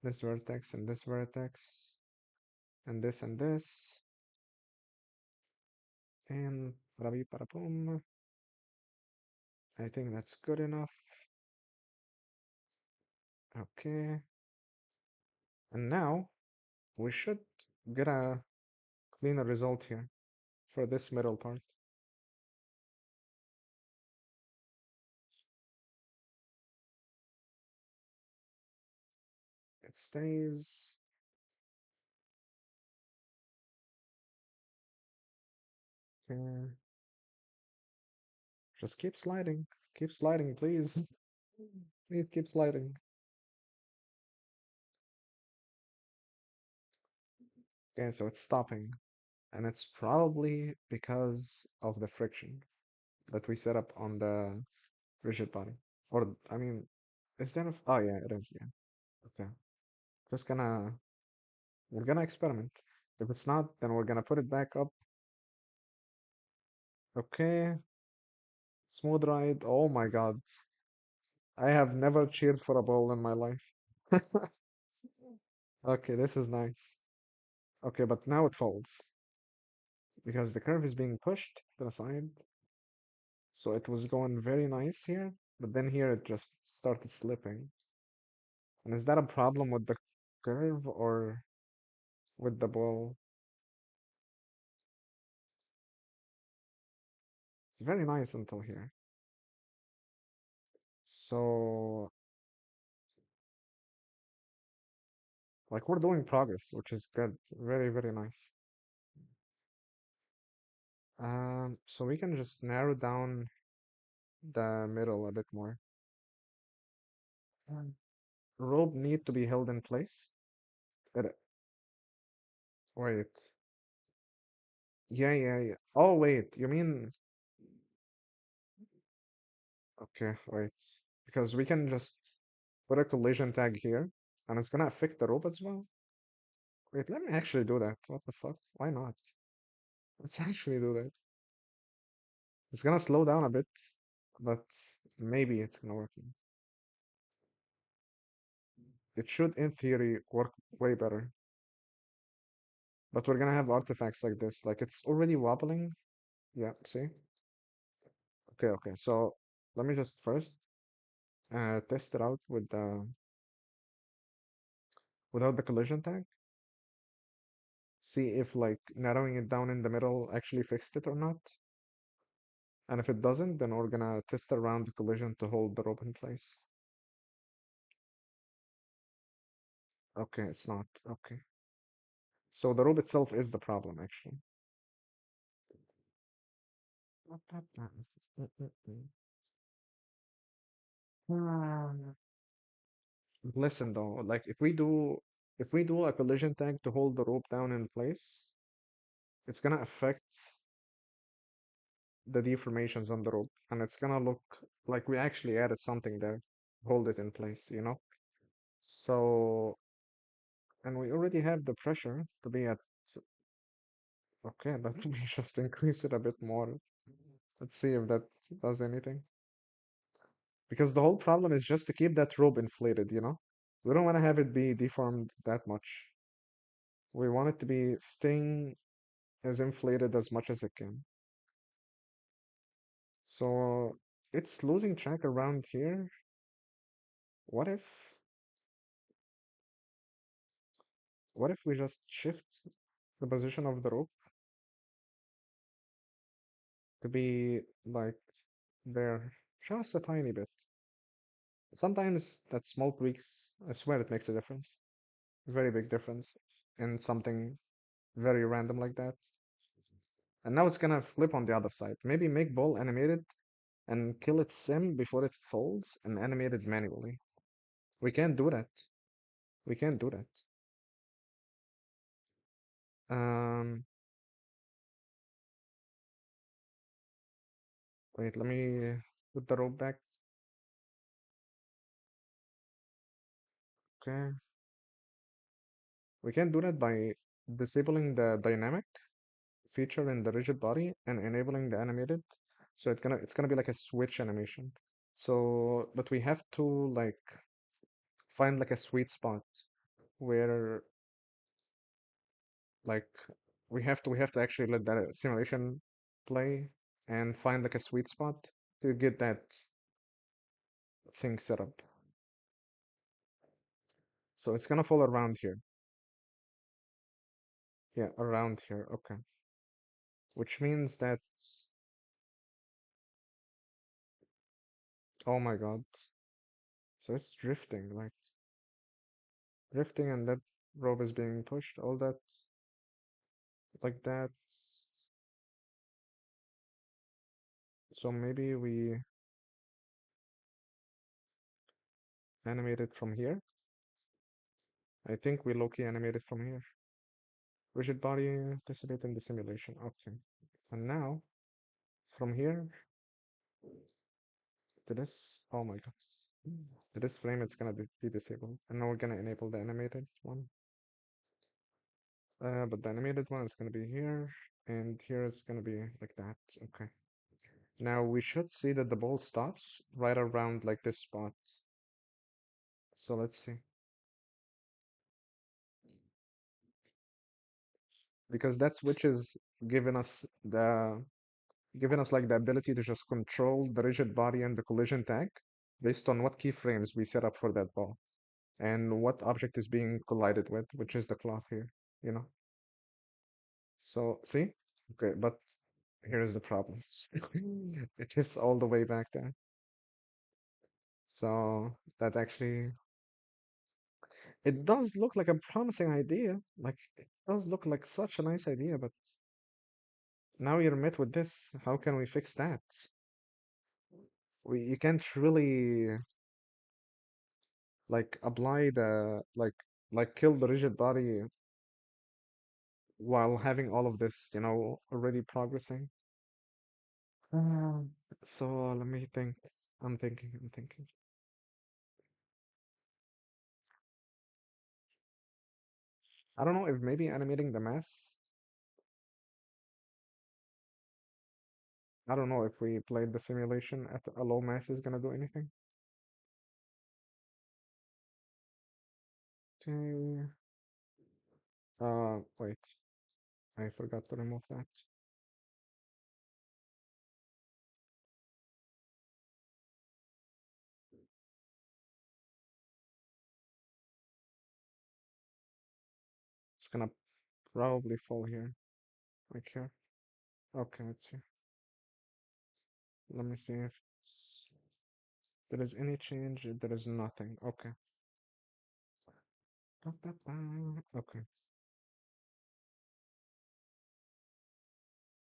this vertex and this vertex and this and this and parabi parapum. I think that's good enough. Okay. And now we should get a cleaner result here for this middle part. It stays. Okay. Just keep sliding. Keep sliding, please. Please keep sliding. Okay, so it's stopping. And it's probably because of the friction that we set up on the rigid body. Or, I mean, is there a... Oh, yeah, it is, yeah. Okay. Just gonna... We're gonna experiment. If it's not, then we're gonna put it back up. Okay. Smooth ride. Oh my god. I have never cheered for a ball in my life. Okay, this is nice. Okay, but now it falls because the curve is being pushed to the side. So it was going very nice here, but then here it just started slipping. And is that a problem with the curve or with the ball? It's very nice until here. So, like, we're doing progress, which is good. Very, very nice. So we can just narrow down the middle a bit more. Rope need to be held in place. It, wait. Yeah, yeah, yeah. Oh, wait. You mean... Okay, wait. Because we can just put a collision tag here, and it's gonna affect the rope as well. Wait, let me actually do that. What the fuck? Why not? Let's actually do that. It's gonna slow down a bit, but maybe it's gonna work. It should, in theory, work way better. But we're gonna have artifacts like this. Like, it's already wobbling. Yeah, see? Okay, okay. So let me just first test it out with the without the collision tag. See if like narrowing it down in the middle actually fixed it or not. And if it doesn't, then we're gonna test around the collision to hold the rope in place. Okay, it's not. Okay. So the rope itself is the problem, actually. Listen though, like if we do a collision tag to hold the rope down in place, it's gonna affect the deformations on the rope, and it's gonna look like we actually added something there, hold it in place. So, and we already have the pressure to be at, okay, but we just increase it a bit more. Let's see if that does anything. Because the whole problem is just to keep that rope inflated. We don't want to have it be deformed that much. We want it to be staying as inflated as much as it can. So it's losing track around here. What if what if we just shift the position of the rope to be like there just a tiny bit? Sometimes that small tweaks, I swear it makes a difference. Very big difference in something very random like that. And now it's gonna flip on the other side. Maybe make ball animated and kill its sim before it folds and animate it manually. We can't do that. We can't do that. Um, Wait, let me put the rope back. Okay. We can do that by disabling the dynamic feature in the rigid body and enabling the animated. So it's gonna be like a switch animation. So, but we have to like find like a sweet spot where like we have to actually let that simulation play and find like a sweet spot to get that thing set up. So it's gonna fall around here. Yeah, around here. Okay. Which means that, oh my God. So it's drifting, like drifting, and that rope is being pushed, all that, like that. So maybe we animate it from here. I think we low-key animate it from here. Rigid body, dissipate in the simulation. Okay. And now, from here to this, oh my God. To this frame, it's gonna be disabled. And now we're gonna enable the animated one. But the animated one is gonna be here, and here it's gonna be like that. Okay. Now we should see that the ball stops right around like this spot. So let's see. Because that switch is giving us the giving us like the ability to just control the rigid body and the collision tag based on what keyframes we set up for that ball and what object is being collided with, which is the cloth here, you know. So see? Okay, but here's the problem. It hits all the way back there. So that actually it does look like a promising idea. Like it does look like such a nice idea, but now you're met with this. How can we fix that? You can't really like apply the like kill the rigid body while having all of this, already progressing. Um, so let me think. I'm thinking. I don't know if maybe animating the mass. I don't know if we played the simulation at a low mass is gonna do anything. Okay. Wait. I forgot to remove that. It's gonna probably fall here, like here. Okay, let's see. Let me see if there is any change. There is nothing. Okay. Okay.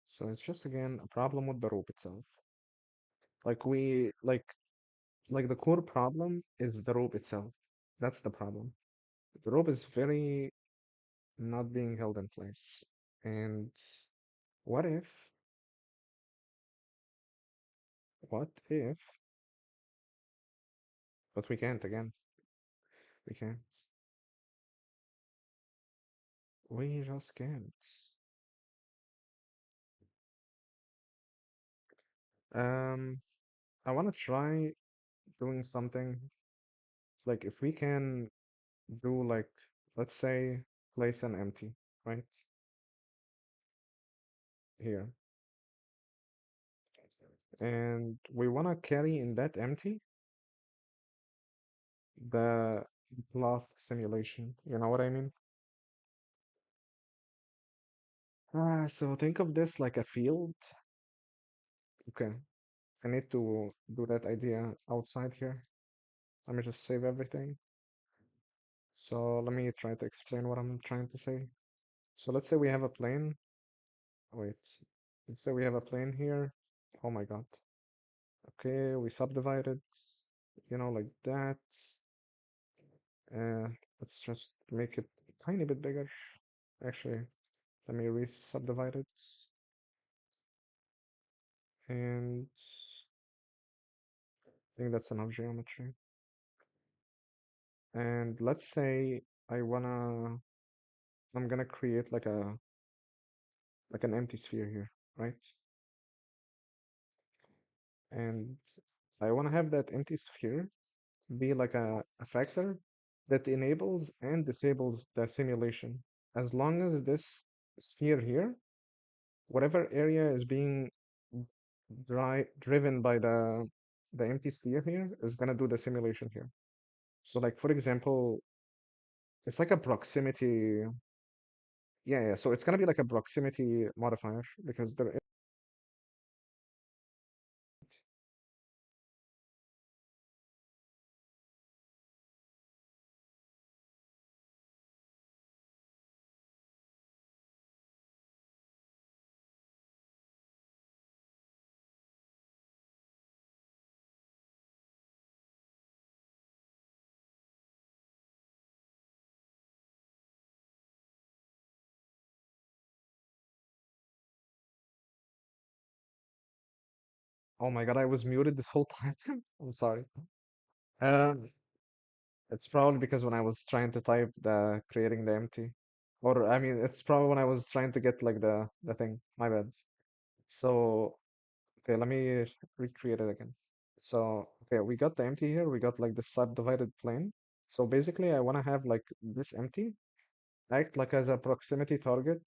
So it's just again a problem with the rope itself. Like like the core problem is the rope itself. That's the problem. The rope is very not being held in place. And what if, what if, but we can't again. We can't. We just can't. Um, I want to try doing something like if we can do like, let's say, place an empty, right? Here. And we want to carry in that empty the cloth simulation. You know what I mean? So think of this like a field. Okay, I need to do that idea outside here. Let me just save everything. So let me try to explain what I'm trying to say. So let's say we have a plane. Wait, let's say we have a plane here. Oh my God. Okay, we subdivide it, like that. Uh, let's just make it a tiny bit bigger. Actually, let me re-subdivide it. And I think that's enough geometry. And let's say I'm gonna create like an empty sphere here, right? And I wanna have that empty sphere be like a factor that enables and disables the simulation. As long as this sphere here, whatever area is being driven by the empty sphere here is gonna do the simulation here. So like for example, it's like a proximity. Yeah, yeah. So it's gonna be like a proximity modifier because there is. Oh my God, I was muted this whole time. I'm sorry. Um, it's probably because when I was trying to type the creating the empty, or I mean, it's probably when I was trying to get like the thing. My bad. So okay, let me recreate it again. So okay, we got the empty here. We got like the subdivided plane. So basically, I want to have like this empty act like as a proximity target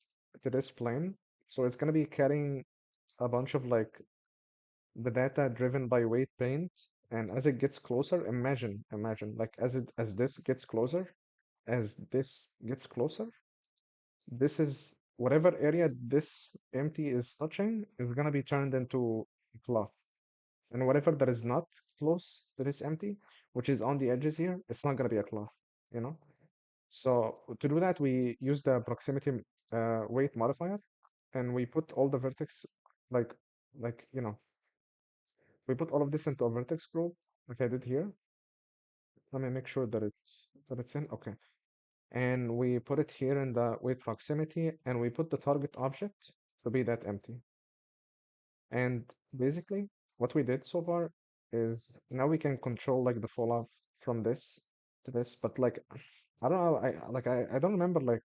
to this plane. So it's gonna be carrying a bunch of like the data driven by weight paint, and as it gets closer, imagine like as this gets closer, as this gets closer, this is whatever area this empty is touching is gonna be turned into cloth, and whatever that is not close to this empty, which is on the edges here, it's not gonna be a cloth, you know. So to do that, we use the proximity weight modifier, and we put all the vertex like we put all of this into a vertex group, like I did here. Let me make sure that it's in. Okay. And we put it here in the weight proximity, and we put the target object to be that empty. And basically, what we did so far is now we can control like the fall off from this to this, but like I don't know, I don't remember like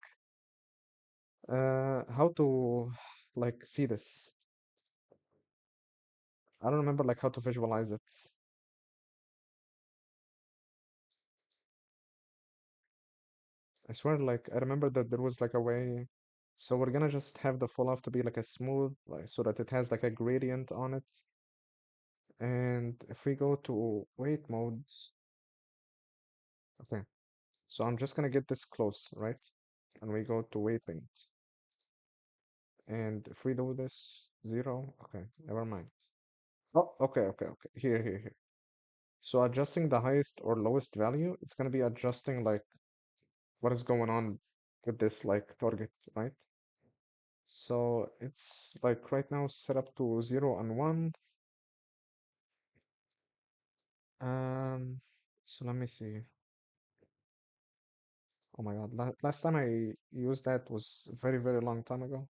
how to like see this. I don't remember like how to visualize it. I swear, like I remember that there was like a way. So we're gonna just have the fall off to be like a smooth, like so that it has like a gradient on it. And if we go to weight modes, okay. So I'm just gonna get this close, right? And we go to weight paint. And if we do this 0, okay, never mind. Oh, okay. Here. So adjusting the highest or lowest value, it's gonna be adjusting like what is going on with this like target, right? So it's like right now set up to 0 and 1. So let me see. Oh my God, last time I used that was very, very long time ago.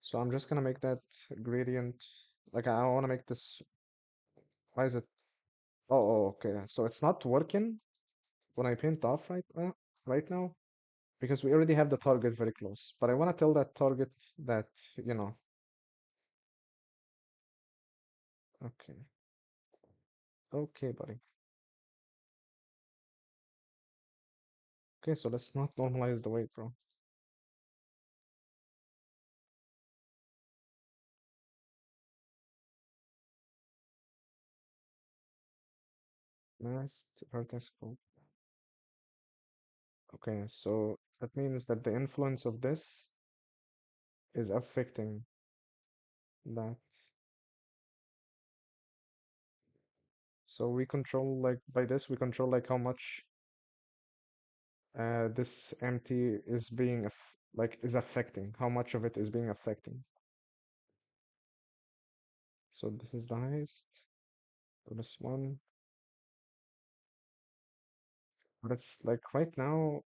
So I'm just gonna make that gradient. Like I want to make this. Why is it? Okay. So it's not working when I paint off right now because we already have the target very close. But I want to tell that target that, you know, okay, okay, buddy. Okay, so let's not normalize the weight, bro. Next vertex group. Okay, so that means that the influence of this is affecting that. So we control like by this we control like how much this empty is being like is affecting, how much of it is being affecting. So this is the highest. So this one, but it's like right now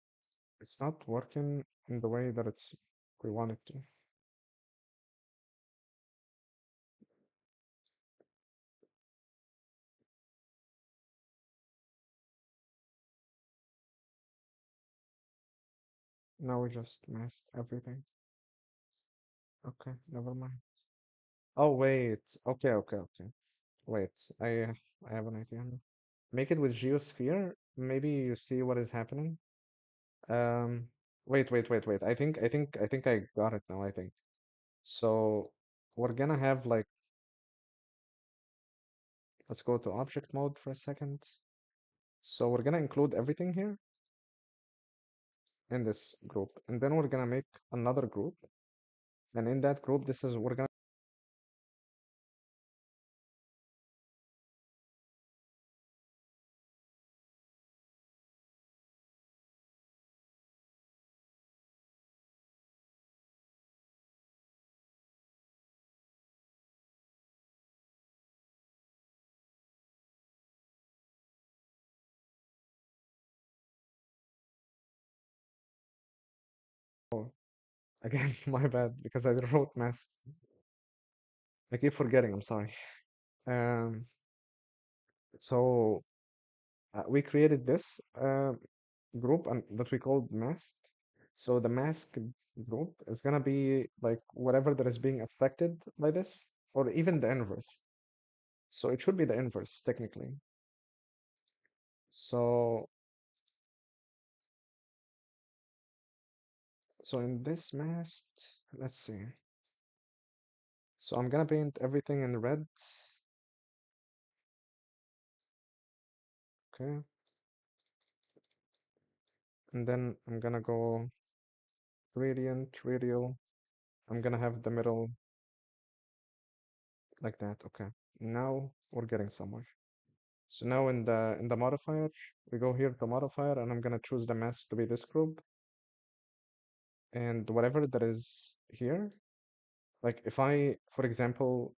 it's not working in the way that it's we want it to. Now we just messed everything. Okay, never mind. Oh wait. Okay, okay, okay. Wait, I have an idea now. Make it with geosphere. Maybe you see what is happening. Um, wait. I think I got it now, I think. So we're gonna have like let's go to object mode for a second. So we're gonna include everything here in this group, and then we're gonna make another group. And in that group, this is we're gonna oh, again, my bad because I wrote mask. I keep forgetting, I'm sorry. Um, so we created this group and that we called masked. So the mask group is gonna be like whatever that is being affected by this, or even the inverse. So it should be the inverse technically. So so in this masked, let's see. So I'm gonna paint everything in red. Okay, and then I'm gonna go gradient, radial. I'm gonna have the middle like that. Okay, now we're getting somewhere. So now in the modifier, we go here to modifier, and I'm gonna choose the mask to be this group, and whatever that is here, like if I, for example,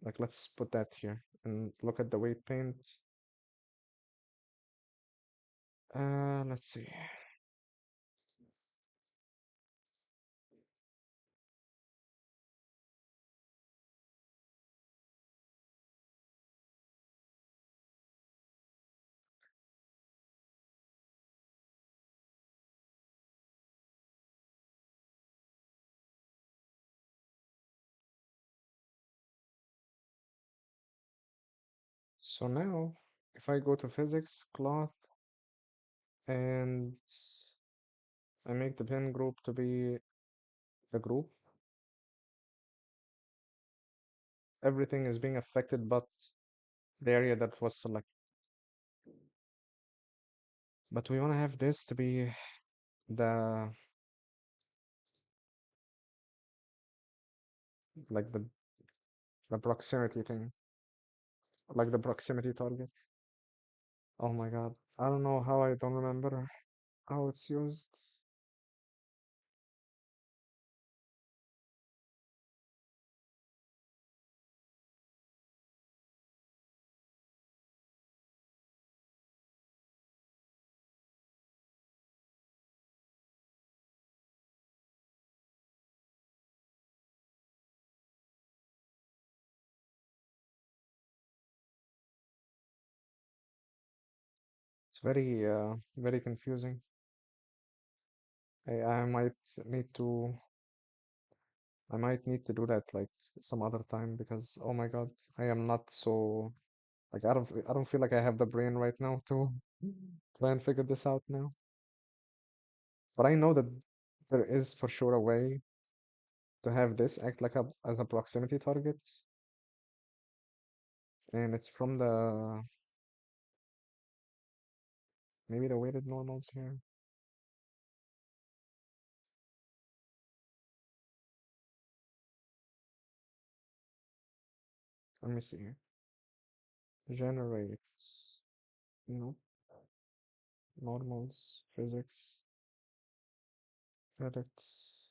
like let's put that here and look at the weight paint. Let's see. So now, if I go to physics, cloth, and I make the pen group to be the group, everything is being affected but the area that was selected. But we want to have this to be the like the proximity thing, like the proximity target. Oh my god, I don't know how I don't remember how it's used. It's very confusing. I might need to I might need to do that like some other time because oh my god, I am not so like I don't feel like I have the brain right now to try and figure this out now. But I know that there is for sure a way to have this act like a as a proximity target, and it's from the maybe the weighted normals here. Let me see here. Generates. Nope. Normals. Physics. Edits.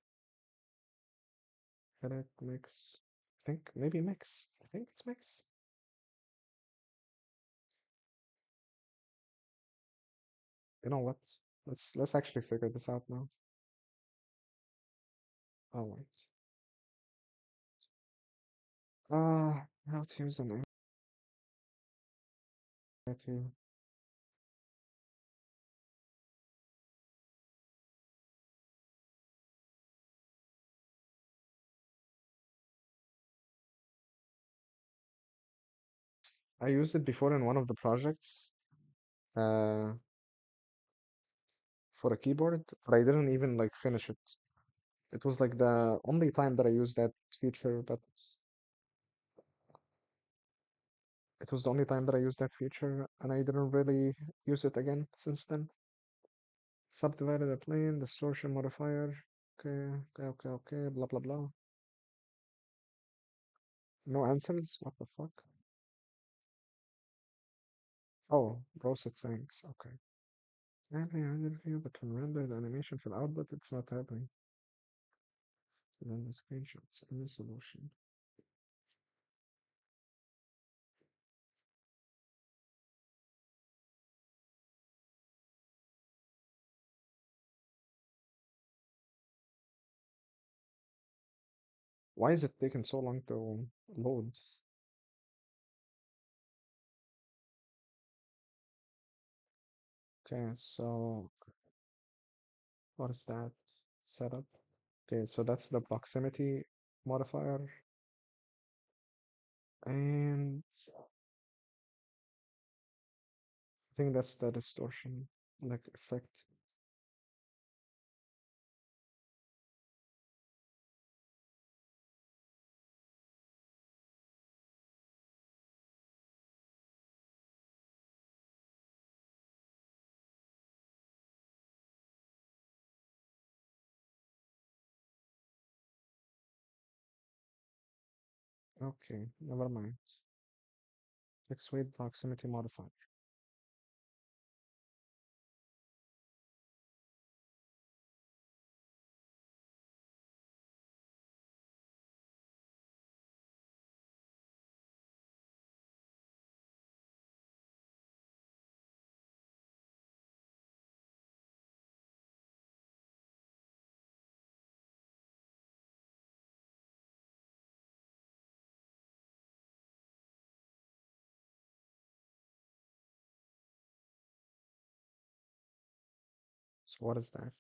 Edit. Mix. I think maybe mix. I think it's mix. You know what? Let's actually figure this out now. Oh wait. How to use an to I used it before in one of the projects uh for a keyboard, but I didn't even like finish it. It was like the only time that I used that feature, but it was the only time that I used that feature, and I didn't really use it again since then. Subdivided a plane, distortion modifier. Okay, blah blah blah. No answers? What the fuck? Oh, process things. Okay. Happening render view, but when render the animation for the output, it's not happening. Then the screenshots in the solution. Why is it taking so long to load? Okay, so what is that setup? Okay, so that's the proximity modifier, and I think that's the distortion like effect. Okay, never mind. Fixed weight proximity modifier. So what is that?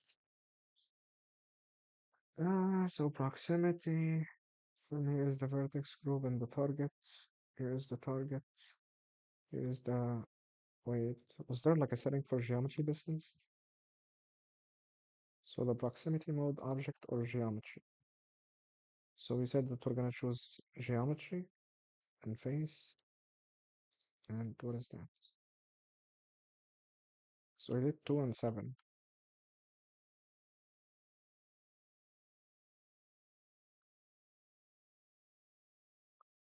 So proximity, and here's the vertex group and the target. Here's the target. Here's the, wait, was there like a setting for geometry distance? So the proximity mode, object or geometry. So we said that we're gonna choose geometry and face. And what is that? So we did 2 and 7.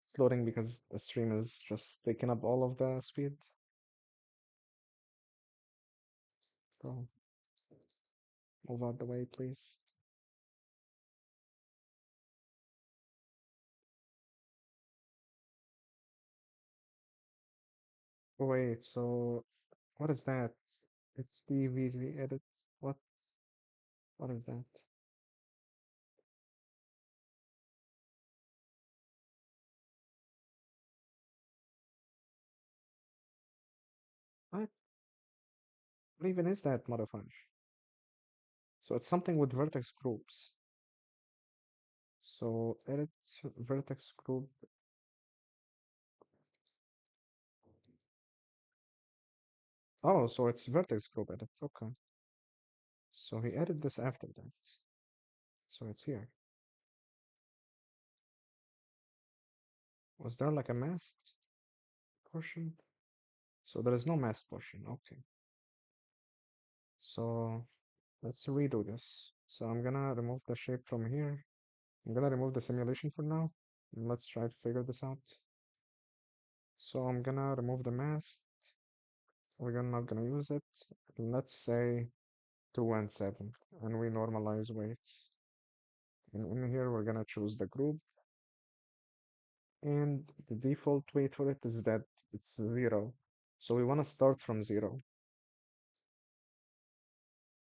It's loading because the stream is just taking up all of the speed. Bro, move out the way, please. Wait, so what is that? It's DVG edit. What? What is that? What? What even is that modifier? So it's something with vertex groups. So edit vertex group. Oh, so it's vertex group edit. Okay. So he added this after that. So it's here. Was there like a masked portion? So there is no masked portion. Okay. So let's redo this. So I'm gonna remove the shape from here. I'm gonna remove the simulation for now. And let's try to figure this out. So I'm gonna remove the mask. We're not gonna use it. Let's say 2 and 7, and we normalize weights. And in here, we're gonna choose the group, and the default weight for it is that it's 0. So we want to start from 0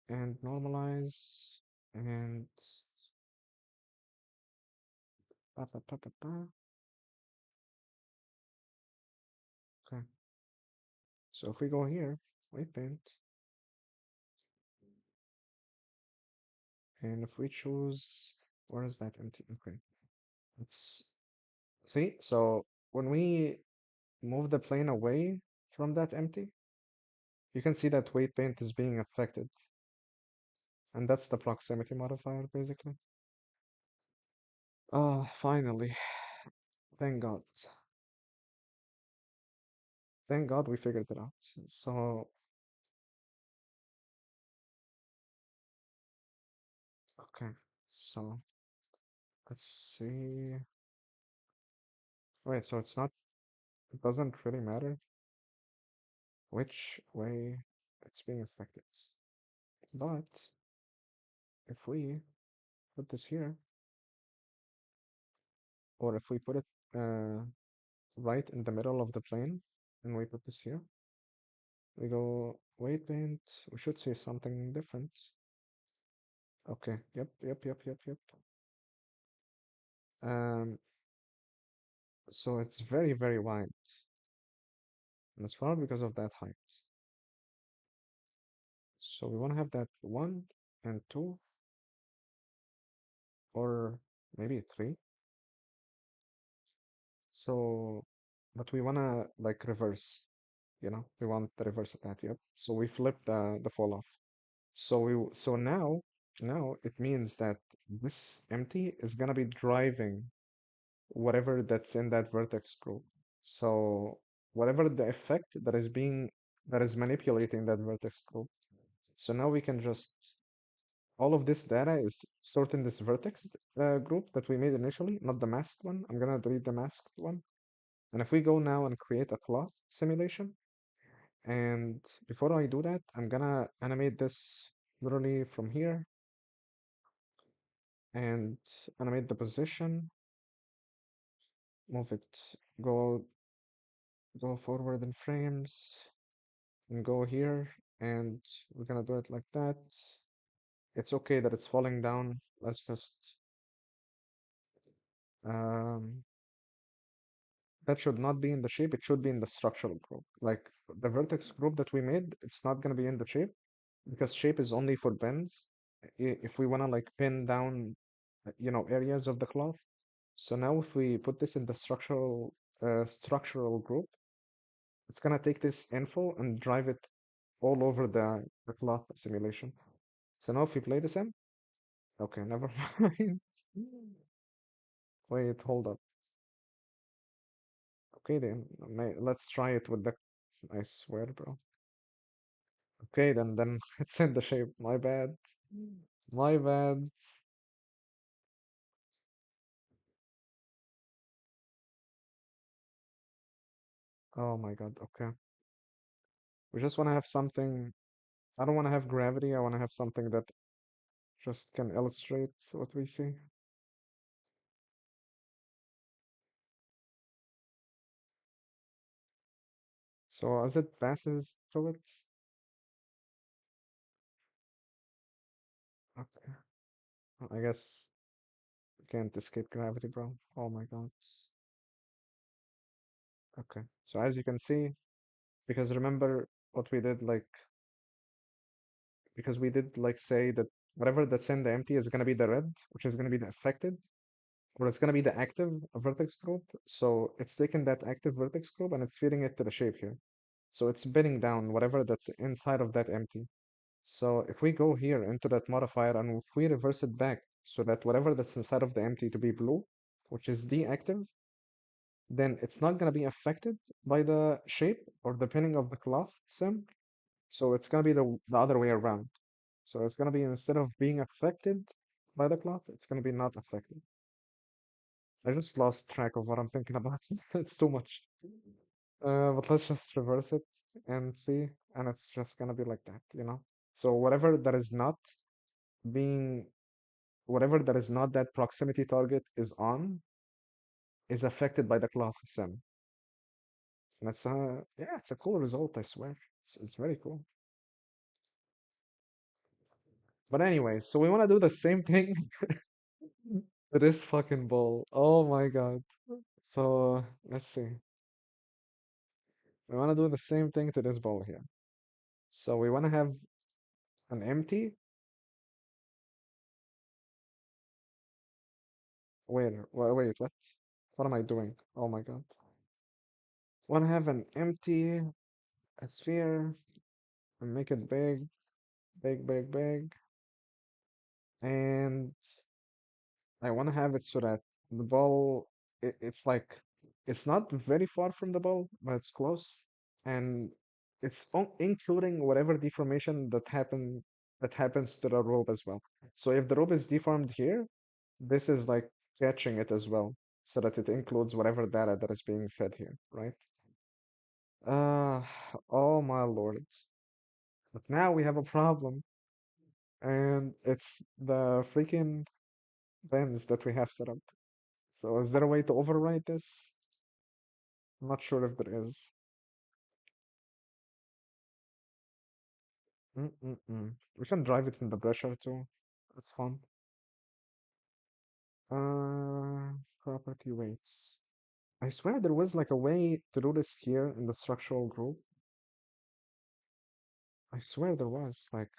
and normalize and pa, pa, pa, pa, pa. Okay. So if we go here, weight paint, and if we choose, where is that empty? Okay. Let's see. So when we move the plane away from that empty, you can see that weight paint is being affected. And that's the proximity modifier, basically. Oh, finally. Thank God. Thank God we figured it out. So, okay. So, let's see. Wait, so it's not, it doesn't really matter which way it's being affected. But if we put this here, or if we put it right in the middle of the plane, and we put this here, we go weight paint, we should see something different. Okay, yep. Um, so it's very, very wide. And it's probably because of that height. So we want to have that 1 and 2, or maybe 3. So, but we want to like reverse, we want the reverse of that, yep. So we flip the fall off. So now it means that this empty is gonna be driving whatever that's in that vertex group. So whatever the effect that is manipulating that vertex group. So now we can just all of this data is stored in this vertex group that we made initially, not the masked one. I'm gonna delete the masked one. And if we go now and create a cloth simulation, and before I do that, I'm gonna animate this literally from here and animate the position, move it, go go forward in frames, and go here, and we're gonna do it like that. It's okay that it's falling down. Let's just um that should not be in the shape, it should be in the structural group. Like the vertex group that we made, it's not gonna be in the shape because shape is only for bends. If we wanna like pin down, areas of the cloth. So now if we put this in the structural group, it's gonna take this info and drive it all over the cloth simulation. So now if we play this in, okay, never mind. Wait, hold up. Okay, then let's try it with the. I swear, bro. Okay, then it's in the shape. My bad. My bad. Oh my God. Okay. We just want to have something. I don't want to have gravity. I want to have something that just can illustrate what we see. So as it passes through it, okay. I guess you can't escape gravity, bro. Oh my God. Okay. So as you can see, because remember what we did, like, because we did like say that whatever that's in the empty is gonna be the red, which is gonna be the affected, or it's gonna be the active vertex group. So it's taking that active vertex group and it's feeding it to the shape here. So it's binning down whatever that's inside of that empty. So if we go here into that modifier and if we reverse it back so that whatever that's inside of the empty to be blue, which is the active, then it's not going to be affected by the shape or the pinning of the cloth sim. So it's going to be the other way around. So it's going to be instead of being affected by the cloth, it's going to be not affected. I just lost track of what I'm thinking about. It's too much. But let's just reverse it and see, and it's just gonna be like that, you know? So whatever that is not being, whatever that is not that proximity target is affected by the cloth sim. And it's yeah, it's a cool result, I swear. It's very cool. But anyway, so we want to do the same thing to this fucking ball. Oh my God. So let's see. We want to do the same thing to this ball here. So we want to have an empty. Wait, what? What am I doing? Oh my God. Want to have an empty a sphere and make it big, big, big, big. And I want to have it so that the ball, it's like, it's not very far from the ball, but it's close. And it's including whatever deformation that happens to the rope as well. So if the rope is deformed here, this is like catching it as well, so that it includes whatever data that is being fed here, right? Uh, oh my lord. But now we have a problem, and it's the freaking bends that we have set up. So is there a way to override this? I'm not sure if there is. We can drive it in the pressure too. That's fun. Uh, property weights. I swear there was like a way to do this here in the structural group. I swear there was like,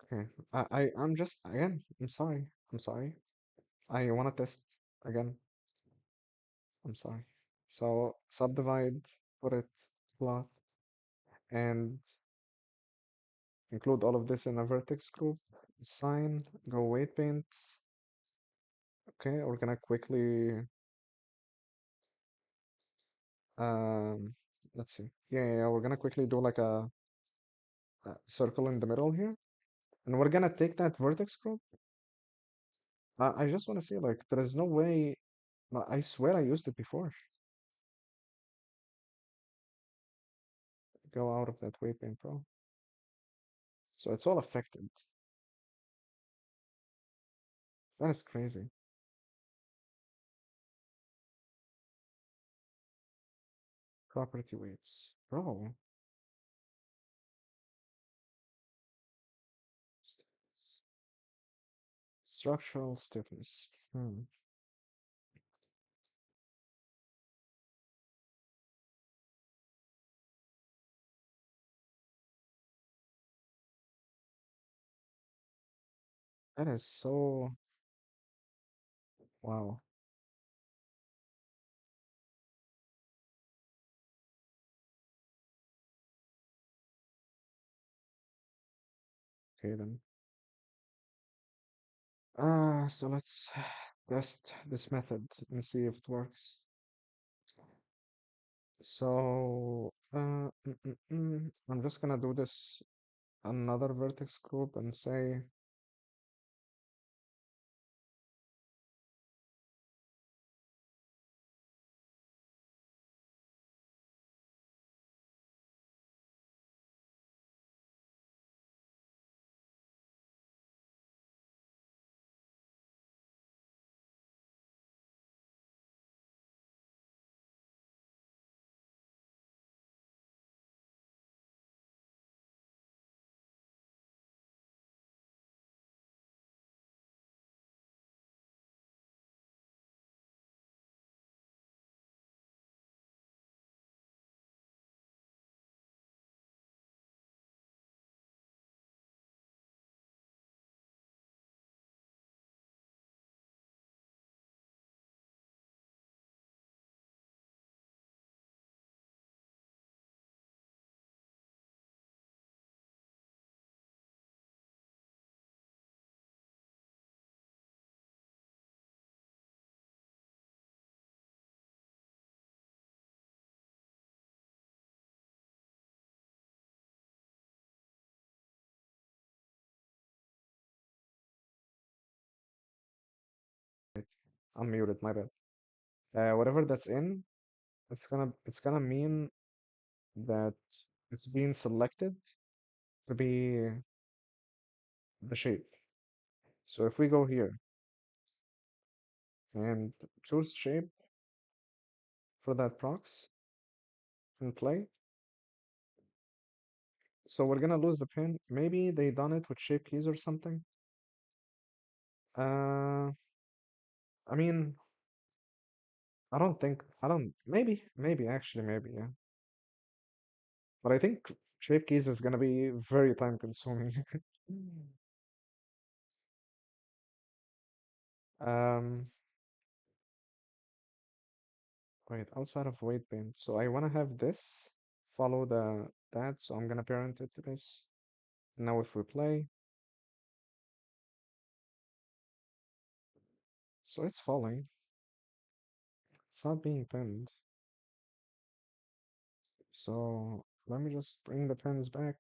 okay. I'm just again. I'm sorry. I'm sorry. I want to test again. I'm sorry. So subdivide, put it cloth, and include all of this in a vertex group. Sign, go weight paint. Okay, we're gonna quickly um let's see. Yeah, we're gonna quickly do like a circle in the middle here. And we're gonna take that vertex group. I just wanna see like there is no way I swear I used it before. Go out of that weight paint pro. So it's all affected. That is crazy. Property weights. Bro. Structural stiffness. That is so wow. Okay then. So let's test this method and see if it works. So, I'm just gonna do this another vertex group and say, I'm muted, my bad. Whatever that's in, it's gonna mean that it's being selected to be the shape. So if we go here and choose shape for that prox and play, so we're gonna lose the pin. Maybe they done it with shape keys or something. Uh, I mean, I don't, maybe actually, maybe, yeah. But I think shape keys is gonna be very time consuming. Um, wait, outside of weight bin. So I wanna have this follow that, so I'm gonna parent it to this. Now if we play, so it's falling. It's not being pinned. So let me just bring the pins back.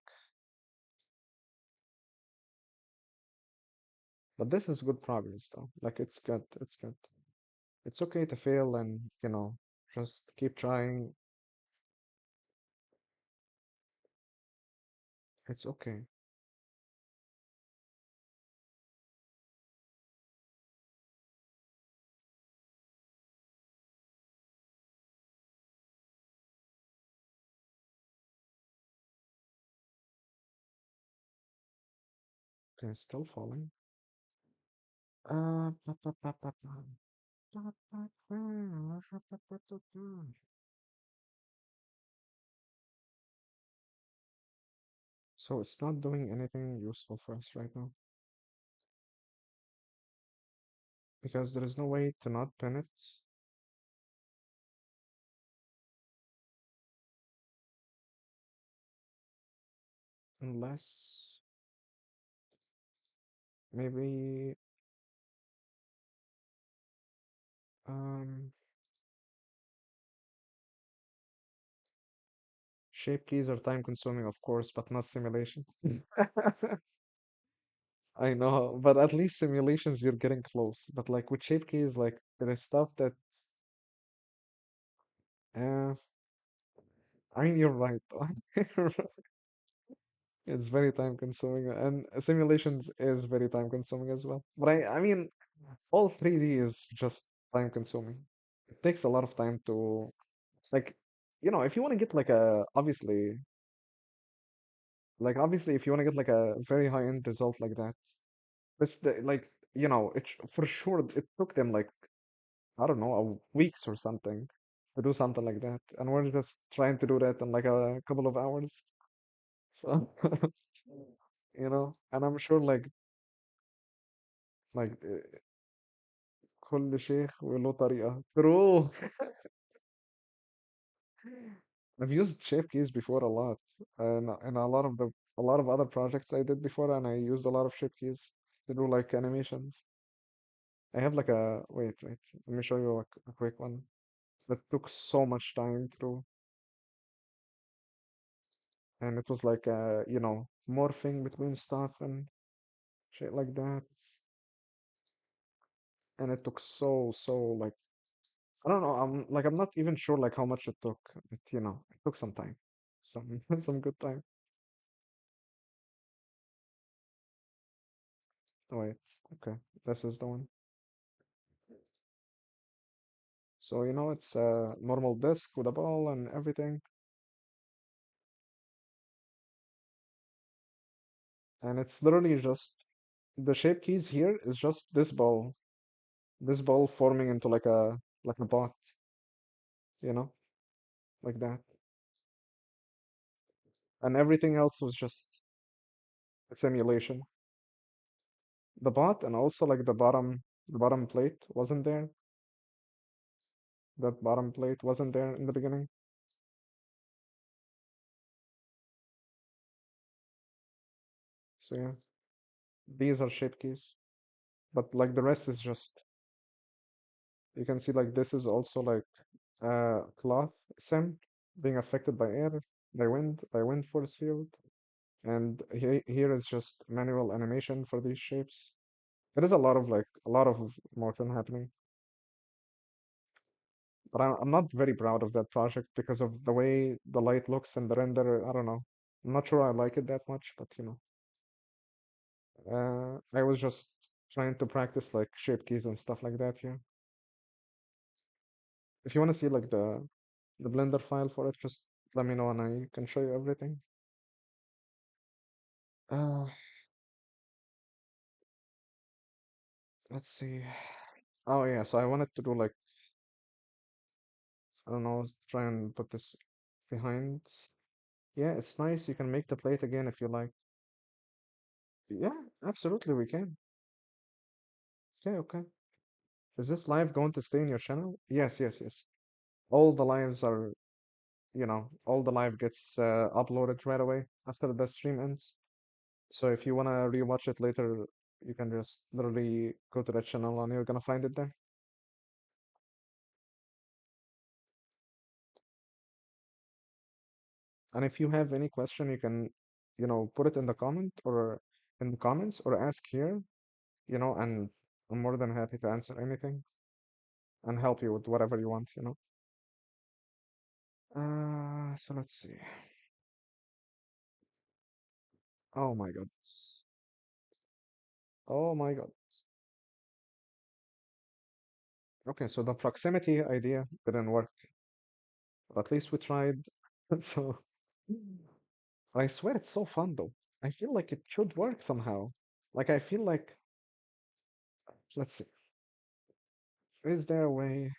But this is good progress though. Like it's good. It's good. It's okay to fail and, just keep trying. It's okay. Okay, still falling. Pa, pa, pa, pa, pa. Pa, pa, pa, pa, pa, pa, pa, pa. So it's not doing anything useful for us right now because there is no way to not pin it unless maybe um shape keys are time consuming, of course, but not simulation. I know, but at least simulations you're getting close. But like with shape keys, like there is stuff that uh I mean you're right. You're right. It's very time consuming and simulations is very time consuming as well. But I mean all 3D is just time consuming. It takes a lot of time to like if you want to get like a obviously if you want to get like a very high end result like that, like for sure it took them like I don't know, weeks or something to do something like that. And we're just trying to do that in like a couple of hours. So, and I'm sure like كل شيخ وله طريقة. True. I've used shape keys before a lot. And a lot of other projects I did before, and I used a lot of shape keys to do like animations. I have like wait, let me show you a quick one that took so much time to do. And it was like morphing between stuff and shit like that. And it took so like I don't know, I'm not even sure like how much it took. It took some time. Some some good time. Oh, wait, okay. This is the one. So it's a normal disc with a ball and everything. And it's literally just the shape keys here is just this ball. This ball forming into like a bot, you know, like that. And everything else was just a simulation. The bot and also like the bottom plate wasn't there. That bottom plate wasn't there in the beginning. So yeah, these are shape keys. But like the rest is just you can see like this is also like cloth sim being affected by air, by wind force field. And here is just manual animation for these shapes. There is a lot of motion happening. But I'm not very proud of that project because of the way the light looks and the render. I don't know. I'm not sure I like it that much, but I was just trying to practice like shape keys and stuff like that here. If you want to see like the Blender file for it, just let me know and I can show you everything. Uh, let's see. Oh yeah, so I wanted to do like I don't know, try and put this behind. Yeah, it's nice. You can make the plate again if you like. Yeah, absolutely we can. Okay, okay. Is this live going to stay in your channel? Yes, yes, yes. All the lives are, all the live gets uploaded right away after the stream ends. So if you want to rewatch it later, you can just literally go to that channel and you're gonna find it there. And if you have any question, you can, put it in the comments or ask here, and I'm more than happy to answer anything and help you with whatever you want. So let's see. Oh my God. Oh my God. Okay, so the proximity idea didn't work, but at least we tried. So I swear it's so fun though. I feel like it should work somehow. Like I feel like, let's see, is there a way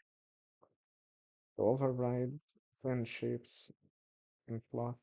to override thin shapes in cloth?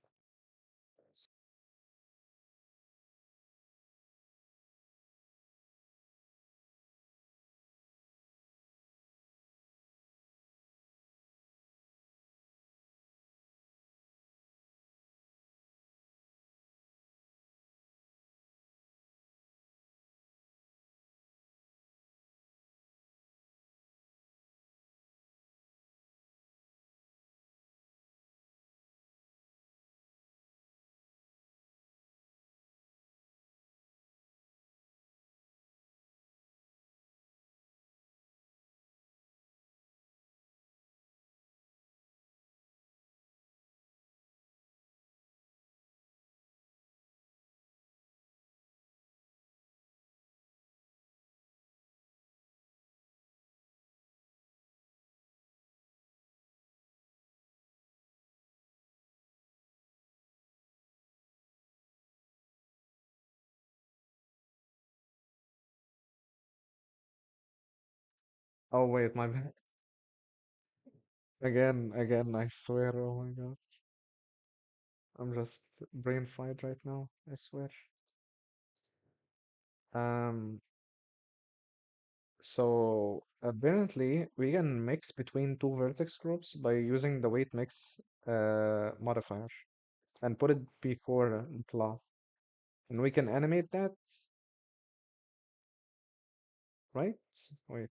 Oh wait, my bad. Again, I swear, oh my God. I'm just brain fried right now, I swear. Um, so apparently we can mix between two vertex groups by using the weight mix modifier and put it before the cloth. And we can animate that, right? Wait.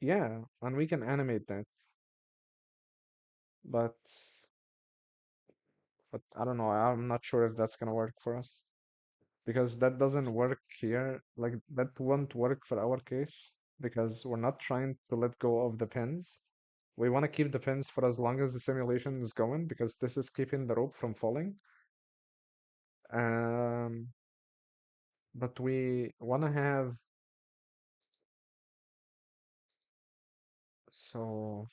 Yeah, and we can animate that. But I don't know, I'm not sure if that's gonna work for us. Because that doesn't work here. Like that won't work for our case because we're not trying to let go of the pins. We want to keep the pins for as long as the simulation is going because this is keeping the rope from falling. Um, but we want to have so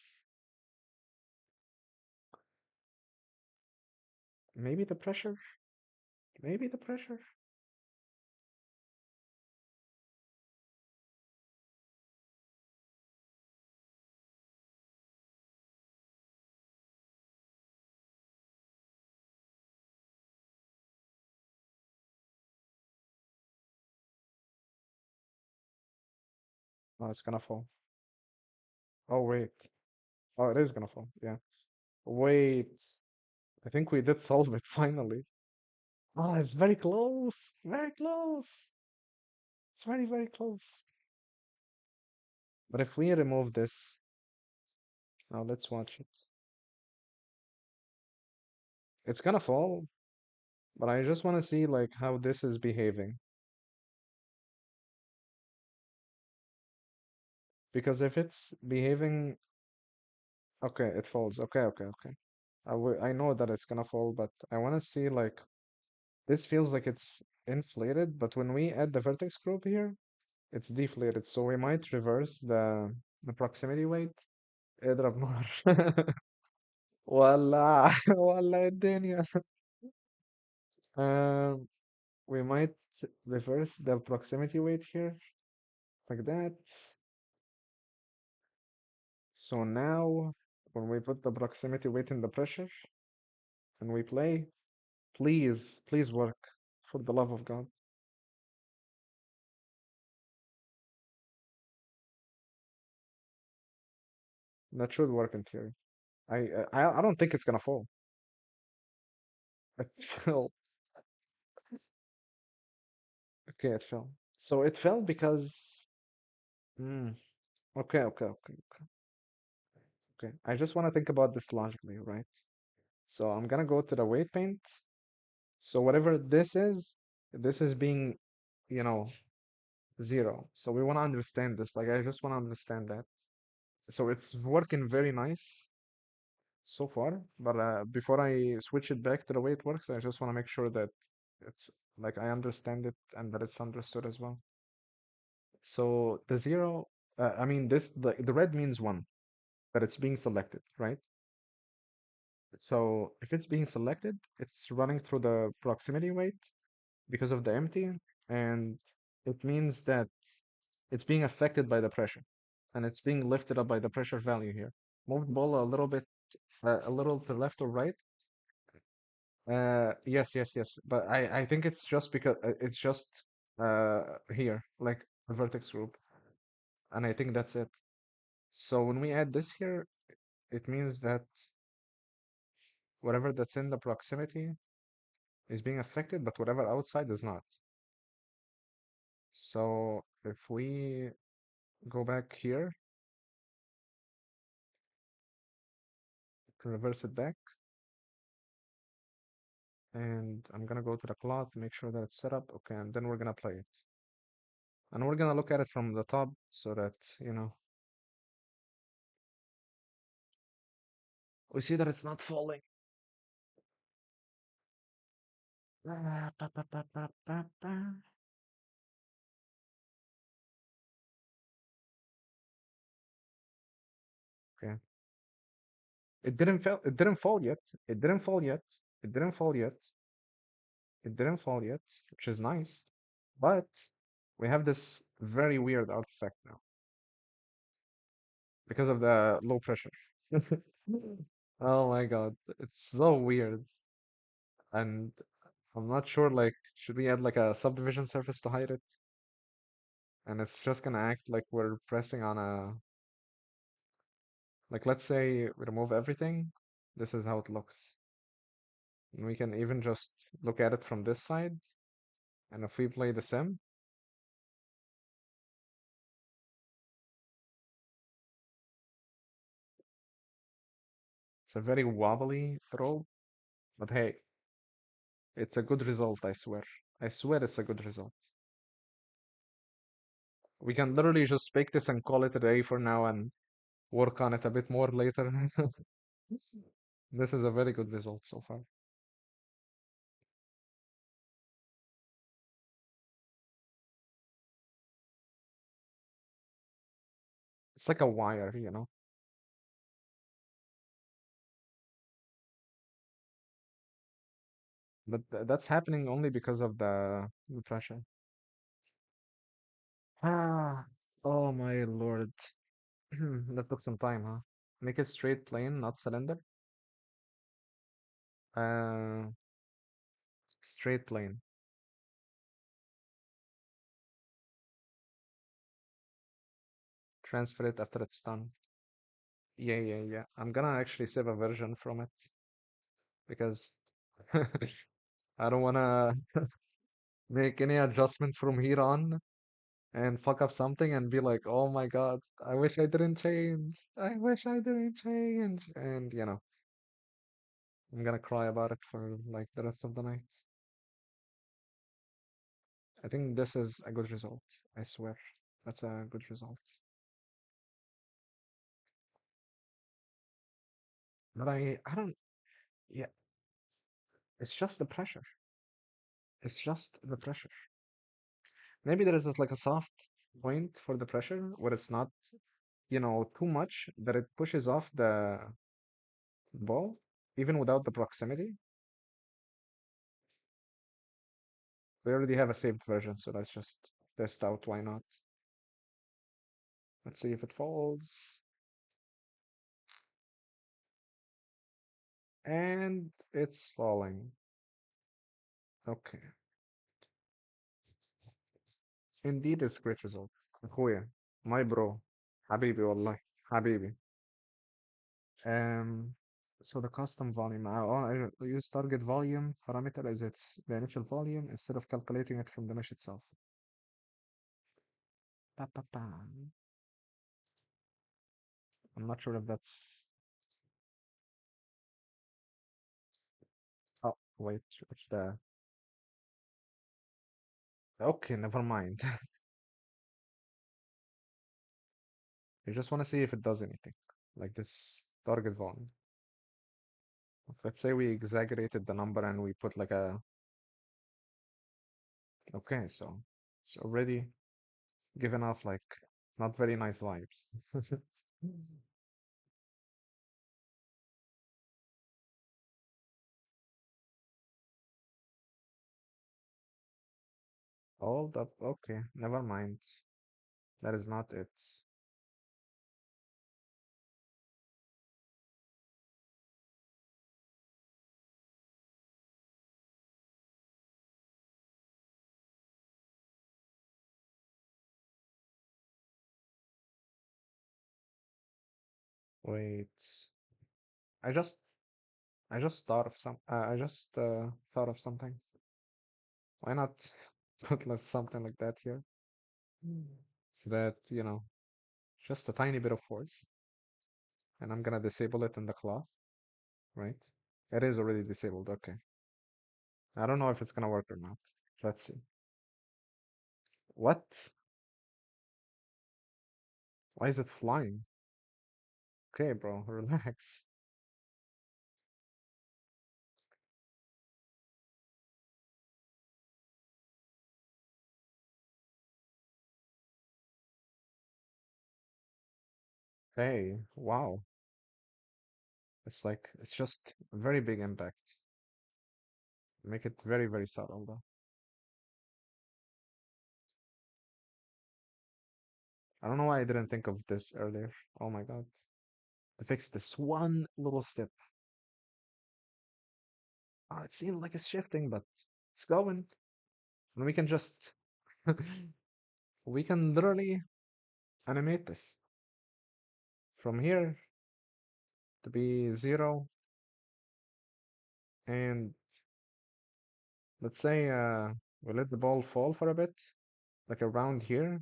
maybe the pressure, maybe the pressure. Oh, it's gonna fall. Oh wait. Oh, it is gonna fall. Yeah. Wait. I think we did solve it finally. Oh, it's very close. Very close. It's very, very close. But if we remove this, now let's watch it. It's gonna fall, but I just want to see like how this is behaving. Because if it's behaving, okay, it falls. Okay, okay, okay. I know that it's gonna fall, but I want to see like this feels like it's inflated, but when we add the vertex group here, it's deflated. So we might reverse the proximity weight. اضرب نار. ولع ولع الدنيا. Um, we might reverse the proximity weight here, like that. So now, when we put the proximity weight in the pressure and we play, please, please work, for the love of God. That should work in theory. I don't think it's gonna fall. It fell. Okay, it fell. So it fell because. Hmm. Okay, okay, okay, okay, okay. I just want to think about this logically, right? So I'm gonna go to the weight paint. So whatever this is being, you know, zero. So we want to understand this. Like I just want to understand that. So it's working very nice so far, but before I switch it back to the way it works, I just want to make sure that it's like I understand it and that it's understood as well. So the zero, I mean this the red means one, that it's being selected, right? So if it's being selected, it's running through the proximity weight because of the empty, and it means that it's being affected by the pressure, and it's being lifted up by the pressure value here. Move the ball a little bit, a little to left or right. Yes, yes, yes. But I think it's just because it's just here, like the vertex group, and I think that's it. So when we add this here, it means that whatever that's in the proximity is being affected, but whatever outside is not. So if we go back here, reverse it back, and I'm gonna go to the cloth, make sure that it's set up. Okay, and then we're gonna play it. And we're gonna look at it from the top so that, we see that it's not falling. Ah, pa, pa, pa, pa, pa, pa. Okay. It didn't fall. It didn't fall yet. It didn't fall yet. It didn't fall yet. It didn't fall yet, which is nice. But we have this very weird artifact now because of the low pressure. Oh my God, it's so weird. And I'm not sure, like, should we add like a subdivision surface to hide it? And it's just gonna act like we're pressing on like, let's say we remove everything. This is how it looks. And we can even just look at it from this side. And if we play the sim, it's a very wobbly throw, but hey, it's a good result, I swear. I swear it's a good result. We can literally just fake this and call it a day for now and work on it a bit more later. This is a very good result so far. It's like a wire. But that's happening only because of the pressure. Ah, oh my lord. That took some time, huh? Make it straight plane, not cylinder. Uh, Straight plane. Transfer it after it's done. Yeah, yeah, yeah. I'm gonna actually save a version from it because I don't wanna make any adjustments from here on and fuck up something and be like, oh my God, I wish I didn't change. I wish I didn't change. And I'm gonna cry about it for like the rest of the night. I think this is a good result. I swear. That's a good result. But I don't, yeah, it's just the pressure. It's just the pressure. Maybe there is like a soft point for the pressure where it's not, too much that it pushes off the ball, even without the proximity. We already have a saved version, so let's just test out why not. Let's see if it falls. And it's falling. Okay. Indeed, it's great result. أخويا, my bro. حبيبي والله. حبيبي. Um, so the custom volume, I use target volume parameter as its the initial volume instead of calculating it from the mesh itself. Pa, pa, pa. I'm not sure if that's. Oh, wait, which the. Okay, never mind. You just want to see if it does anything, like this target volume. Let's say we exaggerated the number and we put like a. Okay, so it's already giving off like not very nice vibes. Hold up. Okay, never mind. That is not it. Wait. I just I just thought of some I just thought of something. Why not put less something like that here? So that, just a tiny bit of force. And I'm gonna disable it in the cloth, right? It is already disabled, okay. I don't know if it's gonna work or not. Let's see. What? Why is it flying? Okay, bro, relax. Hey, wow. It's just a very big impact. Make it very, very subtle though. I don't know why I didn't think of this earlier. Oh my god. To fix this one little step. It seems like it's shifting, but it's going. And we can just we can literally animate this from here to be 0 and let's say we let the ball fall for a bit, like around here.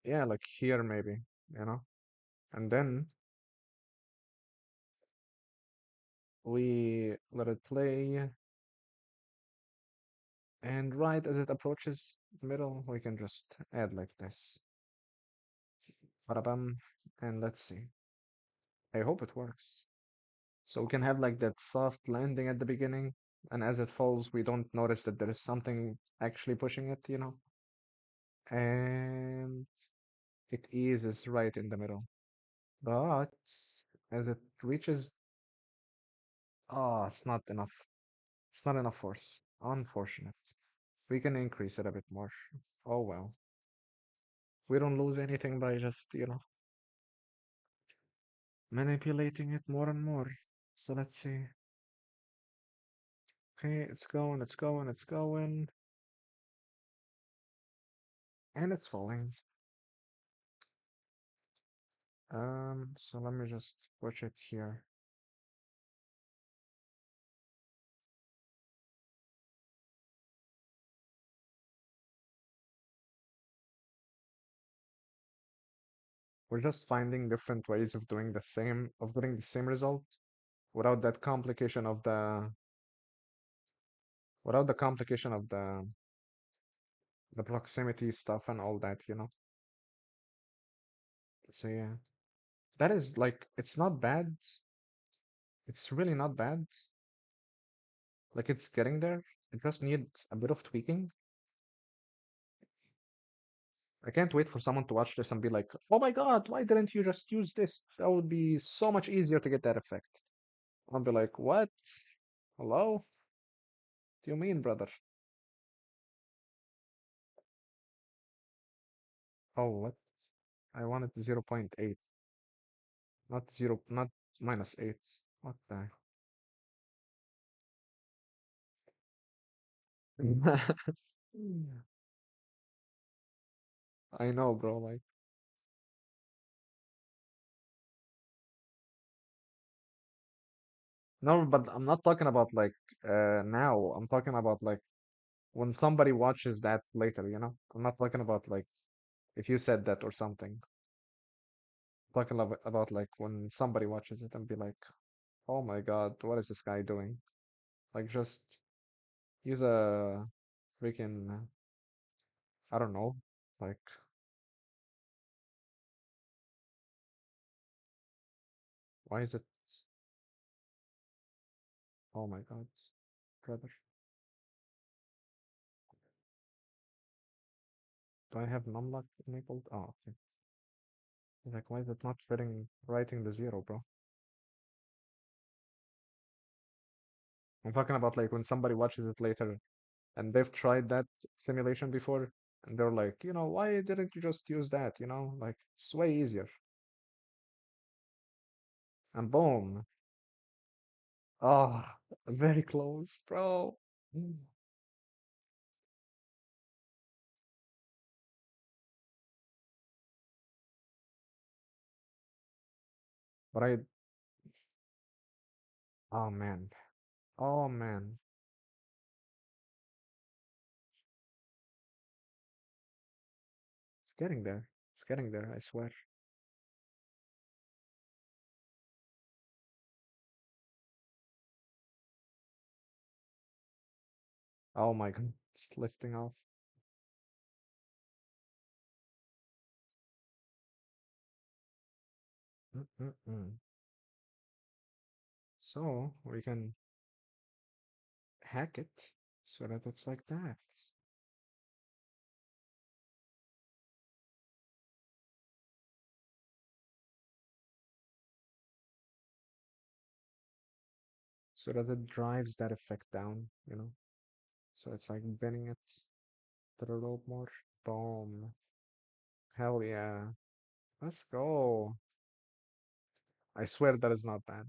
Yeah, like here maybe, you know. And then we let it play, and right as it approaches the middle, we can just add like this. Ba-da-bum. And let's see. I hope it works. So we can have like that soft landing at the beginning, and as it falls, we don't notice that there is something actually pushing it. And it eases right in the middle. But as it reaches, it's not enough. It's not enough force. Unfortunate. We can increase it a bit more. Oh well. We don't lose anything by just manipulating it more and more. So let's see. Okay, it's going, it's going, it's going. And it's falling. So let me just watch it here. We're just finding different ways of getting the same result without that complication of the proximity stuff and all that. So yeah, that is like it's not bad. It's really not bad. Like it's getting there. It just needs a bit of tweaking. I can't wait for someone to watch this and be like, "Oh my God, why didn't you just use this? That would be so much easier to get that effect." I'll be like, "What? Hello? What do you mean, brother?" Oh, what? I wanted 0.8, not zero, not -8. What the? I know, bro. Like, no, but I'm not talking about like now. I'm talking about like when somebody watches that later, you know? I'm not talking about like if you said that or something. I'm talking about like when somebody watches it and be like, "Oh my God, what is this guy doing?" Like just use a freaking I don't know, like why is it? Oh my God, brother. Do I have numlock enabled? Oh, okay. Like, why is it not fitting writing the zero, bro? I'm talking about like when somebody watches it later and they've tried that simulation before and they're like, why didn't you just use that? Like it's way easier. And boom. Oh, very close, bro. Mm. But oh man. Oh man. It's getting there. It's getting there, I swear. Oh my God. It's lifting off. Mm-mm-mm. So we can hack it so that it's like that. So that it drives that effect down. So it's like bending it to the rope more. Boom. Hell yeah. Let's go. I swear that is not bad.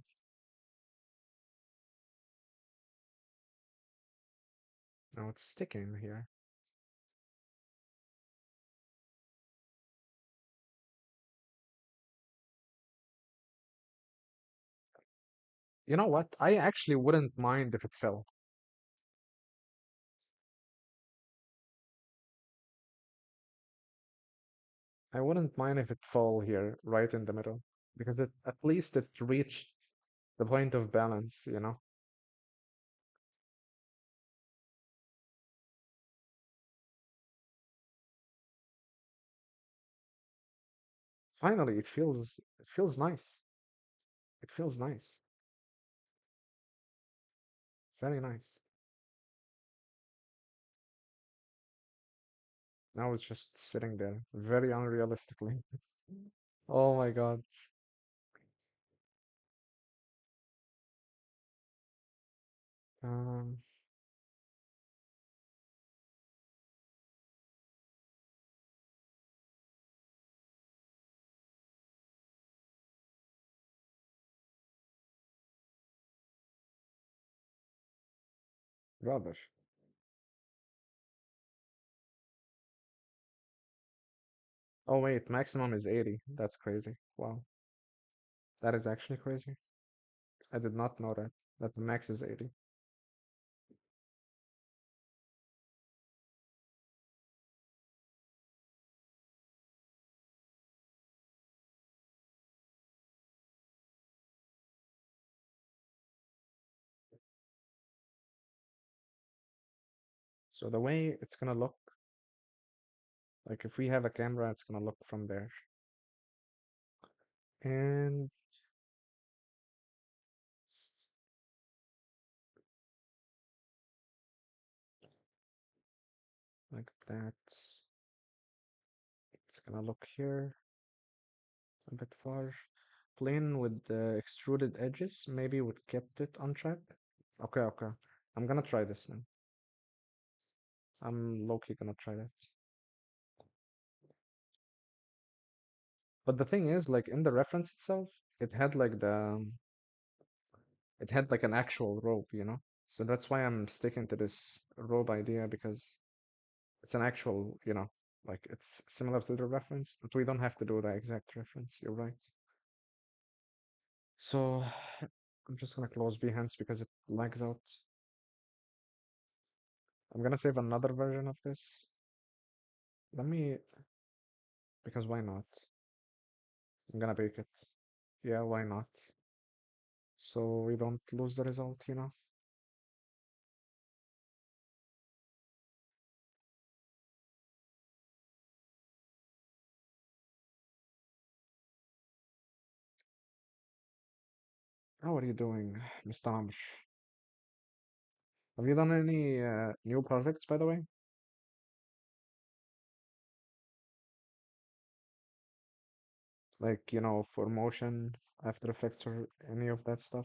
No, it's sticking here. You know what? I actually wouldn't mind if it fell. I wouldn't mind if it fell here, right in the middle. Because at least it reached the point of balance. Finally, it feels nice. It feels nice. Very nice. Now it's just sitting there, very unrealistically. Oh my God. Um, Rubbish. Oh wait, maximum is 80. That's crazy. Wow. That is actually crazy. I did not know that the max is 80. So the way it's gonna look, like if we have a camera, it's gonna look from there. And like that. It's gonna look here a bit far. Plain with the extruded edges. Maybe would kept it on track. Okay, okay. I'm gonna try this now. I'm low-key gonna try that. But the thing is, like in the reference itself, it had like an actual rope, you know? So that's why I'm sticking to this rope idea because it's an actual, like it's similar to the reference, but we don't have to do the exact reference. You're right. So I'm just gonna close Behance because it lags out. I'm gonna save another version of this. Let me, because why not? I'm gonna bake it. Yeah, why not? So we don't lose the result, you know? How are you doing, Mr. Amr? Have you done any new projects, by the way? Like, for motion, After Effects, or any of that stuff?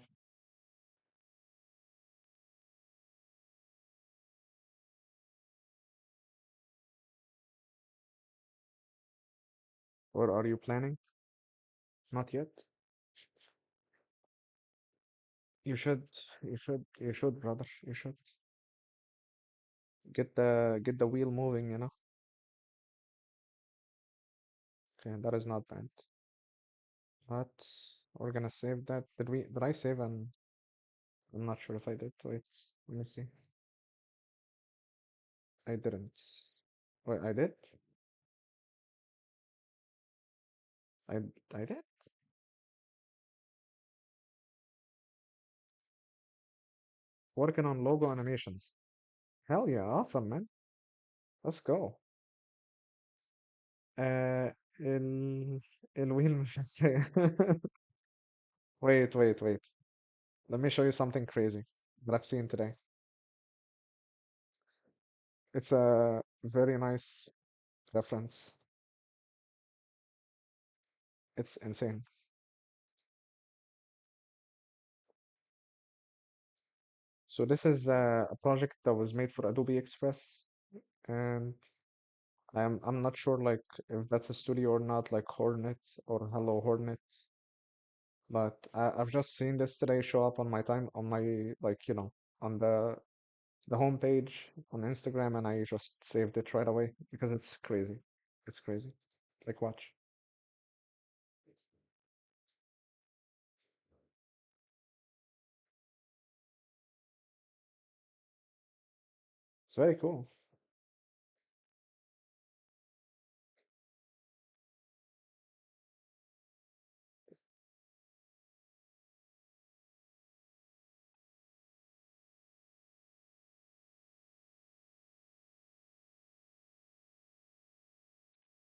Or are you planning? Not yet? You should, you should, brother. You should get the wheel moving, you know? Okay, that is not bad. But we're gonna save that. Did I save and I'm not sure if I did. Wait, let me see. I didn't. Wait, I did? I I did? Working on logo animations. Hell yeah, awesome, man. Let's go. Uh, el, el wheel machine. Wait, wait, wait. Let me show you something crazy that I've seen today. It's a very nice reference. It's insane. So this is a project that was made for Adobe Express, and I'm not sure like if that's a studio or not, like Hornet or Hello Hornet. But I've just seen this today show up on my like on the homepage on Instagram, and I just saved it right away because it's crazy. It's crazy. Like watch. It's very cool.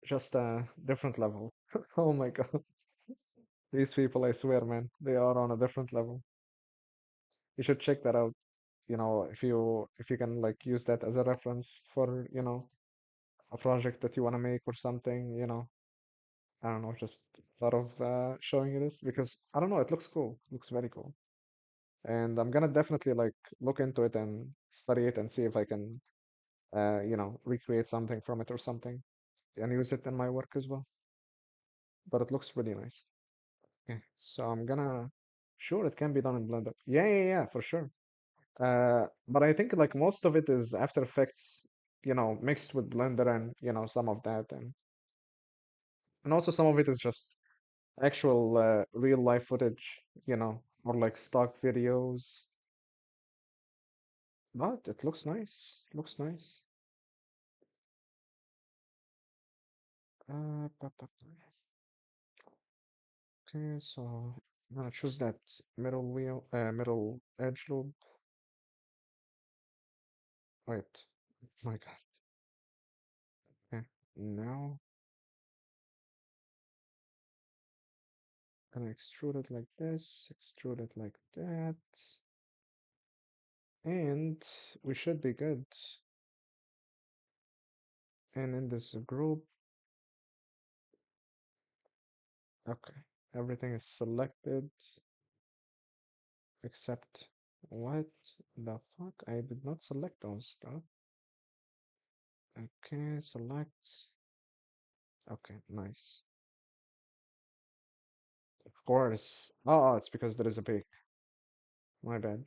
Just a different level. Oh my God. These people, I swear, man, they are on a different level. You should check that out. If you can like use that as a reference for, a project that you want to make or something, I don't know, just thought of showing you this because I don't know, it looks cool. It looks very cool. And I'm gonna definitely like look into it and study it and see if I can recreate something from it or something and use it in my work as well. But it looks really nice. Okay, so I'm gonna sure it can be done in Blender. Yeah, yeah, yeah, for sure. But I think like most of it is After Effects, mixed with Blender and some of that and also some of it is just actual real life footage, or like stock videos. But it looks nice. Looks nice. Okay, so I'm gonna choose that middle edge loop. Wait, my God. Okay, now gonna extrude it like this, extrude it like that, and we should be good. And in this group, okay, everything is selected except what the fuck? I did not select those stuff. Okay, select. Okay, nice. Of course. Oh, it's because there is a peak. My bad.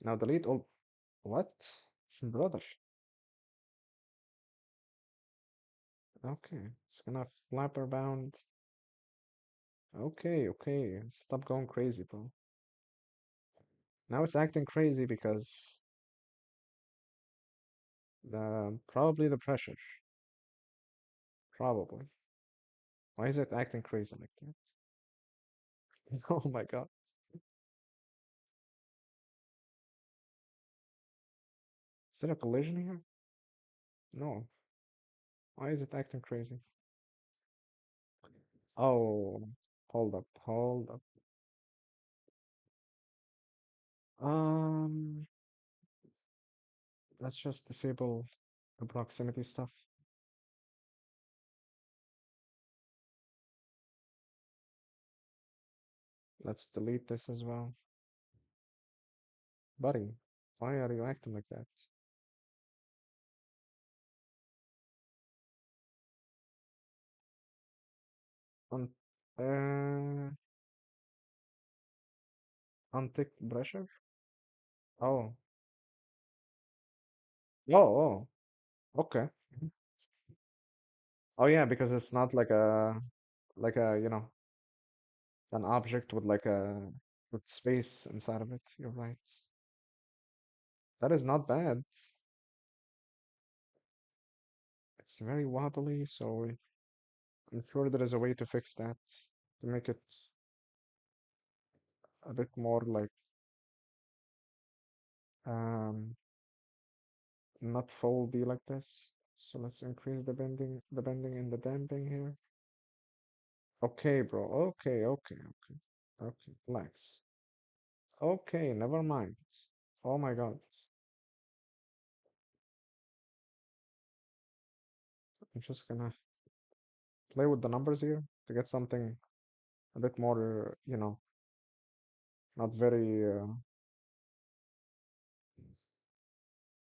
Now delete all. What? Brother. Okay, it's gonna flapper bound. Okay, okay. Stop going crazy, bro. Now it's acting crazy because the probably the pressure. Probably. Why is it acting crazy like that? Oh my god. Is there a collision here? No. Why is it acting crazy? Oh, hold up, hold up. Um, let's just disable the proximity stuff. Let's delete this as well. Buddy, why are you acting like that? Un untick pressure? Oh, oh, oh, okay. Mhm. Oh yeah, because it's not like a, you know, an object with like a with space inside of it. You're right. That is not bad. It's very wobbly, so I'm sure there is a way to fix that to make it a bit more like um not foldy like this. So let's increase the bending and the damping here. Okay, bro. Okay, okay, okay. Okay, relax. Okay, never mind. Oh my God. I'm just gonna play with the numbers here to get something a bit more, you know, not very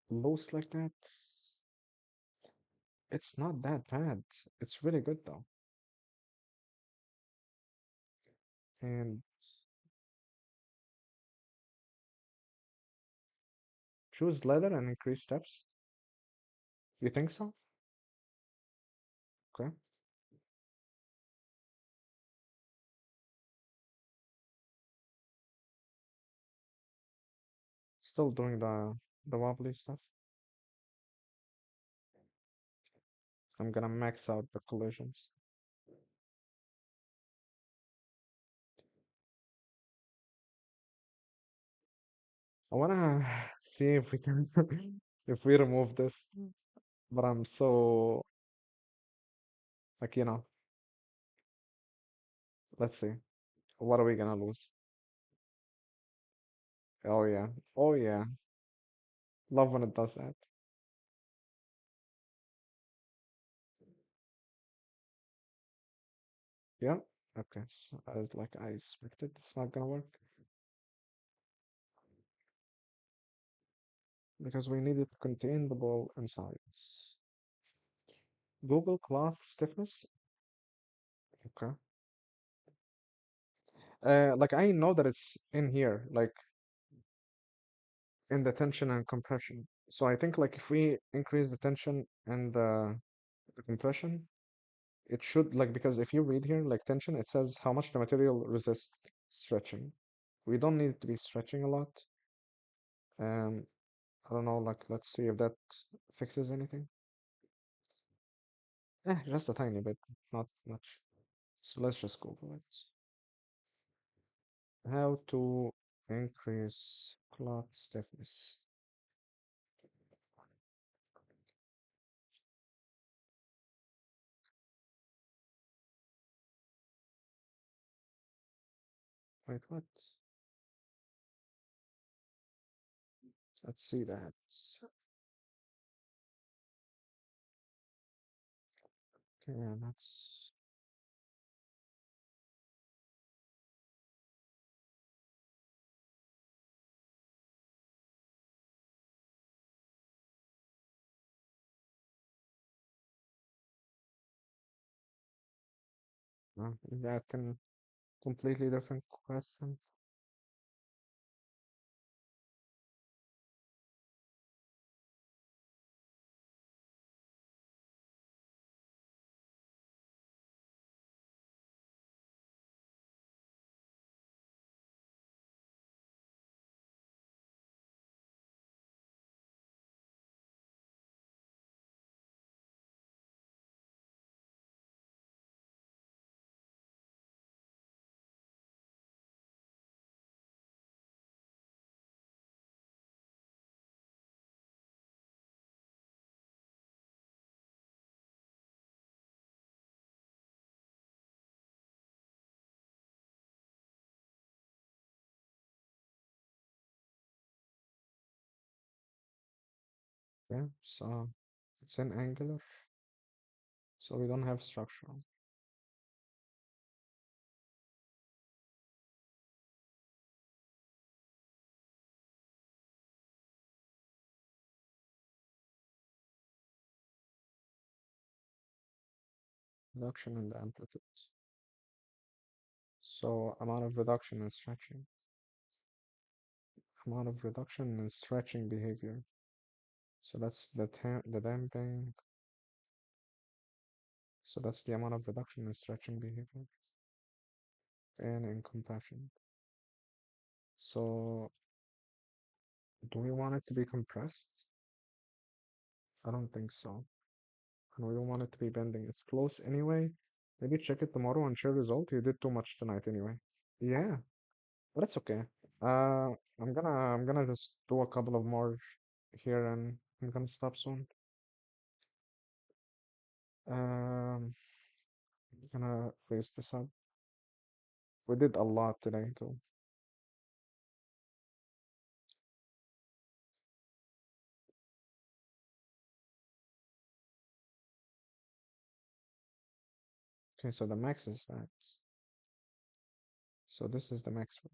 loose like that. It's not that bad. It's really good though. And choose leather and increase steps. You think so? Okay. Still doing the wobbly stuff. I'm gonna max out the collisions. I wanna see if we can if we remove this, but I'm so like, you know, let's see. What are we gonna lose? Oh yeah. Oh yeah. Love when it does that. Yeah. Okay. So as like I expected, it's not gonna work because we need it to contain the ball inside. Google cloth stiffness. Okay. Like I know that it's in here, like in the tension and compression. So I think like if we increase the tension and the compression, it should like because if you read here like tension, it says how much the material resists stretching. We don't need to be stretching a lot. Um, I don't know, like let's see if that fixes anything. Just a tiny bit, not much. So let's just Google it. How to increase cloth stiffness. Wait, what? Let's see that. Okay, yeah, that's that can completely different question. Yeah, so it's an angular, so we don't have structural. Reduction in the amplitude. So amount of reduction and stretching. Amount of reduction and stretching behavior. So that's the damping. So that's the amount of reduction and stretching behavior and in compression. So do we want it to be compressed? I don't think so. And we don't want it to be bending. It's close anyway. Maybe check it tomorrow and share result. You did too much tonight anyway. Yeah, but it's okay. I'm gonna just do a couple of more here and I'm gonna stop soon. Um, gonna raise this up. We did a lot today too. Okay, so the max is that. So this is the max rate.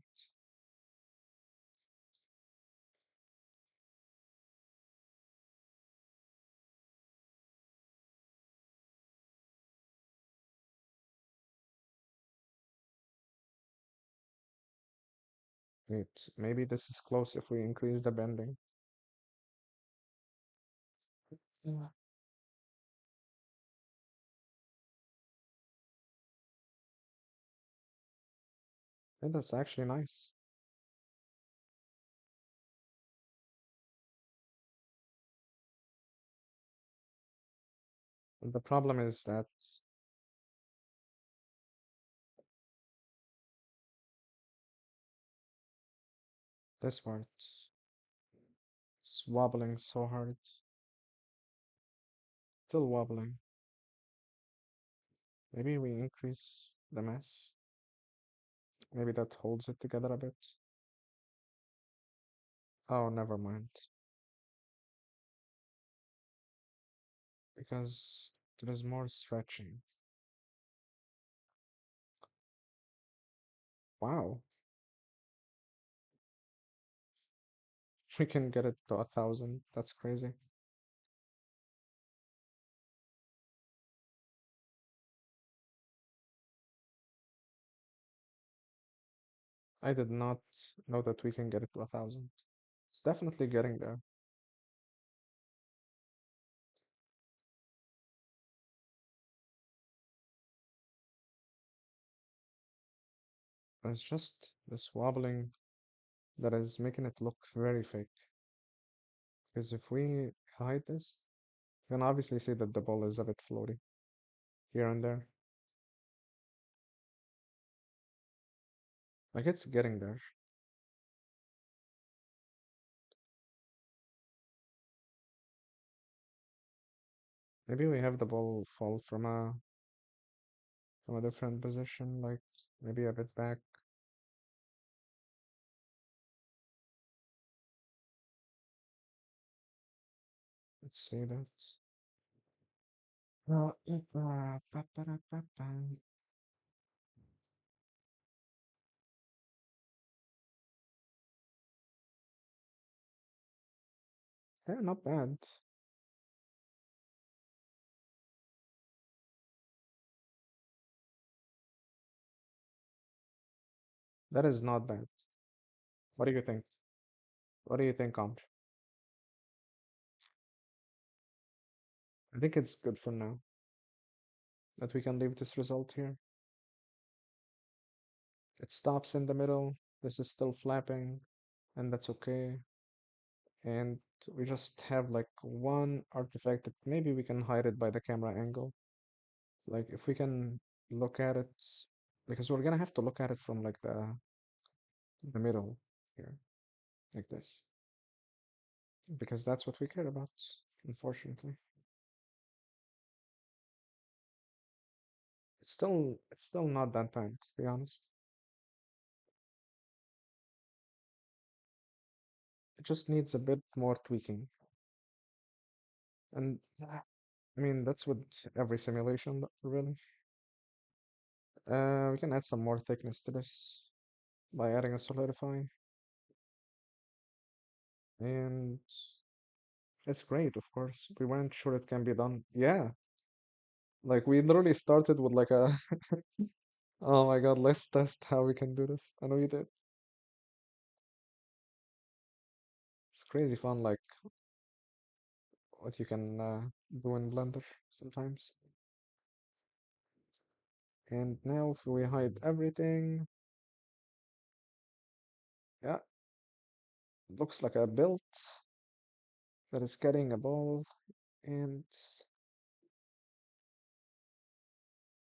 Wait, maybe this is close if we increase the bending. Yeah. Yeah, that's actually nice. But the problem is that this part is wobbling so hard. Still wobbling. Maybe we increase the mass. Maybe that holds it together a bit. Oh, never mind. Because there is more stretching. Wow, we can get it to 1,000. That's crazy. I did not know that we can get it to 1,000. It's definitely getting there. It's just this wobbling that is making it look very fake. Because if we hide this, you can obviously see that the ball is a bit floaty here and there. Like it's getting there. Maybe we have the ball fall from a different position, like maybe a bit back. Let's see that. Yeah, not bad. That is not bad. What do you think? What do you think, Amr? I think it's good for now that we can leave this result here. It stops in the middle. This is still flapping, and that's okay. And we just have like one artifact that maybe we can hide it by the camera angle. Like if we can look at it, because we're gonna have to look at it from like the middle here, like this, because that's what we care about, unfortunately. It's still not that bad, to be honest. It just needs a bit more tweaking. And I mean that's with every simulation, really. We can add some more thickness to this by adding a solidify. And it's great, of course. We weren't sure it can be done. Yeah, like we literally started with like a oh my god, let's test how we can do this. I know you did. It's crazy fun, like what you can do in Blender sometimes. And now if we hide everything, yeah, looks like a build that is getting a ball and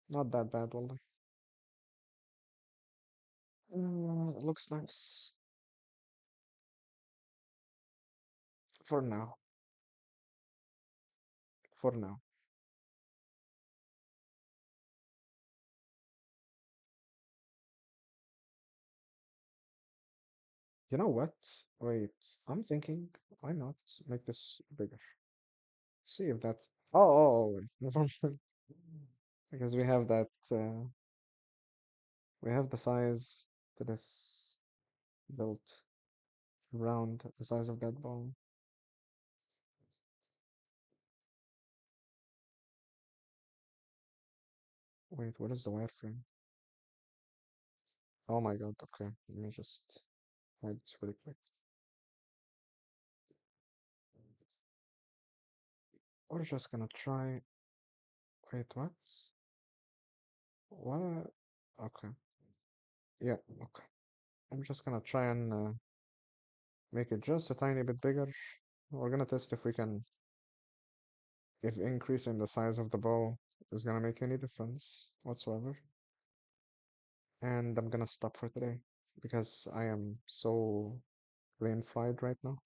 not that bad, wallah. It looks nice for now. For now. You know what? Wait, I'm thinking, why not make this bigger? See if that. Wait, never mind. Because we have that. We have the size to this built around the size of that ball. Wait, what is the wireframe? Oh my god, okay. Let me just hide this really quick. We're just gonna try. Wait, what? What? Okay. Yeah, okay. I'm just gonna try and make it just a tiny bit bigger. We're gonna test if we can, if increasing the size of the bow is gonna make any difference whatsoever. And I'm gonna stop for today because I am so brain fried right now.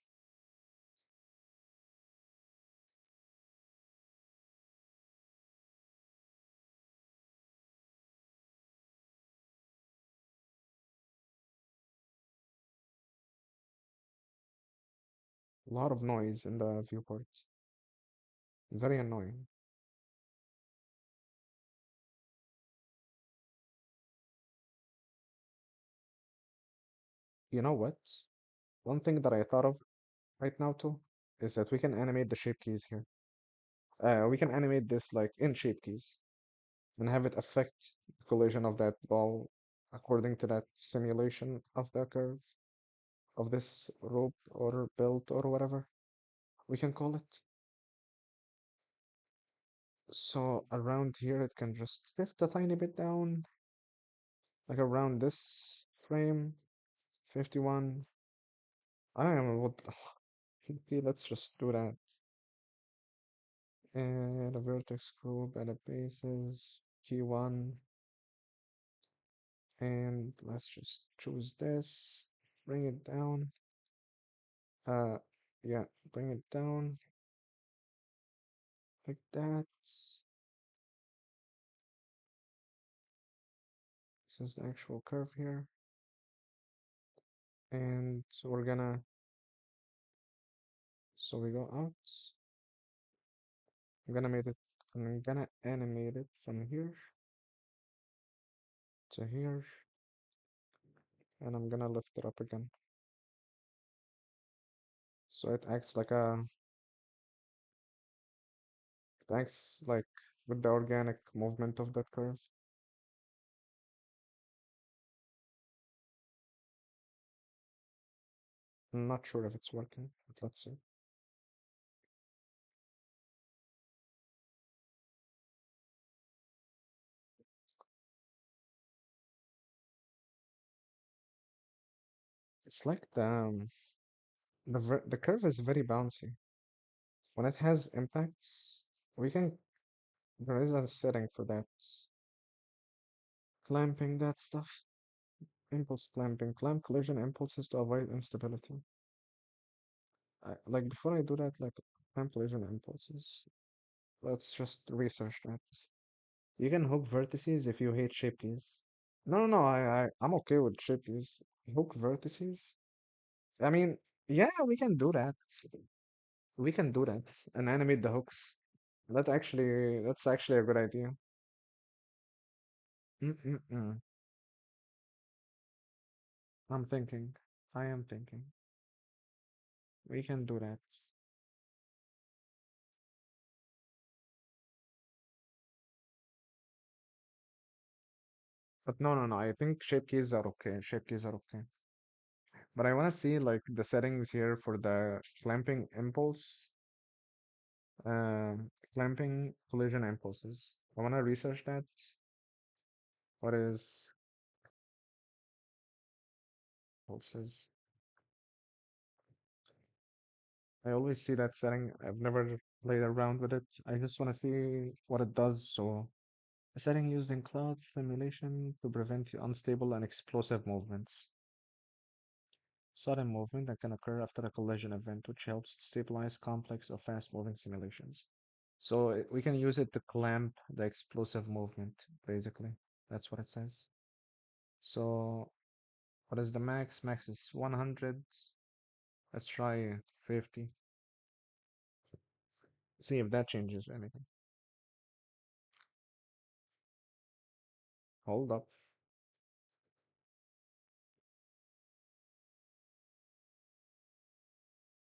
A lot of noise in the viewport. Very annoying. You know what? One thing that I thought of right now too is that we can animate the shape keys here. We can animate this like in shape keys and have it affect the collision of that ball according to that simulation of the curve of this rope or belt or whatever we can call it. So around here it can just lift a tiny bit down, like around this frame, 51. I don't know what the okay, let's just do that. And a vertex group at a basis, key one, and let's just choose this, bring it down. Uh, yeah, bring it down like that. This is the actual curve here. And so we're gonna, so we go out, I'm gonna make it. I'm gonna animate it from here to here, and I'm gonna lift it up again. So it acts like with the organic movement of that curve. I'm not sure if it's working, but let's see. It's like the curve is very bouncy. When it has impacts, we can there is a setting for that. Clamping that stuff. Impulse clamping. Clamp collision impulses to avoid instability. Like before I do that, like clamp collision impulses. Let's just research that. You can hook vertices if you hate shape keys. No, no, no. I'm okay with shape keys. Hook vertices. I mean, yeah, we can do that. We can do that and animate the hooks. That's actually a good idea. Mm-mm-mm. I'm thinking. I am thinking. We can do that. But no, no, no. I think shape keys are okay. Shape keys are okay. But I want to see like the settings here for the clamping impulse, clamping collision impulses. I want to research that. What is pulses? I always see that setting. I've never played around with it. I just want to see what it does. So, a setting used in cloud simulation to prevent unstable and explosive movements. Sudden movement that can occur after a collision event, which helps stabilize complex or fast-moving simulations. So we can use it to clamp the explosive movement, basically. That's what it says. So what is the max? Max is 100. Let's try 50. See if that changes anything. Hold up.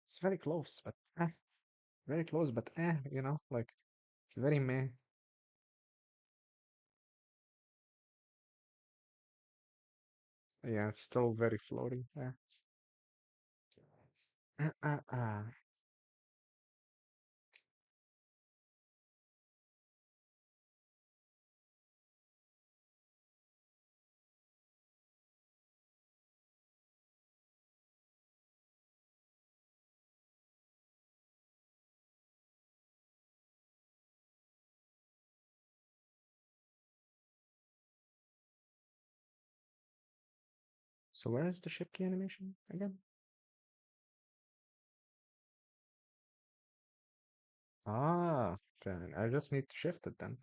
It's very close, but very close, but like it's very meh. Yeah, it's still very floaty. Yeah. Uh, uh, uh. So where is the ship key animation again? Ah, okay. I just need to shift it then.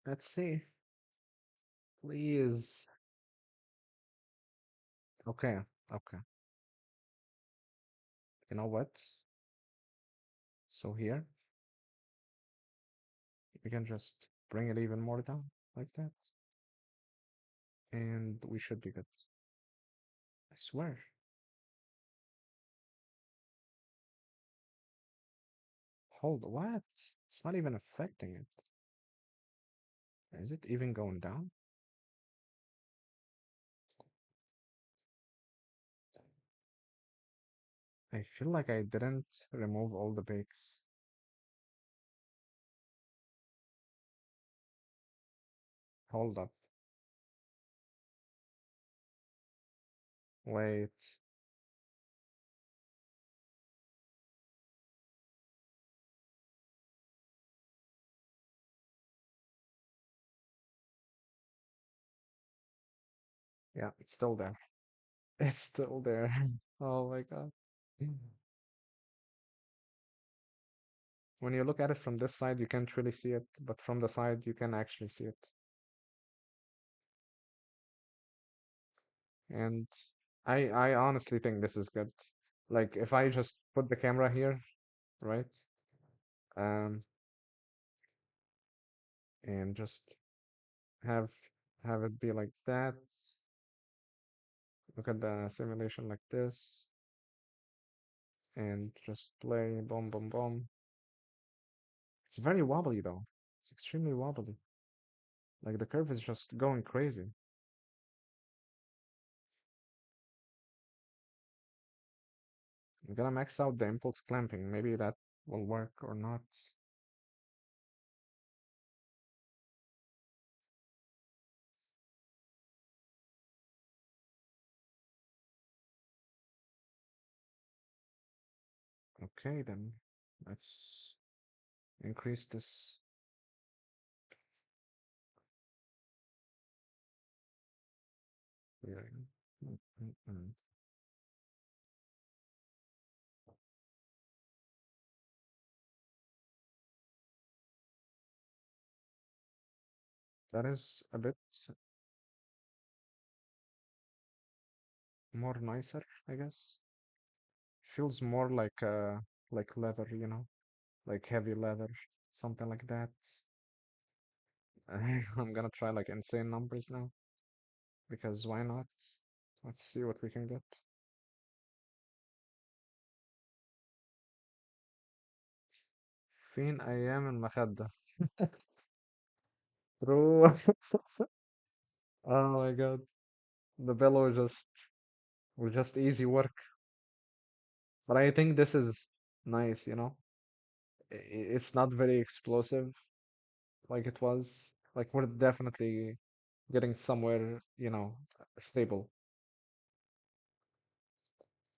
Let's see. Please. Okay, okay. You know what? So here, we can just bring it even more down, like that. And we should be good. I swear. Hold, what? It's not even affecting it. Is it even going down? I feel like I didn't remove all the bakes. Hold up. Wait. Yeah, it's still there. It's still there. Oh my god. When you look at it from this side, you can't really see it, but from the side, you can actually see it. And I honestly think this is good. Like if I just put the camera here, right? Um, and just have have it be like that. Look at the simulation like this, and just play boom, boom, boom. It's very wobbly though. It's extremely wobbly. Like the curve is just going crazy. I'm gonna max out the impulse clamping. Maybe that will work or not. Okay, then let's increase this. Here. Mm, mm, mm. That is a bit more nicer, I guess. Feels more like leather, you know, like heavy leather, something like that. I'm gonna try like insane numbers now because why not? Let's see what we can get. فين أيام المخدة. True. Oh my god. The bellow was just easy work. But I think this is nice, you know? It's not very explosive like it was. Like we're definitely getting somewhere, stable.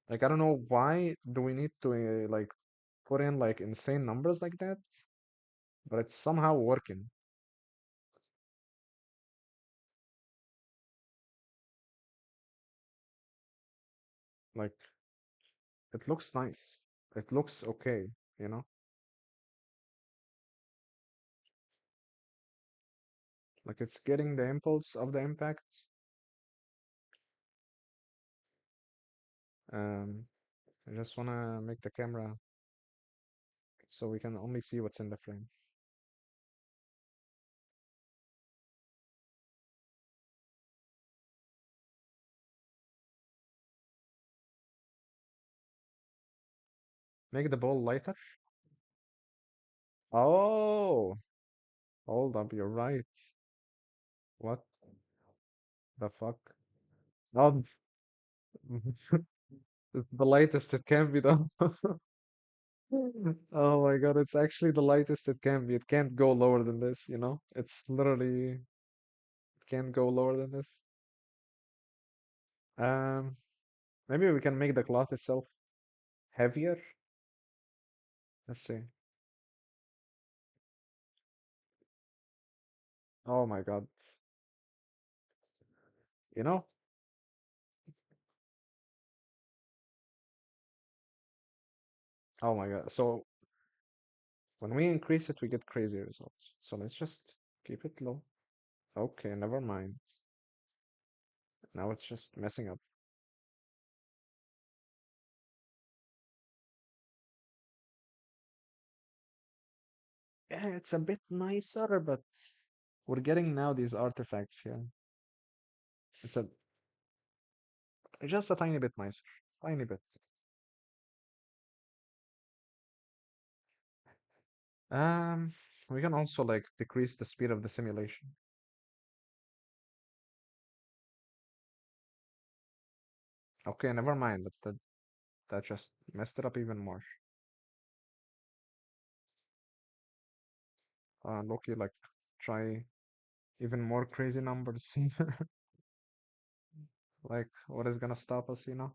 Like I don't know why do we need to like put in like insane numbers like that, but it's somehow working. Like it looks nice. It looks okay, you know? Like it's getting the impulse of the impact. Um, I just wanna make the camera so we can only see what's in the frame. Make the ball lighter. Oh, hold up, you're right. What the fuck? Oh, it's the lightest it can be though. Oh my god, it's actually the lightest it can be. It can't go lower than this, you know? It's literally it can't go lower than this. Um, Maybe we can make the cloth itself heavier. Let's see. Oh my god. You know? Oh my god. So when we increase it, we get crazy results. So let's just keep it low. Okay, never mind. Now it's just messing up. Yeah, it's a bit nicer, but we're getting now these artifacts here. It's a just a tiny bit nicer. Tiny bit. Um, we can also like decrease the speed of the simulation. Okay, never mind. That just messed it up even more. Loki, like try even more crazy numbers. Like, what is gonna stop us, you know?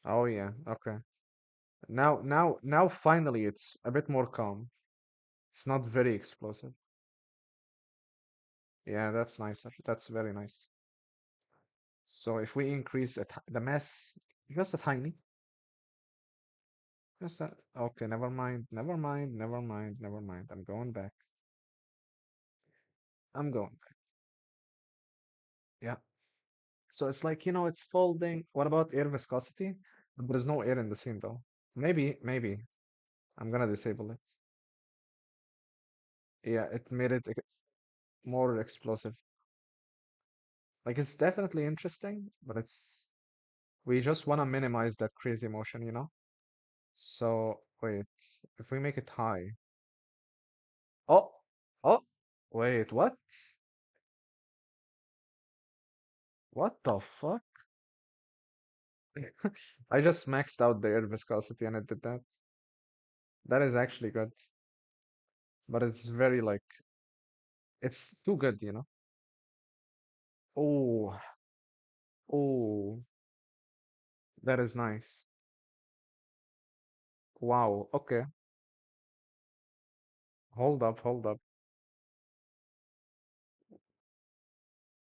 Oh yeah, okay. Now finally it's a bit more calm. It's not very explosive. Yeah, that's nicer. That's very nice. So if we increase the mass just a tiny, okay, never mind, never mind, never mind, never mind. I'm going back. I'm going. Yeah. So it's like, it's folding. What about air viscosity? There's no air in the scene though. Maybe. I'm gonna disable it. Yeah, it made it more explosive. Like it's definitely interesting, but we just wanna minimize that crazy motion. So wait, if we make it high. Oh, oh, wait, what? What the fuck? I just maxed out the air viscosity and it did that. That is actually good, but it's very like it's too good. Oh, oh, that is nice. Wow. Okay. Hold up, hold up.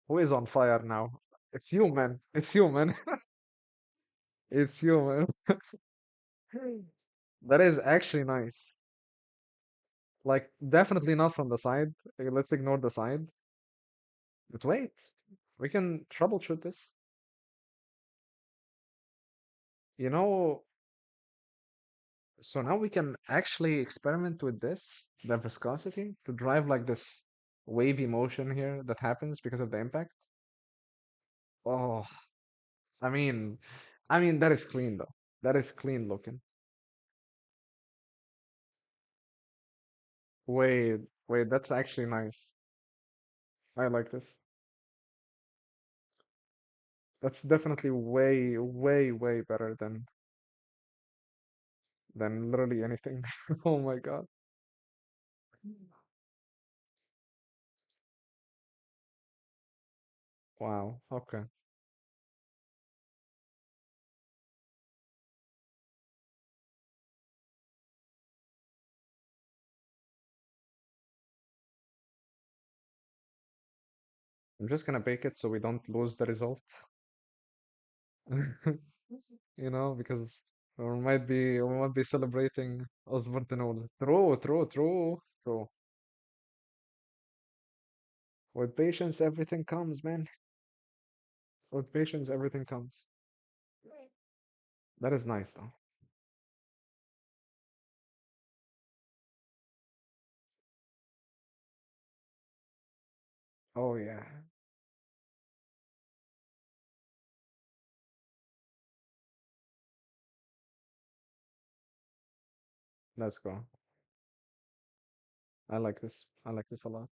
Who is on fire now? It's you, man. It's you, man. It's you, man. That is actually nice. Like, definitely not from the side. Let's ignore the side. But wait, we can troubleshoot this. You know, so now we can actually experiment with this, the viscosity, to drive like this wavy motion here that happens because of the impact. Oh, I mean, that is clean though. That is clean looking. Wait, wait, that's actually nice. I like this. That's definitely way, way, way better than literally anything. Oh my God. Wow. Okay. I'm just gonna bake it so we don't lose the result. Because we might be celebrating Osborne. True, true, true, true. With patience, everything comes, man. With patience, everything comes. That is nice, though. Oh yeah. Let's go. I like this. I like this a lot.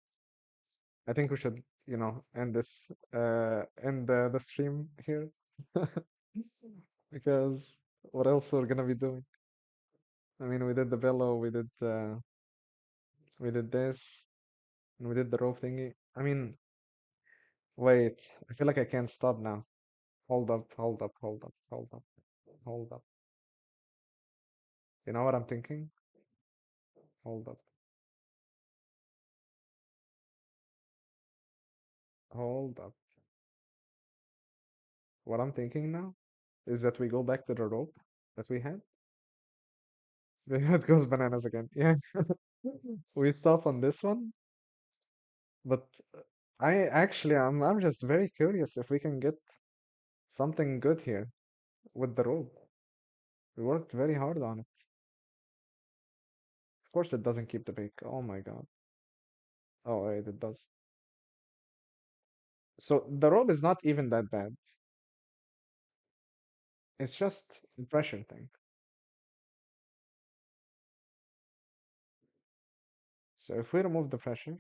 I think we should, end the stream here. Because what else we're gonna be doing? I mean, we did the bellow, we did this, and we did the rope thingy. I mean, wait, I feel like I can't stop now. Hold up, hold up, hold up, hold up, hold up. You know what I'm thinking? Hold up, hold up. What I'm thinking now is that we go back to the rope that we had. It goes bananas again. Yeah. We stop on this one, but I'm just very curious if we can get something good here with the rope. We worked very hard on it. Of course, it doesn't keep the bake. Oh my God. Oh, wait, it does. So the rope is not even that bad. It's just a pressure thing. So if we remove the pressure,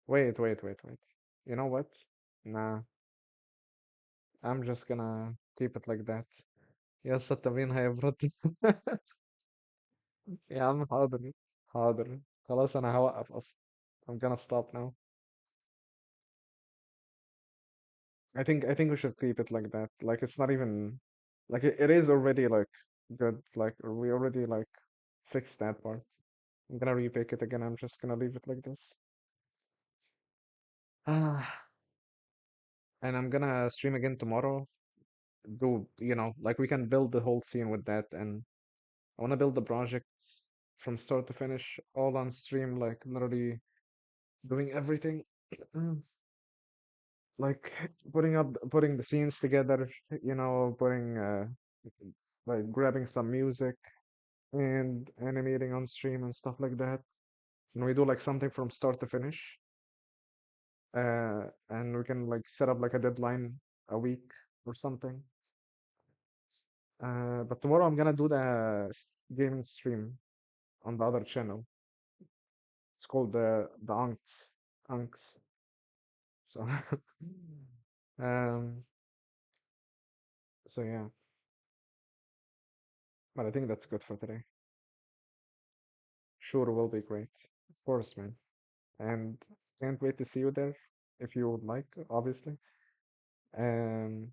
wait, wait, wait, wait. You know what? Nah, I'm just gonna keep it like that. يا التمرين هيبرد. يا عم حاضر. حاضر. خلاص انا هوقف اصلا. I'm gonna stop now. I think we should keep it like that. Like it's not even like it is already like good. Like we already like fixed that part. I'm gonna repick it again. I'm just gonna leave it like this. Ah, and I'm gonna stream again tomorrow. Like we can build the whole scene with that, and I wanna build the project. from start to finish, all on stream, like literally doing everything. Like putting the scenes together, putting like grabbing some music and animating on stream and stuff like that. And we do like something from start to finish. And we can like set up like a deadline a week or something. But tomorrow I'm gonna do the gaming stream on the other channel. It's called the Unks. So um so yeah, but I think that's good for today. Sure, will be great. Of course, man. And can't wait to see you there if you would like, obviously. Um,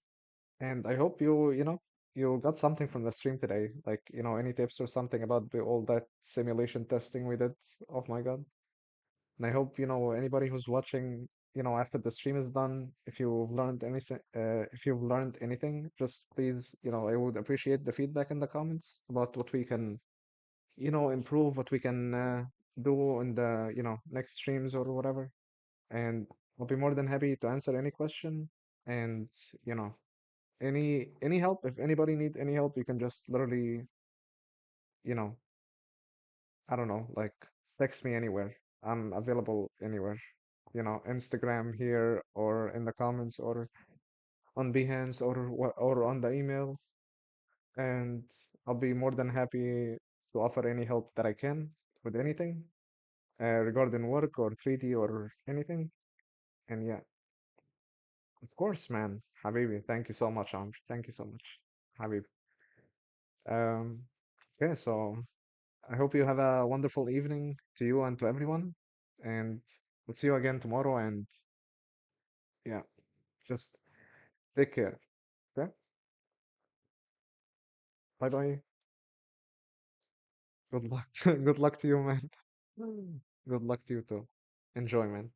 and I hope you got something from the stream today, like, any tips or something about all that simulation testing we did. Oh my God. And I hope, anybody who's watching, after the stream is done, if you've learned anything, just please, I would appreciate the feedback in the comments about what we can, improve, what we can do in the, next streams or whatever. And I'll be more than happy to answer any question. And, you know, any help. If anybody need any help, you can just literally, you know, I don't know, like text me anywhere. I'm available anywhere. Instagram here or in the comments or on Behance or on the email. And I'll be more than happy to offer any help that I can with anything regarding work or 3D or anything. And yeah, of course, man. Habibi, thank you so much, Amr. Thank you so much, Habib. Um, yeah, so I hope you have a wonderful evening to you and to everyone. And we'll see you again tomorrow. And yeah, just take care. Okay? Bye bye. Good luck. Good luck to you, man. Good luck to you too. Enjoy, man.